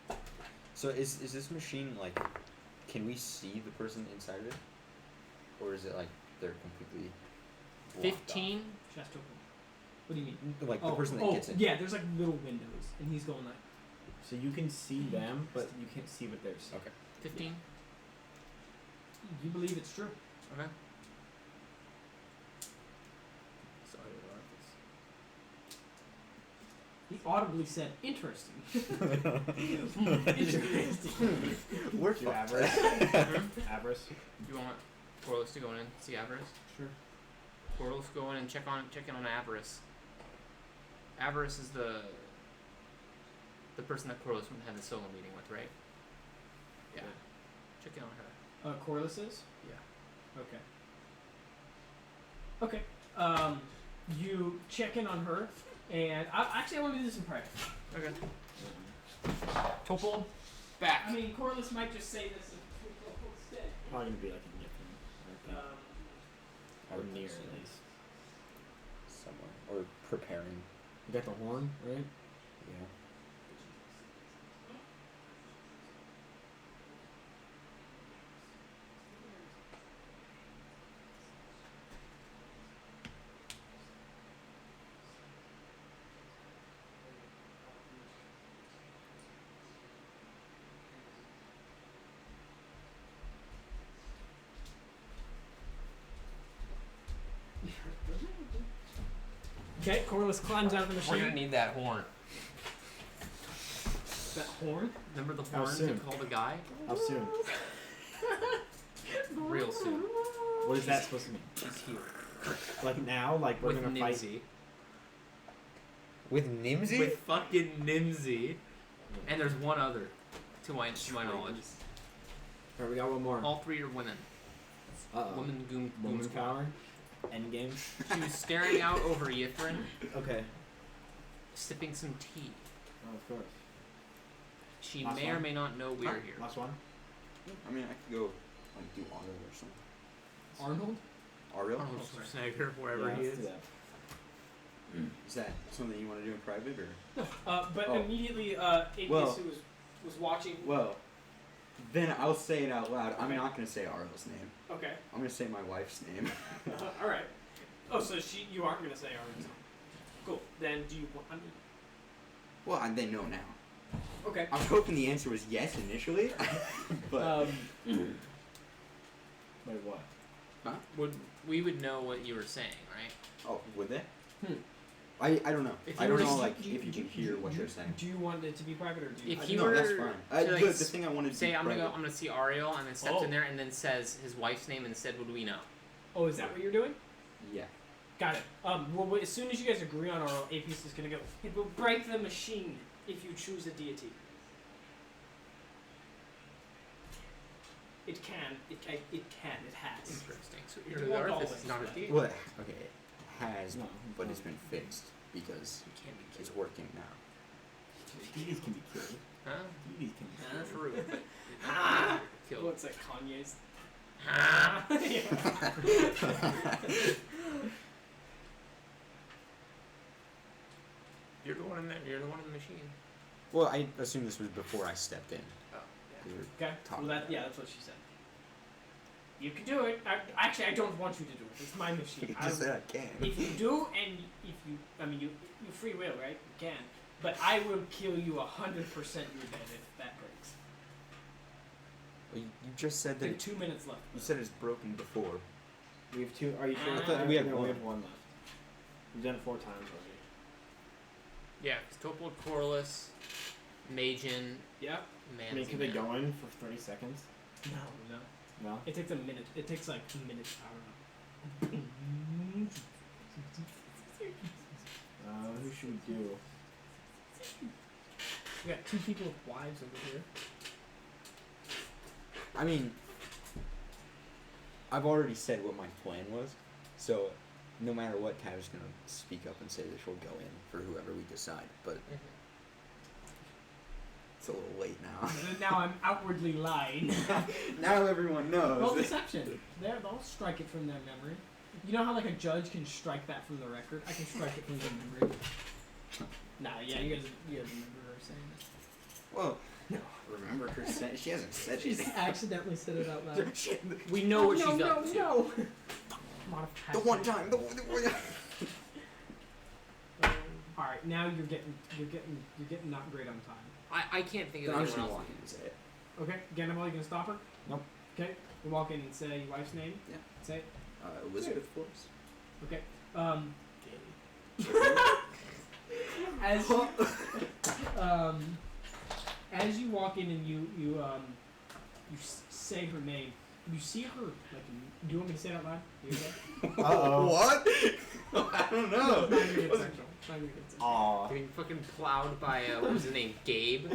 So is this machine like? Can we see the person inside of it, or is it like they're completely blocked 15? Just Topol. What do you mean? off? Like the person that gets in. Yeah, there's like little windows, and he's going like. So you can see them, but you can't see what they're seeing. Okay. 15? You believe it's true. Okay. He audibly said, "Interesting." Interesting. We're Do fucked. Avarice. Avarice. You want Corliss to go in and see Avarice? Sure. Corliss, go in and check in on Avarice. Avarice is the person that Corliss went and had the solo meeting with, right? Yeah. Check in on her. Corliss is? Yeah. Okay. Okay. You check in on her, and I want to do this in private. Okay. Topol, back. I mean, Corliss might just say this instead. Probably gonna be like a Ythryn. I Or would near, think so. at least. Somewhere. Or preparing. You got the horn, right? Yeah. Okay, Corliss climbs out of the We're gonna machine. need that horn. That horn. Remember the How horn to soon? call the guy? How soon? Real soon. What is that supposed to mean? He's here. Like now? Like we're With gonna fight? Nimsy. With Nimsy? With fucking Nimsy. And there's one other, to my knowledge. Alright, we got one more. All three are women. Uh-oh. Woman goon Woman squad. power. Endgame. She was staring out over Ythryn, Okay. sipping some tea. Oh, of course. She Last may or one? may not know we're here. Last one. I mean, I could go like do Ariel or something. Arnold. Ariel? Arnold Schwarzenegger, wherever Yeah, he let's is. do that. Is that something you want to do in private or? But Oh. immediately, Atheist, Well- who was watching. Well, then I'll say it out loud. I'm not gonna say Ariel's name. Okay. I'm gonna say my wife's name. All right. Oh, so you aren't gonna say Arnold's name. Cool. Then do you want? I mean, Well, they know now. okay. I was hoping the answer was yes initially, but Wait, what? We would know what you were saying, right? oh, would they? Hmm. I don't know. If I you don't were know to- like if you can hear what they're saying. Do you want it to be private or do you? If you no, were that's fine. to, like, The thing I wanted to Say be I'm private. gonna see Ariel, and then steps Oh. in there, and then says his wife's name, and said, "Would we know?" Oh, is that what you're doing? Yeah. Got it. Well, as soon as you guys agree on Arnold, Atheist is gonna go. It will break the machine if you choose a deity. It can. It can. It has. Interesting. So You you're the won't artist. always It's not a do deity. Well, okay, it has, No, but it's been fixed because You can't be it's killed. working now. Deities can be killed. Huh? Deities can be killed. True. But Ah! killed. What's that? Kanye's. You're the one in there. You're the one in the machine. Well, I assume this was before I stepped in. Oh, 'cause we're Okay. talking Well, about that's what she said. You can do it. Actually, I don't want you to do it. It's my machine. You I just said I can. If you do, and if you, I mean, you free will, right? You can. But I will kill you 100% you're dead if that breaks. Well, you just said Then that. 2 minutes left. You said it's broken before. We have two. Are you sure? I thought we had No, one. We have one left. We've done it 4 times already. Yeah. It's Topol, Corliss, Majin, Yeah. I mean, could they go in for 30 seconds? No. No. It takes a minute. It takes like a minute to power up. Who should we do? We got 2 people with wives over here. I mean, I've already said what my plan was, so no matter what, Tyler's gonna speak up and say that she'll go in for whoever we decide. But it's a little late now. Now I'm outwardly lying. Now everyone knows. Well, deception. They'll strike it from their memory. You know how like a judge can strike that from the record? I can strike it from their memory. Nah, yeah, you guys remember her saying this. Well, no. Remember her saying she hasn't said She's anything. accidentally said it out loud. We know what she's no, up to. No. The one time. The Alright, now you're getting not great on time. I can't think of I'm just anyone gonna else. walk in and say it. Okay, Gandalf, you gonna stop her? Nope. Okay, you walk in and say your wife's name. Yeah. Say it. Elizabeth Force. Okay. As you walk in and you say her name, you see her like. Do you want me to say it out loud? You hear that? Uh-oh. What? I don't know. No, it's not gonna get sexual. It's not gonna get sexual. Aw. Getting fucking plowed by what was his name? Gabe.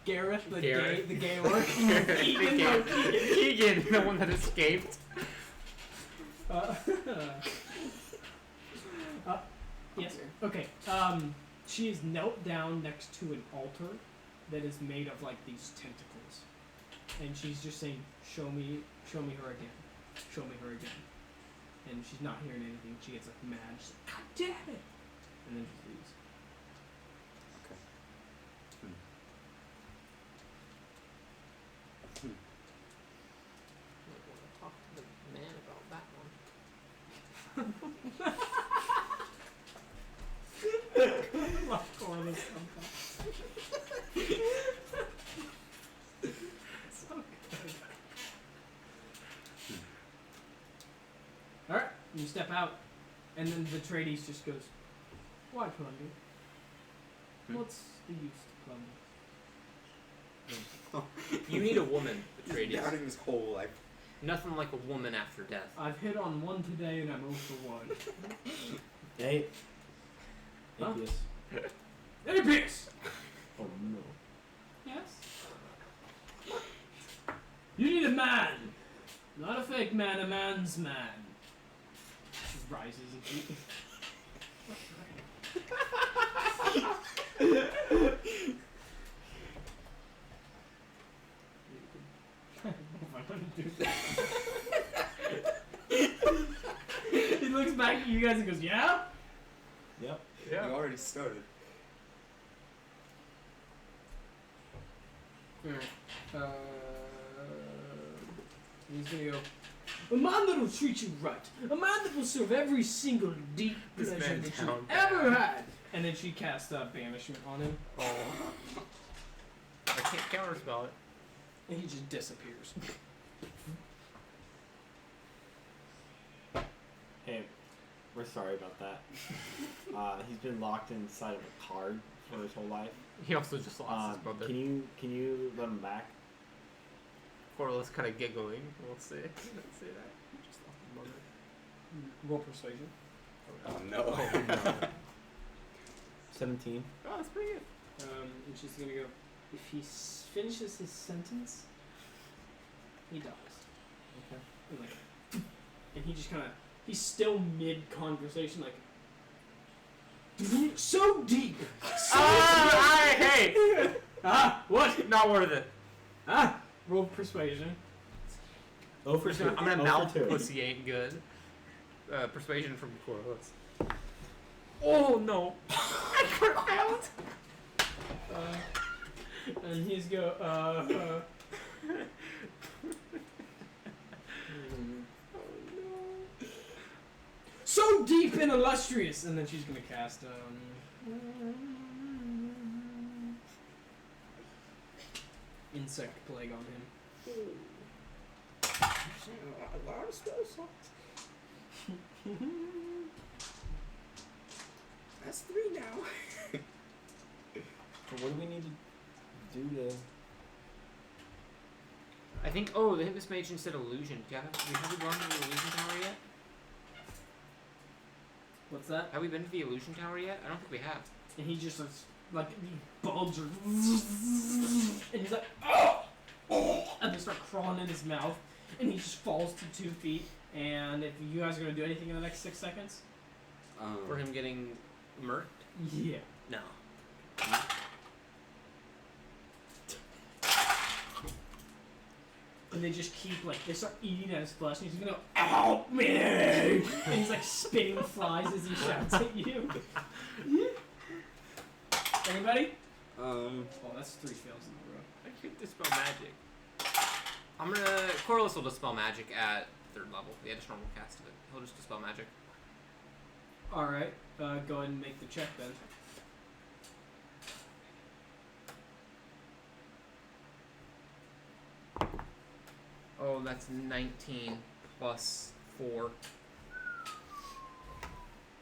Gareth, the Gareth. gay orc. Keegan, Keegan, the one that escaped. Yes. Okay. She is knelt down next to an altar that is made of like these tentacles, and she's just saying, "Show me her again. Show me her again." and she's not hearing anything. She gets like mad. She's like, God damn it! And then she leaves. Okay. Might want to talk to the man about that one. So good. Alright, you step out, and then the tradies just goes, why plunder? What's the use to plunder? You need a woman, Atreides. Doubting his whole life. Nothing like a woman after death. I've hit on one today and I'm 0 for 1. Hey. Huh? Atheist. Apius! Oh no. Yes? You need a man! Not a fake man, a man's man. She rises and she... He looks back at you guys and goes, yeah? Yep. You already started. He's gonna go, a man that will treat you right. A man that will serve every single deep This pleasure man that you down ever bad. had. And then she casts banishment on him, Oh. I can't counterspell it. and he just disappears. Hey, we're sorry about that. He's been locked inside of a card for his whole life. He also just lost his brother. Can you let him back? Corliss kind of giggling. We'll see. Let's say that. Just lost his brother. Roll persuasion. Oh no. 17. Oh, that's pretty good. And she's gonna go, if he finishes his sentence, he dies. Okay. And, like, and he just kind of, he's still mid-conversation, like, so deep! So Hey! Ah, what? Not worth it. Ah, roll persuasion. Oh for two. I'm gonna Oh mouth for two. pussy ain't good. Persuasion from Corliss. Oh no! I failed. And he's go, so deep and illustrious! And then she's gonna cast, Insect Plague on him. That's 3 now. So what do we need to do to... I think. Oh, the Hypnus Mage instead of illusion. Have we gone to the illusion tower yet? What's that? Have we been to the illusion tower yet? I don't think we have. And he just like bulbs are, and he's like, oh, and they start crawling in his mouth, and he just falls to 2 feet. And if you guys are gonna do anything in the next 6 seconds, For him getting murked? yeah. No. And they just keep like they start eating at his flesh, and he's gonna go, help me! And he's like spitting flies as he shouts at you. Anybody? Oh, that's 3 fails in a row. I can't dispel magic. I'm gonna. Corliss will dispel magic at 3rd level. Yeah, just normal cast of it. He'll just dispel magic. All right, go ahead and make the check then. Oh, that's 19 plus 4.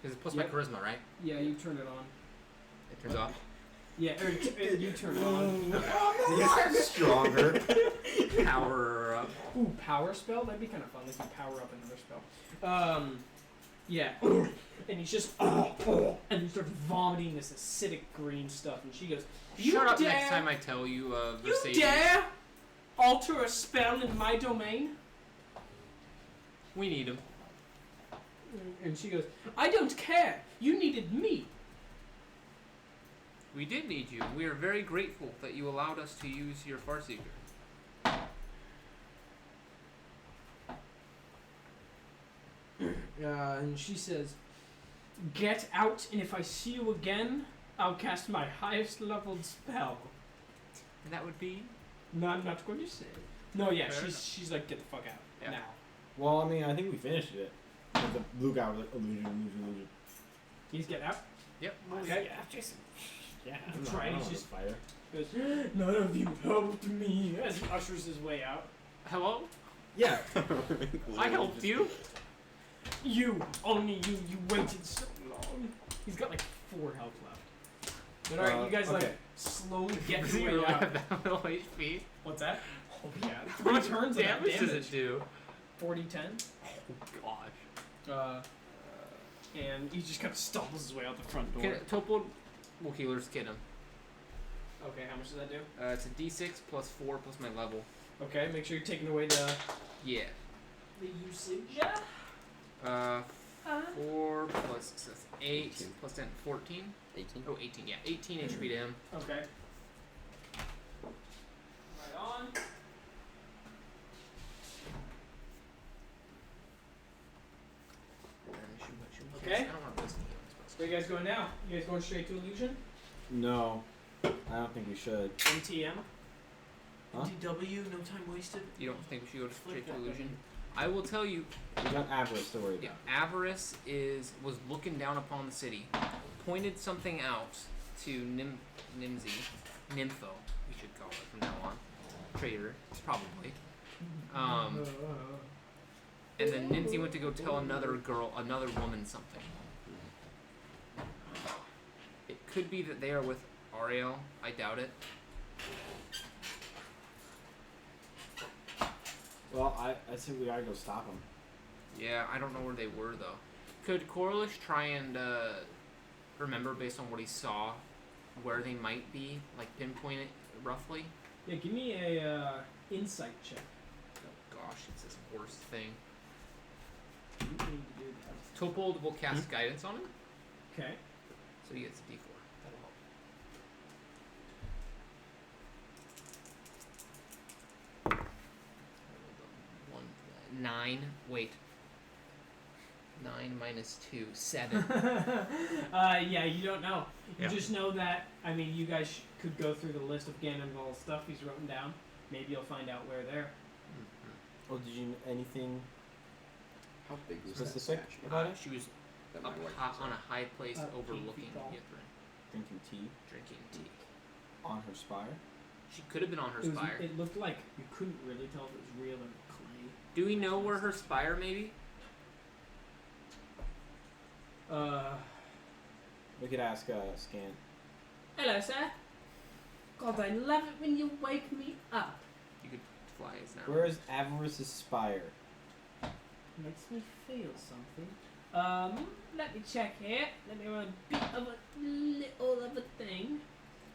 Because it's plus my Yep. charisma, right? Yeah, you turn it on. It turns off. Yeah, or you turn it on. Stronger. Power up. Ooh, power spell? That'd be kind of fun. They can power up another spell. Yeah. And he's just, and he starts vomiting this acidic green stuff. And she goes, you Shut up dare, next time I tell you, you Mercedes. dare alter a spell in my domain? We need him. And she goes, I don't care. You needed me. We did need you. We are very grateful that you allowed us to use your Farseeker. And she says, "Get out, and if I see you again, I'll cast my highest leveled spell." And that would be. No, I'm not going to say. No, yeah, Fair she's like, "Get the fuck out Yeah. now." Well, I mean, I think we finished it. But the blue guy was like, illusion. He's getting out. Yep. Okay. Yeah, Jason. Yeah, I'm I'm trying, not he's on just- fire. Goes, "None of you helped me," as he ushers his way out. Hello? Yeah. I helped you. You, only you waited so long. He's got like 4 health left. But alright, you guys okay. like slowly get Does he your way really out. have that little HP? What's that? Oh yeah, 3 What turns of that damage does damage. it do? 40-10. Oh gosh. And he just kind of stumbles his way out the front door. Topol will healer's kit him. Okay, how much does that do? It's a D6 plus 4 plus my level. Okay, make sure you're taking away the Yeah. usage. 4 plus so that's 8 plus 10, 14. 18. Oh, 18. Yeah, 18 HP to him. Okay. Right on. Okay. I don't want to waste any healing spells. Where you guys going now? You guys going straight to illusion? No, I don't think we should. MTM. Huh? DW, no time wasted. You don't think we should go straight to that illusion? I will tell you. We got avarice to worry Yeah, about. Avarice was looking down upon the city, pointed something out to Nympho, we should call it from now on. Traitor, probably. And then Nimsy went to go tell another woman something. It could be that they are with Ariel. I doubt it. Well, I think we gotta go stop him. Yeah, I don't know where they were though. Could Corliss try and remember based on what he saw where they might be, like pinpoint it roughly? Yeah, give me a insight check. Oh gosh, it's this horse thing. You need to do that. Topold will cast guidance on him, Okay. so he gets a D4. That'll help. 9. Wait. 9 minus 2. 7. Yeah, you don't know. You Yeah. just know that, I mean, you guys could go through the list of Ganondorf's stuff he's written down. Maybe you'll find out where they're. Oh, did you anything How big was specific that statue? about it? She was That my up wife was on a high place Up 8 overlooking feet tall. Ythryn, Drinking tea drinking tea. on her spire. She could have been on her spire. It looked like you couldn't really tell if it was real or clay. Do we know where her spire may be? We could ask Scan. Hello, sir. God, I love it when you wake me up. You could fly as now. Where is Avarice's spire? Makes me feel something. Let me check here. Let me run a bit of a little of a thing.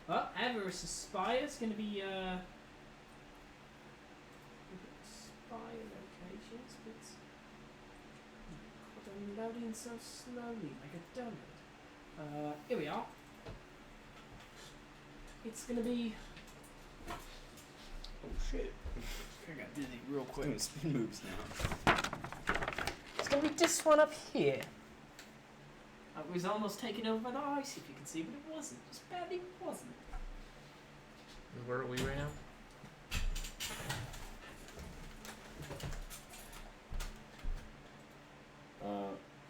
Well, Avarice's spire is going to be, spire locations, but God, I'm loading so slowly, like a donut. Here we are. It's going to be... Oh shit. I got dizzy real quick. Doing spin moves now. It's going to be this one up here. It was almost taken over by the ice, if you can see, but it wasn't. Just barely wasn't. Where are we right now?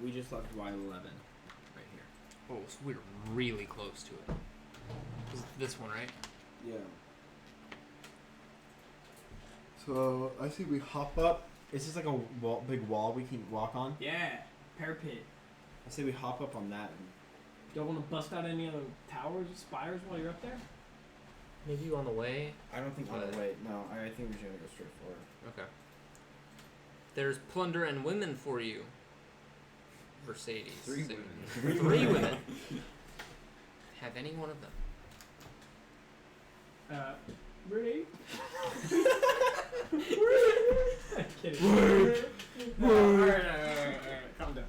We just left Y11. Right here. Oh, so we're really close to it. This one, right? Yeah. So I think we hop up. Is this like a big wall we can walk on? Yeah, parapet. I say we hop up on that. Don't want to bust out any other towers or spires while you're up there? Maybe on the way. I don't think on the way. No, I think we're just gonna go straight forward. Okay. There's plunder and women for you. Mercedes. 3 So- women. 3 women. Have any one of them. Really? I'm kidding. Alright, calm down.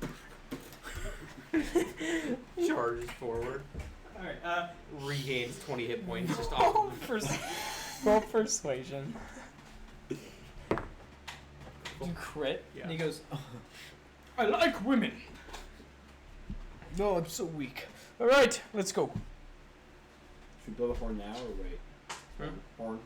Charges forward. Alright, Regains 20 hit points just off. roll persuasion. You crit? Yeah. And he goes, I like women. No, I'm so weak. All right, let's go. Should we blow the horn now or wait? Horn.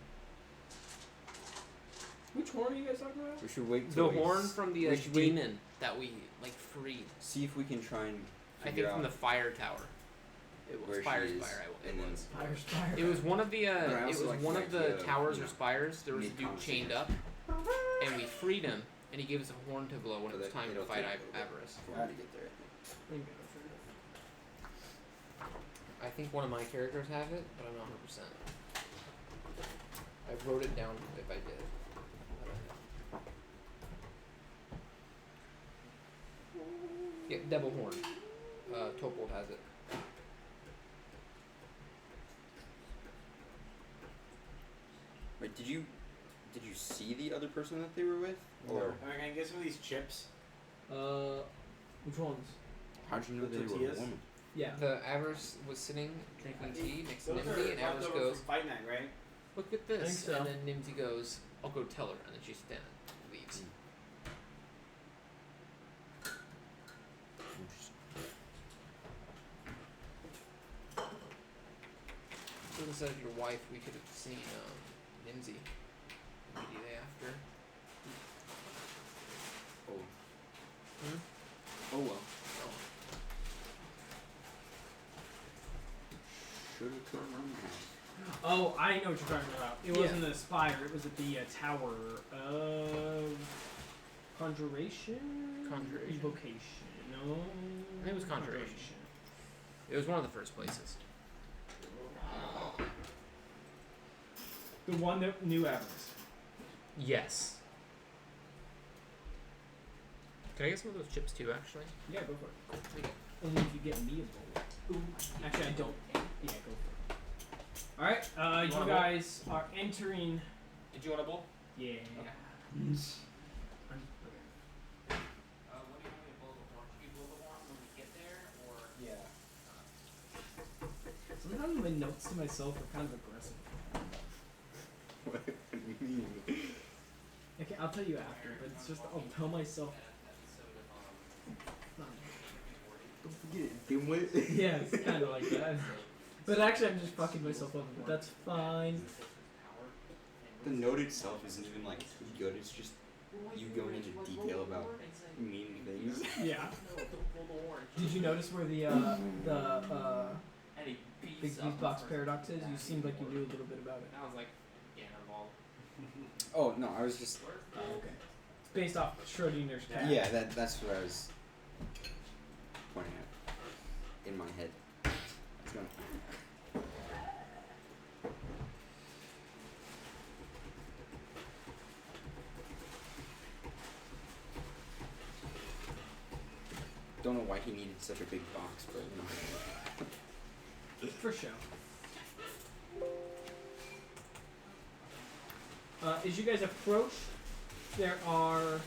Which horn are you guys talking about? We should wait The till horn from the we should wait- demon that we like freed. See if we can try and I figure think from out the fire tower. It was where fire she is, spire. It and then was. Fire. It was one of the. I It also was like one the of the idea of, towers you or know, spires. There was a dude mid-conversation. chained up, and we freed him, and he gave us a horn to blow when it was But time to it'll fight take a little bit Avarice. for me to get there, I think. I think one of my characters have it, but I'm not 100%. I wrote it down if I did. Yeah, Devil Horn. Topold has it. Wait, did you see the other person that they were with? Or Can I get some of these chips? Which ones? how'd you know The they were a tortillas? woman? Yeah. The Avarice was sitting drinking tea next to Nimsy, and Avarice goes, Fight Night, right? "Look at this," I think so. and then Nimsy goes, "I'll go tell her," and then she leaves. So instead of your wife, we could have seen Nimsy immediately after. Oh. Hmm? Oh well. Oh. Shoulda, coulda, woulda. Oh, I know what you're talking about. It Yeah. wasn't the spire. It was at the tower of conjuration. Conjuration. Evocation. No. I think it was conjuration. It was one of the first places. The one that knew Avarice. Yes. Can I get some of those chips too, actually? Yeah, go for it. Cool. Thank you. Only if you get me a bowl. Actually, I don't. Yeah, go for it. All right, You you want a bowl? guys are entering. Did you want a bowl? Yeah. Okay. Mm. When do you want me to blow the horn? Should we blow the horn when we get there, or? Yeah. Sometimes my notes to myself are kind of aggressive. What do you mean? Okay, I'll tell you after, but it's just I'll tell myself. Don't forget, dimwit. Yeah, it's kind of like that. But actually, I'm just fucking myself up. But that's fine. The note itself isn't even like good. It's just you going into detail about mean things. Yeah. Did you notice where the big beef box paradox is? You seemed like you knew a little bit about it. I was like, yeah, involved. Oh no, I was just Oh, okay. It's based off Schrodinger's cat. yeah. That's what I was pointing at in my head. It's gonna. Don't know why he needed such a big box, but you know. For show. As you guys approach, there are,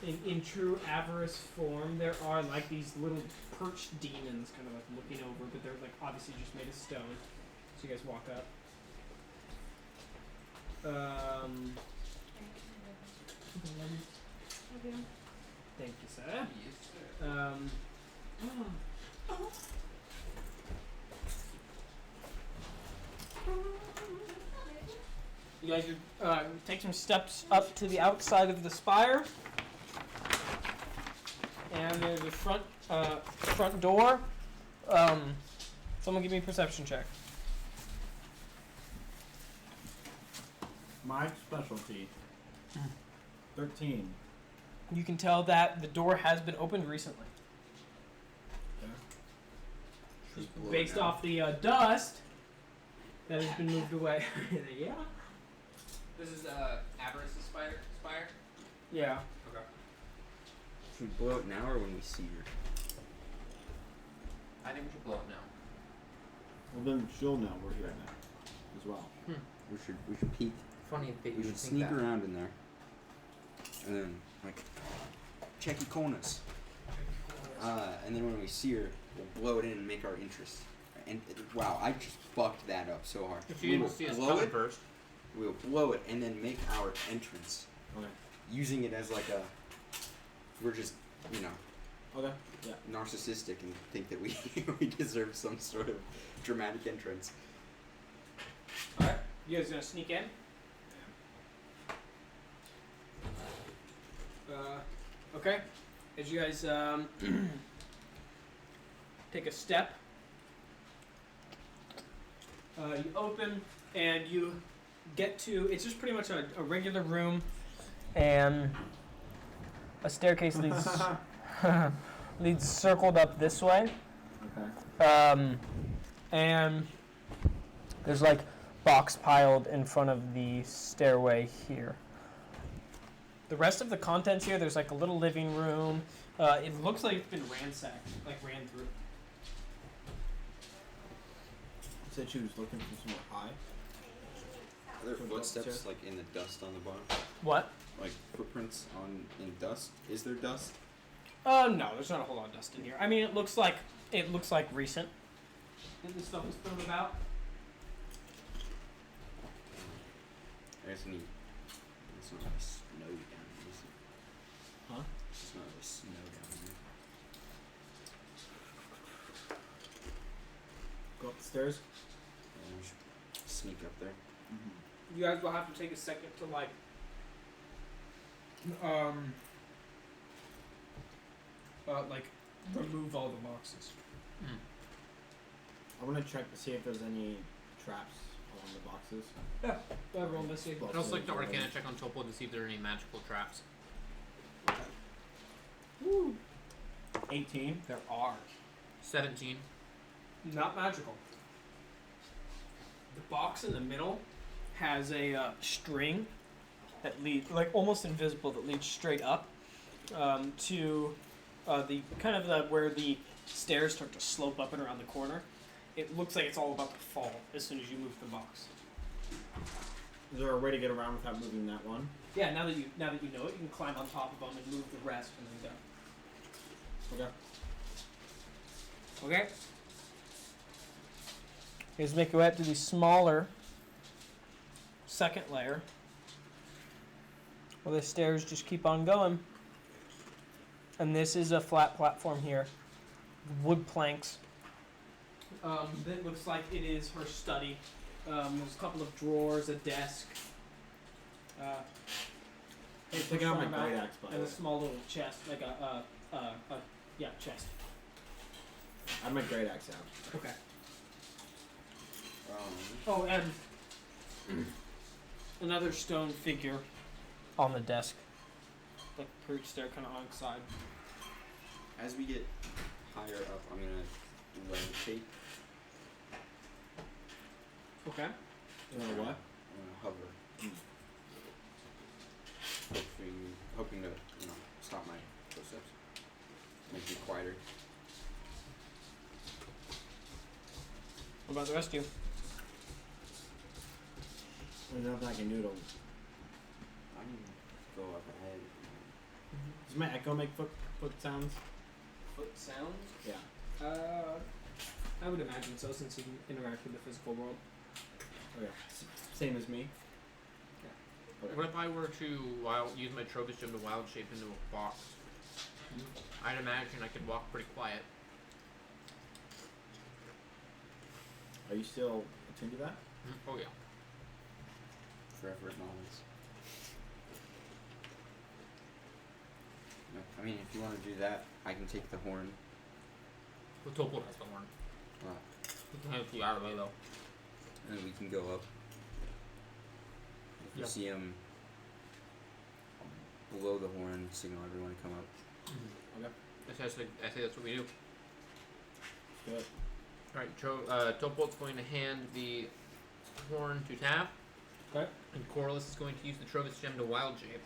in true Avarice form, there are like these little perched demons kind of like looking over, but they're like obviously just made of stone. So you guys walk up. Thank you, sir. You guys take some steps up to the outside of the spire, and there's a front door. Someone give me a perception check. My specialty. 13. You can tell that the door has been opened recently, Just blow it based now. off the dust that has been moved away. Yeah. This is Avarice's spire. Yeah. Okay. Should we blow it now or when we see her? I think we should blow it now. Well, then she'll know we're here now as well. We should peek. Funny that We you should would think sneak that. around in there, and then like checky corners. And then when we see her, we'll blow it in and make our interest. And wow, I just fucked that up so hard. If We you will didn't see us blow coming it. first. We'll blow it and then make our entrance, Okay. using it as like a. We're just you know, Okay. Yeah. narcissistic and think that we we deserve some sort of dramatic entrance. Alright, you guys gonna sneak in? Okay. As you guys take a step, you open and you get to. It's just pretty much a regular room, and a staircase leads leads circled up this way. Okay. And there's like box piled in front of the stairway here. The rest of the contents here, there's like a little living room. It looks like it's been ransacked, like ran through. You said she was looking for somewhere high. Are there footsteps like in the dust on the bottom? What? Like footprints in dust? Is there dust? No, there's not a whole lot of dust in here. I mean, it looks like recent. And this stuff was thrown about. There's any. It's not like snow down here, is it? Huh? It's not like snow down here. Go up the stairs. Yeah, we should sneak up there. You guys will have to take a second to like remove all the boxes. I want to check to see if there's any traps along the boxes. Yeah, everyone let's see. I'd also like to Arcana check on Topol to see if there are any magical traps. Woo. 18. There are. 17. Not magical. The box in the middle has a string that leads, like almost invisible, that leads straight up to the kind of where the stairs start to slope up and around the corner. It looks like it's all about to fall as soon as you move the box. Is there a way to get around without moving that one? Yeah, now that you know it, you can climb on top of them and move the rest, and then go. Okay. Okay. You guys make your way up to the smaller second layer. Well, the stairs just keep on going. And this is a flat platform here. Wood planks. That looks like it is her study. There's a couple of drawers, a desk. Hey, pick out my great axe, by the and a way. small little chest, like a chest. I have my great axe out. Okay. Oh, and another stone figure on the desk, like perched there, kind of on its side. As we get higher up, I'm gonna levitate. Okay. You know what? I'm gonna hover. Hoping to, stop my footsteps. Make me quieter. What about the rest of you? There's nothing I can do to. I can go up ahead. Does my echo make foot sounds? Foot sounds? Yeah. I would imagine so, since you can interact with the physical world. Okay. Same as me. What if I were to use my Trogus gem to wild shape into a fox? I'd imagine I could walk pretty quiet. Are you still attuned to that? Oh yeah. Forever acknowledged. No, I mean, if you want to do that, I can take the horn. The Topol has the horn. You can have it out of the way though. And we can go up. If you see him below the horn, signal everyone to come up. Okay. I say that's what we do. Good. Alright, Topol's going to hand the horn to Tav. Okay. And Corliss is going to use the Trogus gem to wild shape.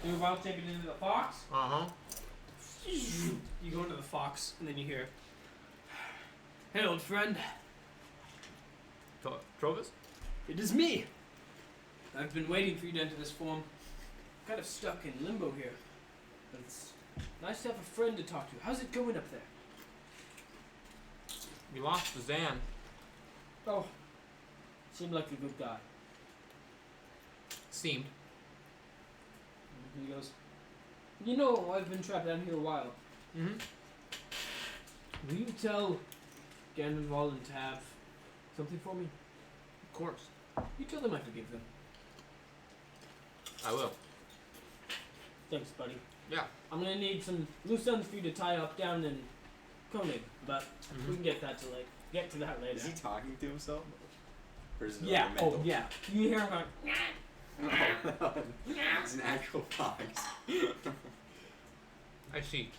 You wild shape it into the fox. Uh-huh. You go into the fox, and then you hear, "Hey, old friend. Trogus? It is me. I've been waiting for you to enter this form. Kind of stuck in limbo here. But it's nice to have a friend to talk to. How's it going up there?" We lost the Zan. "Oh, seemed like a good guy." Seemed. And he goes, You know, I've been trapped down here a while. Mm-hmm. Will you tell Ganonval and Tav something for me? Of course. You tell them I forgive them. I will. Thanks, buddy. Yeah. I'm gonna need some loose ends for you to tie up down in Koenig, but we can get to that later. Is he talking to himself? Or is it Yeah. like a Oh, mental? yeah. You hear him going. It's an actual fox. I see.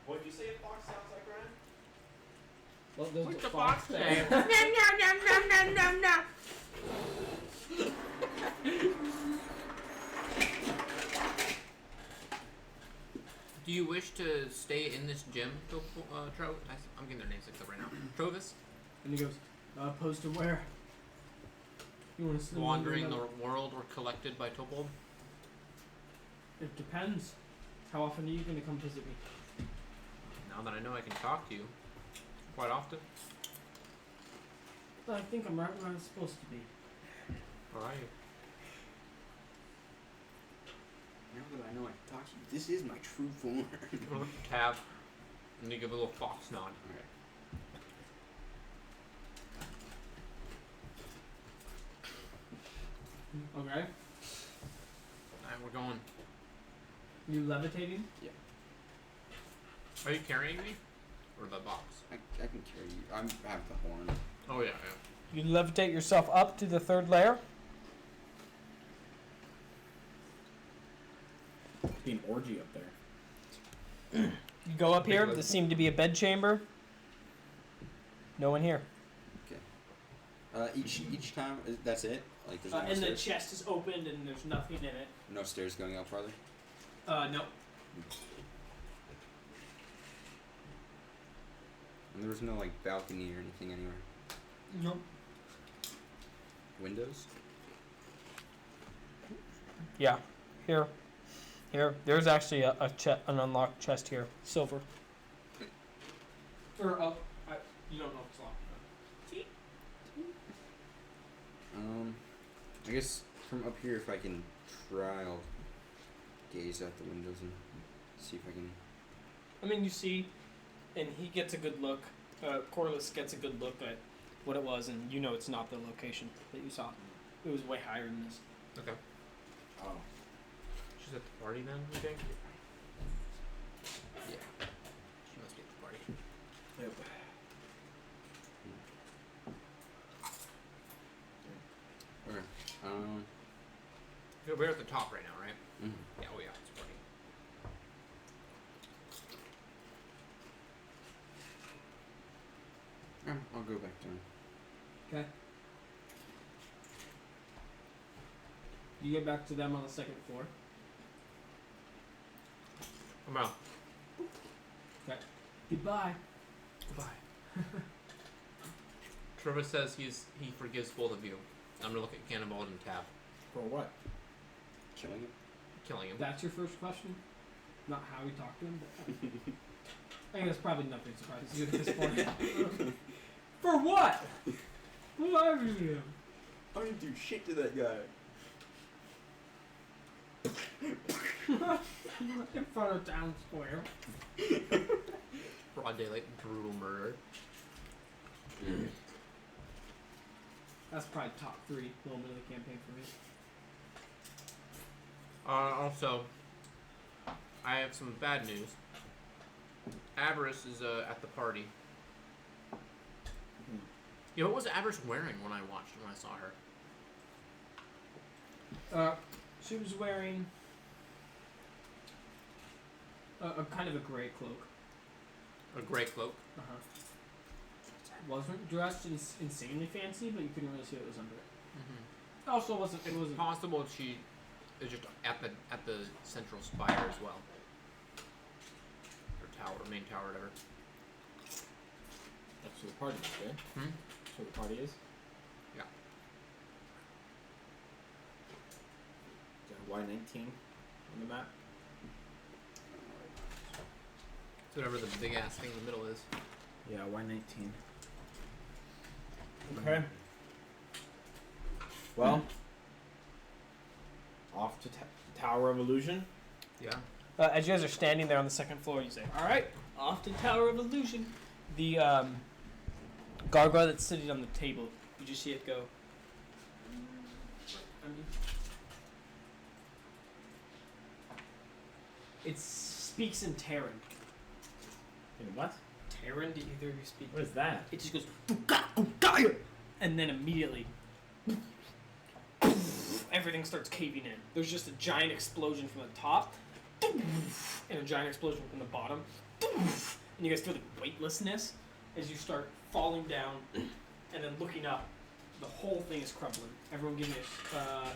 What did you say a fox sounds like, Ryan? Well, there's What's a the fox say? Do you wish to stay in this gym, I'm getting their names mixed up right now. Trovis? And he goes, opposed to where? You want to Wandering the world or collected by Topold? It depends. How often are you going to come visit me? Now that I know I can talk to you quite often. I think I'm right where I'm supposed to be. Alright. Now that I know I can talk to you, this is my true form. Tab. And you give a little fox nod. Okay. Alright, we're going. You levitating? Yeah. Are you carrying me? Or the box? I can carry you. I have the horn. Oh yeah, yeah. You levitate yourself up to the third layer. Be an orgy up there. You go up here. There seemed to be a bed chamber. No one here. Each time, that's it? Like there's no And the stairs? chest is opened and there's nothing in it. No stairs going up farther? No. And there was no like balcony or anything anywhere? Nope. Windows? Yeah. Here. There's actually an unlocked chest here. Silver. Or, you don't know if it's locked. I guess from up here, if I can try, I'll gaze out the windows and see if I can. I mean, you see, and he gets a good look. Corliss gets a good look at what it was, and you know it's not the location that you saw. It was way higher than this. Okay. Oh. She's at the party then, you think? Yeah. She must be at the party. Yep. Yeah, we're at the top right now, right? Mm-hmm. Yeah, oh yeah, it's party. I'll go back down. Okay. You get back to them on the second floor. I'm out. Okay. Goodbye. Goodbye. Trevor says he forgives both of you. I'm gonna look at Cannonball and Tab. For what? Killing him? Killing him. That's your first question? Not how we talk to him, but I think that's probably nothing surprises you at this point. For what? Why are you? I didn't do shit to that guy. In front of town square. Broad daylight, brutal murder. That's probably top 3 moment of the campaign for me. Also, I have some bad news. Avarice is at the party. Yeah, what was Avarice wearing when I saw her? She was wearing a kind of a gray cloak. A gray cloak. Wasn't dressed insanely fancy, but you couldn't really see what was under it. Mm-hmm. Also, it wasn't possible she is just at the central spire as well, or tower, main tower, whatever. That's where the party is, right? Hmm. That's where the party is. Yeah. Is that Y19 on the map? It's whatever the big ass thing in the middle is. Yeah, Y19. okay. Well, off to Tower of Illusion. Yeah. as you guys are standing there on the second floor, you say, "All right, off to Tower of Illusion." The gargoyle that's sitting on the table, you just see it go. It speaks in Terran. In what? Terran? Do either of you speak? What is that? It just goes, and then immediately, everything starts caving in. There's just a giant explosion from the top, and a giant explosion from the bottom, and you guys feel the weightlessness as you start falling down, and then looking up. The whole thing is crumbling. Everyone give me a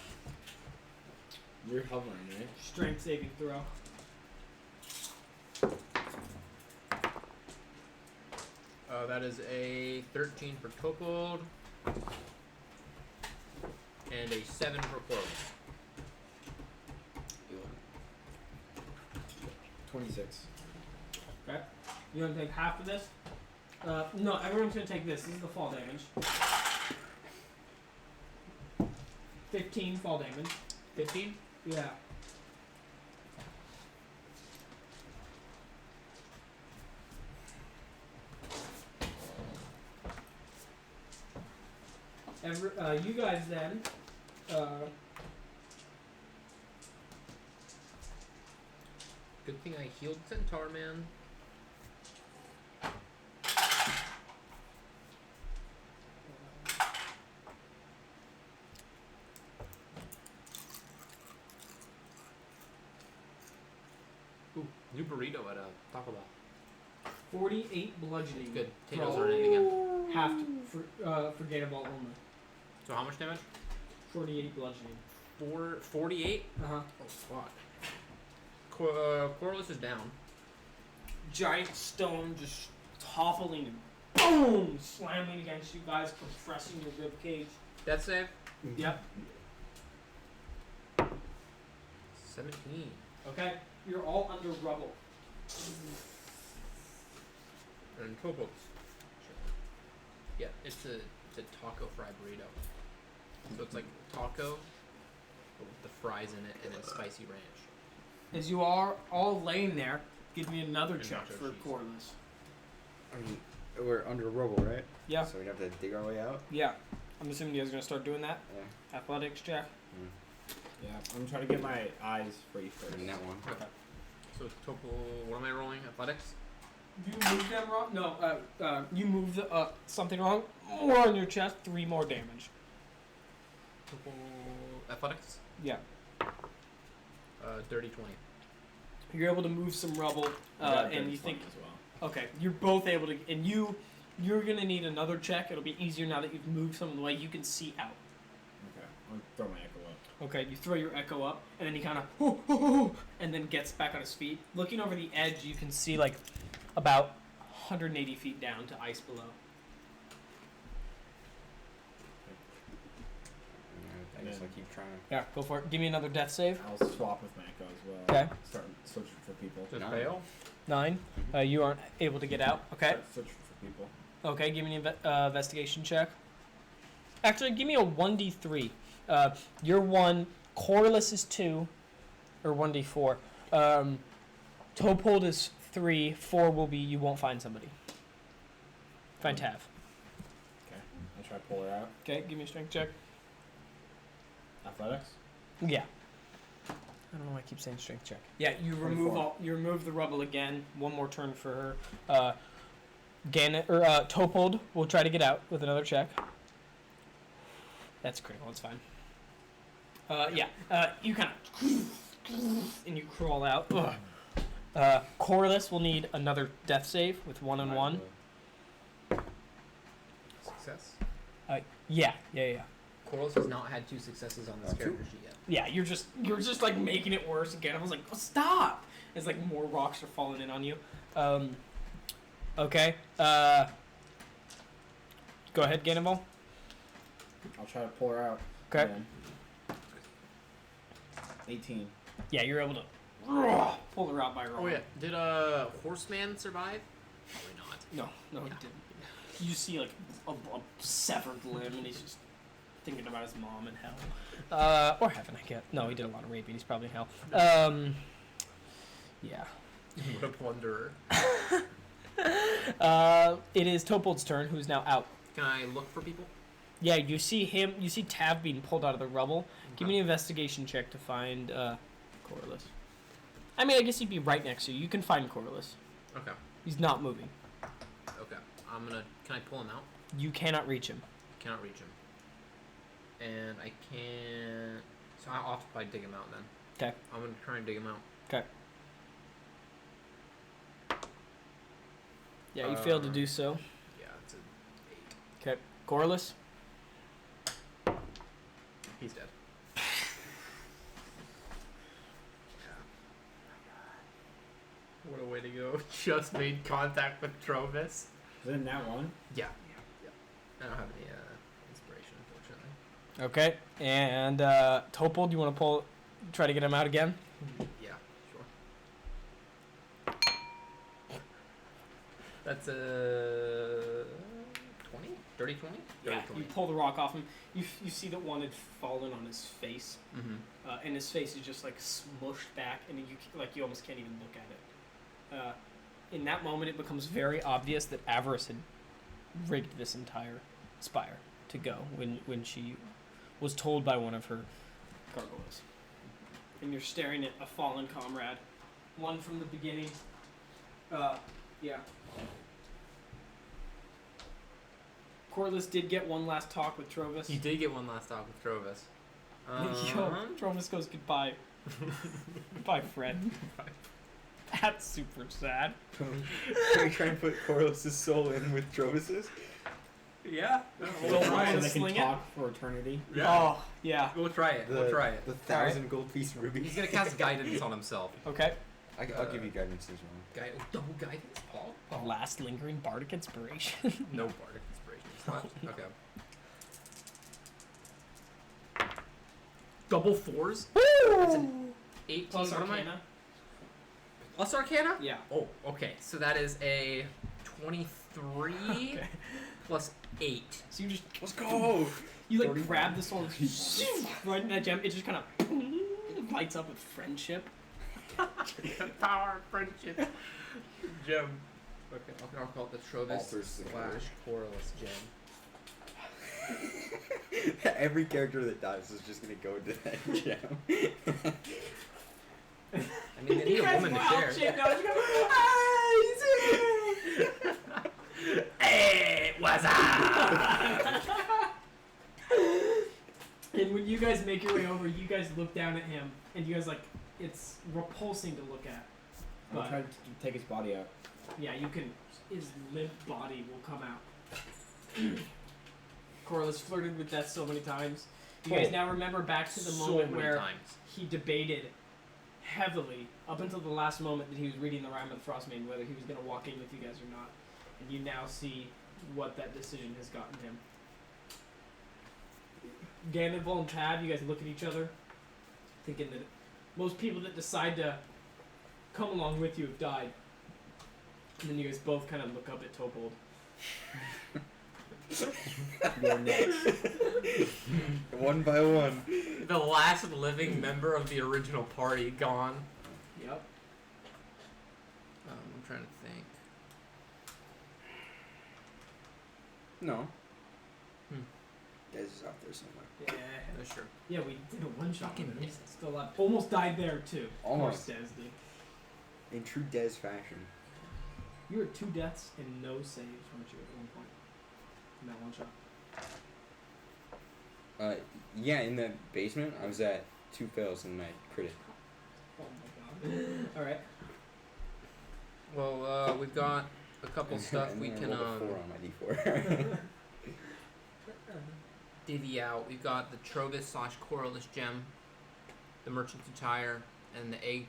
You're hovering, right? strength saving throw. That is a 13 for Topold and a 7 for Corvus. 26. Okay. You want to take half of this? No, everyone's going to take this. This is the fall damage. 15 fall damage. 15? Yeah. You guys then, Good thing I healed Centaur Man. Ooh, new burrito at Taco Bell. 48 bludgeoning. Good. Tato's running again. Half for Gataball only. So how much damage? 48 bludgeoning. 48? Uh-huh. Oh, fuck. Corliss is down. Giant stone just toppling and boom! Slamming against you guys, compressing your rib cage. Death save? Yep. 17. Okay? You're all under rubble. And Topos. Sure. Yeah, it's a taco fried burrito. So it's like taco but with the fries in it and then spicy ranch. As you are all laying there, give me another And check nacho for cheese. Corliss. I mean, we're under rubble, right? Yeah. So we'd have to dig our way out. Yeah. I'm assuming you guys are going to start doing that. Yeah. Athletics check. Yeah, I'm trying to get my eyes free first. In that one. Okay. So Topo, what am I rolling? Athletics? You moved them wrong? No, you moved something wrong. More on your chest, 3 more damage. Topo, athletics? Yeah. Dirty 20. You're able to move some rubble, I got and dirty you think, 20 as well. okay, you're both able to, and you're gonna need another check. It'll be easier now that you've moved some of the way you can see out. Okay, I'll throw my echo up. Okay, you throw your echo up, and then he kind of, and then gets back on his feet. Looking over the edge, you can see like about 180 feet down to ice below. I guess I'll keep trying. Yeah, go for it. Give me another death save. I'll swap with my echo as well. Okay. Start searching for people. Just Nine. fail? 9. You aren't able to get out. Okay. Start searching for people. Okay, give me an investigation check. Actually, give me a 1d3. You're 1, Corliss is 2, or 1d4. Topold is 3, 4 will be you won't find somebody. Find Tav. Okay, I'll try to pull her out. Okay, give me a strength check. Athletics? Yeah. I don't know why I keep saying strength check. Yeah, you remove 24. you remove the rubble again. One more turn for her. Topold will try to get out with another check. That's critical. It's fine. You kind of and you crawl out. Corliss will need another death save with 1 and 1. Success? Yeah. Corliss has not had 2 successes on this 2? character sheet yet. Yeah, you're just like making it worse again. I was like, oh, stop! It's like more rocks are falling in on you. Okay. Go ahead, Gannival. I'll try to pull her out. Okay. Again. 18. Yeah, you're able to pull her out by her Oh arm. yeah. Did Horseman survive? Probably not. No, he didn't. You see like a severed limb, and he's just thinking about his mom in hell, or heaven. I guess. No, he did a lot of raping. He's probably in hell. Yeah. What a plunderer. It is Topold's turn, who's now out. Can I look for people? Yeah, you see him. You see Tav being pulled out of the rubble. Give me an investigation check to find Corliss. I mean, I guess he'd be right next to you. You can find Corliss. Okay. He's not moving. Okay. Can I pull him out? You cannot reach him. Cannot reach him. And I can't. So I'll have to probably dig him out then. Okay. I'm gonna try and dig him out. Okay. Yeah, you failed to do so. Yeah, it's an 8. Okay. Corliss. He's dead. What a way to go. Just made contact with Trovis. Is it in that one? Yeah. I don't have any inspiration, unfortunately. Okay. And Topold, you want to try to get him out again? Yeah, sure. That's a 20? Dirty 20? Yeah. You pull the rock off him. You see that one had fallen on his face, Mm-hmm. and his face is just like smushed back, and you almost can't even look at it. In that moment, it becomes very obvious that Avarice had rigged this entire spire to go when she was told by one of her gargoyles. And you're staring at a fallen comrade, one from the beginning. Yeah. Corliss did get one last talk with Trovis. He did get one last talk with Trovis. Yo, Trovis goes goodbye. Goodbye, friend. That's super sad. Can we try and put Corliss' soul in with Trovis's? Yeah. We'll So try and they can sling it. talk for eternity. Oh, yeah. We'll try it. We'll try it. The 1,000 gold piece rubies. He's gonna cast guidance on himself. Okay. I'll give you guidance as well. Double guidance, Paul. The last lingering bardic inspiration. No bardic inspiration. It's not. Okay. Double 4s. Woo! 18. Plus what am I? Arcana. Plus Arcana? Yeah. Oh, okay. So that is a 23 Okay. plus 8. So you just Let's go! you like grab the sword right in that gem. It just kind of lights up with friendship. Power of friendship. Gem. Okay, I'll call it the Trovis Alters the code. / Corliss gem. Every character that dies is just gonna go to that gem. I mean, they need a woman to share. Hey, what's up? And when you guys make your way over, you guys look down at him, and you guys it's repulsing to look at. I'll But try to take his body out. yeah, you can. His limp body will come out. Corliss flirted with death so many times. You guys now remember back to the moment many where times. he debated heavily up until the last moment that he was reading the Rime of the Forstmaiden whether he was going to walk in with you guys or not. And you now see what that decision has gotten him. Gandalf and Tav, you guys look at each other, thinking that most people that decide to come along with you have died. And then you guys both kind of look up at Topold. You're next. One by one. The last living member of the original party gone. Yep. I'm trying to think. No. Hmm. Des is out there somewhere. Yeah. Oh, sure. Yeah, we did a one shot. Fucking missed. Still alive. Almost died there too. Almost. Of course, Des did. In true Des fashion. You were 2 deaths and no saves, weren't you, at one point? In that one shot. Yeah, in the basement, I was at 2 fails and I critted. Oh my god. Alright. Well, we've got a couple stuff and we then I can rolled a 4 on my d4. divvy out. We've got the Trovis / Corliss gem, the Merchant's Attire, and the egg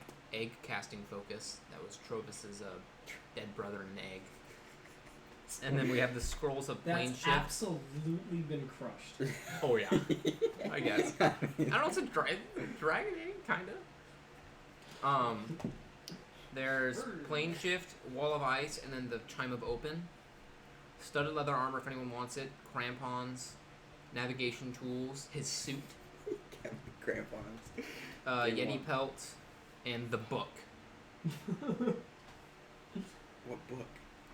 casting focus. That was Trovis's dead brother in an egg. And then we have the scrolls of plane That's shift. absolutely been crushed. Oh yeah, I guess. I don't know. It's a dragon egg, kind of. There's plane shift, wall of ice, and then the chime of open. Studded leather armor if anyone wants it. Crampons, navigation tools, his suit, Crampons. Yeti pelt, and the book. What book?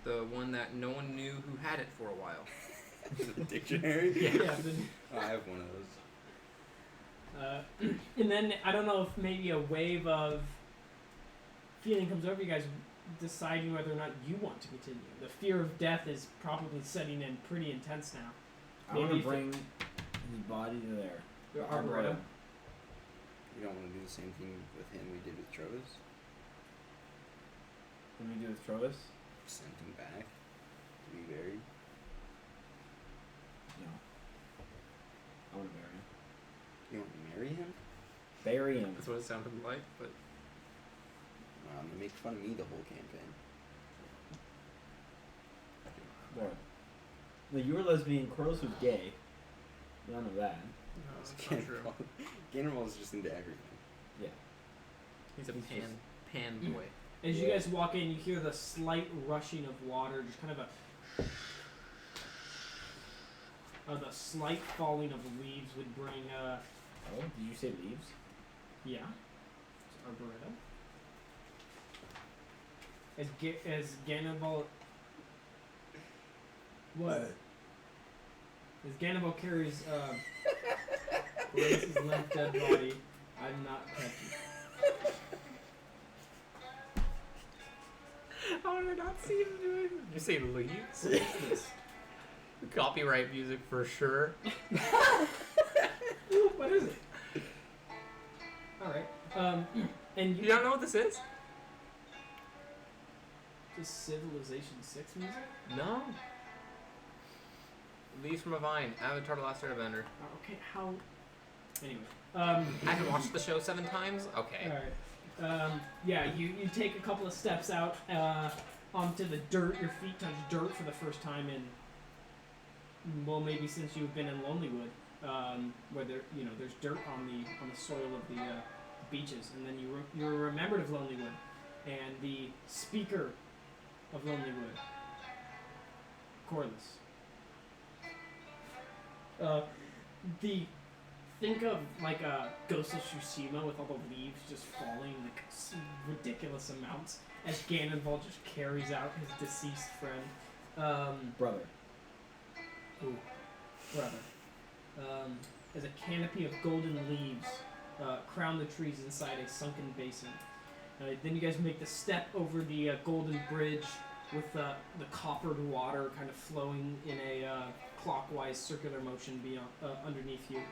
The one that no one knew who had it for a while. The dictionary? Yeah. Oh, I have one of those. And then I don't know if maybe a wave of feeling comes over you guys, deciding whether or not you want to continue. The fear of death is probably setting in pretty intense now. I want Maybe to if bring his body to there. Your Arboretum. You don't want to do the same thing with him we did with Trovis? What do we do with Trovis? Send him back to be buried? No. I want to bury him. You want to marry him? Bury him. That's what it sounded like, but Wow, they make fun of me the whole campaign. What? No, you were lesbian. Corliss was gay. None of that. no, that's not true. Gandermal is just into everything. He's a He's pan boy. As you guys walk in, you hear the slight rushing of water, just kind of the slight falling of leaves would bring, Oh, did you say leaves? yeah, it's Arboretum. As Gannival, what? As Gannival carries, Grace's limp dead body, I'm not catching. How did I not see him doing? Did you say leaves? What is this? Copyright music for sure. What is it? Alright, and You don't know what this is? just Civilization 6 music? No. Leaves from a Vine. Avatar: The Last Airbender. Okay, how? Anyway, I haven't watched the show 7 times. Okay. alright. Yeah, you take a couple of steps out onto the dirt. Your feet touch dirt for the first time in, well, maybe since you've been in Lonelywood, where there's dirt on the soil of the beaches, and then you're remembered of Lonelywood, and the speaker of Lonelywood, Corliss. Think of like a Ghost of Tsushima with all the leaves just falling like ridiculous amounts as Ganonval just carries out his deceased friend. Brother. Brother. As a canopy of golden leaves crown the trees inside a sunken basin. Then you guys make the step over the golden bridge with the coppered water kind of flowing in a clockwise circular motion beyond underneath you.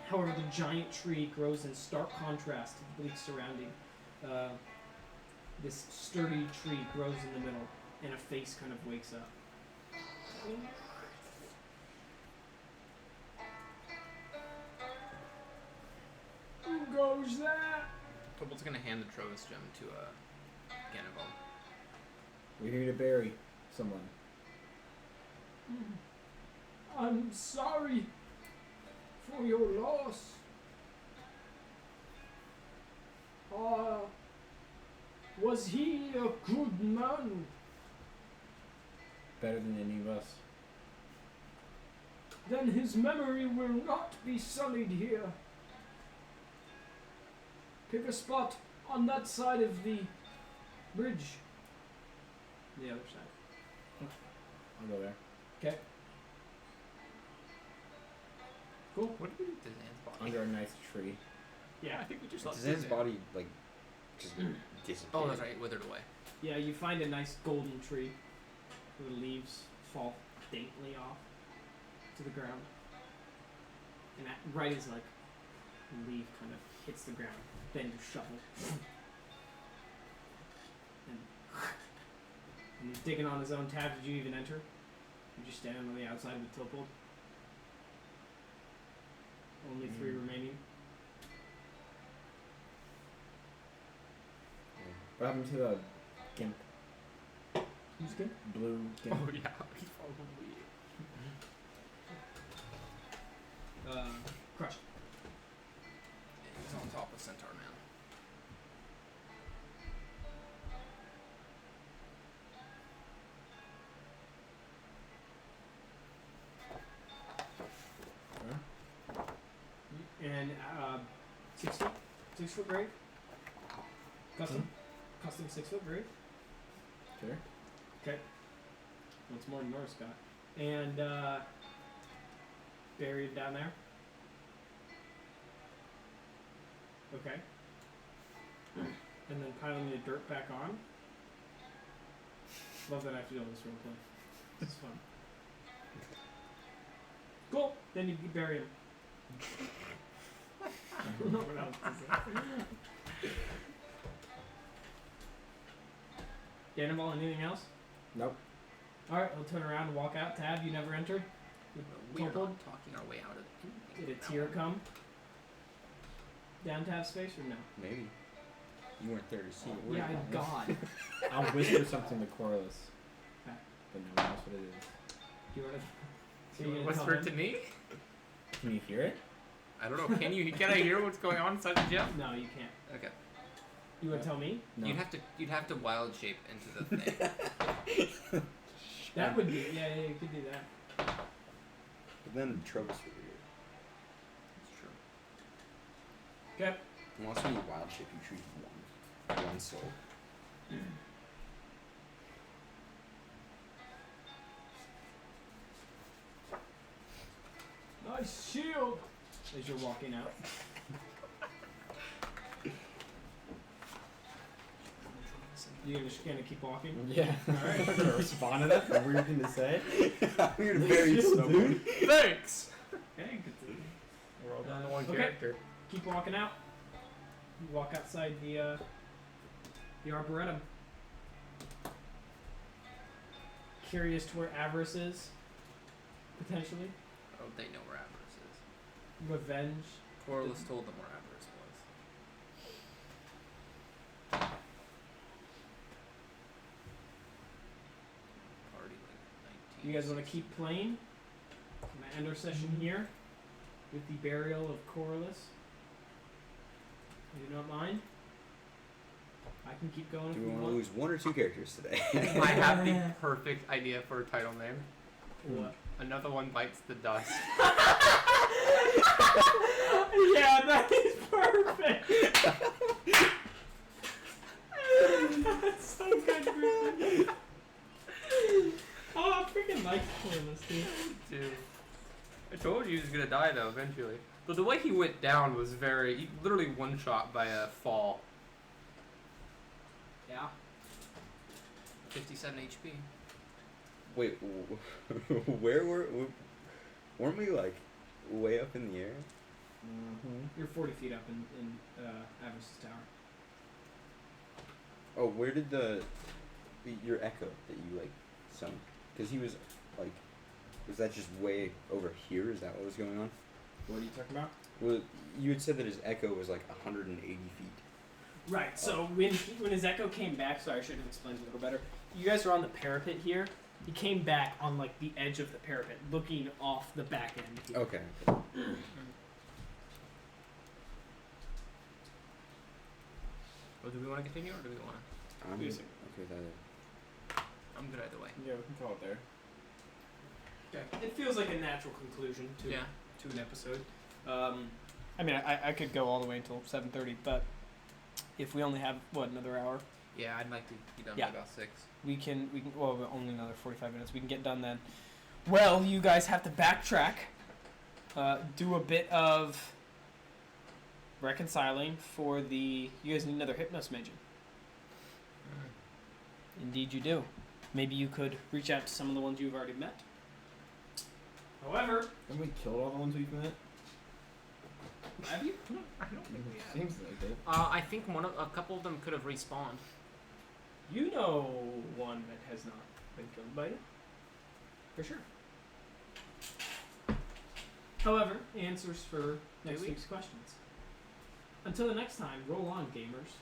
However, the giant tree grows in stark contrast to the bleak surrounding. This sturdy tree grows in the middle, and a face kind of wakes up. Who goes there? Tobolt's gonna hand the Trovis gem to Gannival. We're here to bury someone. I'm sorry for your loss. Was he a good man? Better than any of us. Then his memory will not be sullied here. Pick a spot on that side of the bridge. The other side. I'll go there. Okay. Cool. What did we do to Zan's body? Under a nice tree. Yeah. I think we just left Does his Zan. body, like, just disappear? Oh, that's right. It withered away. Yeah, you find a nice golden tree where the leaves fall daintily off to the ground. And that right as like the leaf kind of hits the ground, then you shovel. And he's digging on his own tab. Did you even enter? You're just standing on the outside with Tilpold. Only 3 remaining. What happened to the gimp? Who's good? Blue gimp. Oh yeah, he's probably. Crushed. He's on top of Centaur Man. And 6 foot grave. Custom. custom 6-foot grave. Sure. Okay. Well, it's more than yours, Scott. And buried down there. Okay. And then piling the dirt back on. Love that I have to do all this role play. It's fun. Cool. Then you bury him. What else to say? Danimal, anything else? Nope. Alright, I'll turn around and walk out. Tab, you never entered? We are not Toppled? talking our way out of it. Did a tear come? Down Tab's face or no? Maybe. You weren't there to see it. Yeah, God. I'll whisper something to Corliss. Okay. But no one knows what it is. Do you want You to wanna whisper it to me? Can you hear it? I don't know. Can I hear what's going on inside the gym? No, you can't. Okay. You want to tell me? No. You'd have to wild shape into the thing. That would be. Yeah, you could do that. But then Travis would be here. That's true. Okay. Unless when you wild shape, you treat one soul. Nice shield! As you're walking out. You're just gonna keep walking? Yeah. Alright. I'm gonna respond to that. Weird thing to say. I'm gonna bury someone. Thanks! Okay, good to We're all down to one Okay. character. keep walking out. You walk outside the Arboretum. Curious to where Avarice is? Potentially? Oh, they know where Avarice is. Revenge. Corliss told them where Avarice was. Party like 19. You guys want to keep playing? I'm gonna end our session here with the burial of Corliss. You do not mind? I can keep going Do if we you want to want. lose one or two characters today? I have the perfect idea for a title name. What? Another one bites the dust. Yeah, that is perfect. That's so good, Griffin. Oh, I freaking like Corliss, dude. Dude. I told you he was gonna die though, eventually. But the way he went down was he literally one shot by a fall. Yeah. 57 HP. Wait, weren't we like way up in the air? Mm-hmm. You're 40 feet up in Avarice's tower. Oh, where did your echo that you like summoned? Because he was like, was that just way over here? Is that what was going on? What are you talking about? Well, you had said that his echo was like 180 feet. Right, so when his echo came back, sorry, I should have explained it a little better. You guys are on the parapet here. He came back on like the edge of the parapet, looking off the back end here. Okay. Oh, do we want to continue or do we want to? I'm Music. okay with either. I'm good either way. Yeah, we can call it there. Okay. It feels like a natural conclusion to Yeah. to an episode. I mean, I could go all the way until 7:30, but if we only have another hour, Yeah, I'd like to be done Yeah. by about 6. we can well only another 45 minutes. We can get done then. Well, you guys have to backtrack, do a bit of reconciling for the. You guys need another Hypnos Magen. Indeed, you do. Maybe you could reach out to some of the ones you've already met. However, Haven't we killed all the ones we've met? have you? I don't think we have. Seems like it. I think a couple of them could have respawned. You know one that has not been killed by you. For sure. However, answers for next we? week's questions. Until the next time, roll on, gamers.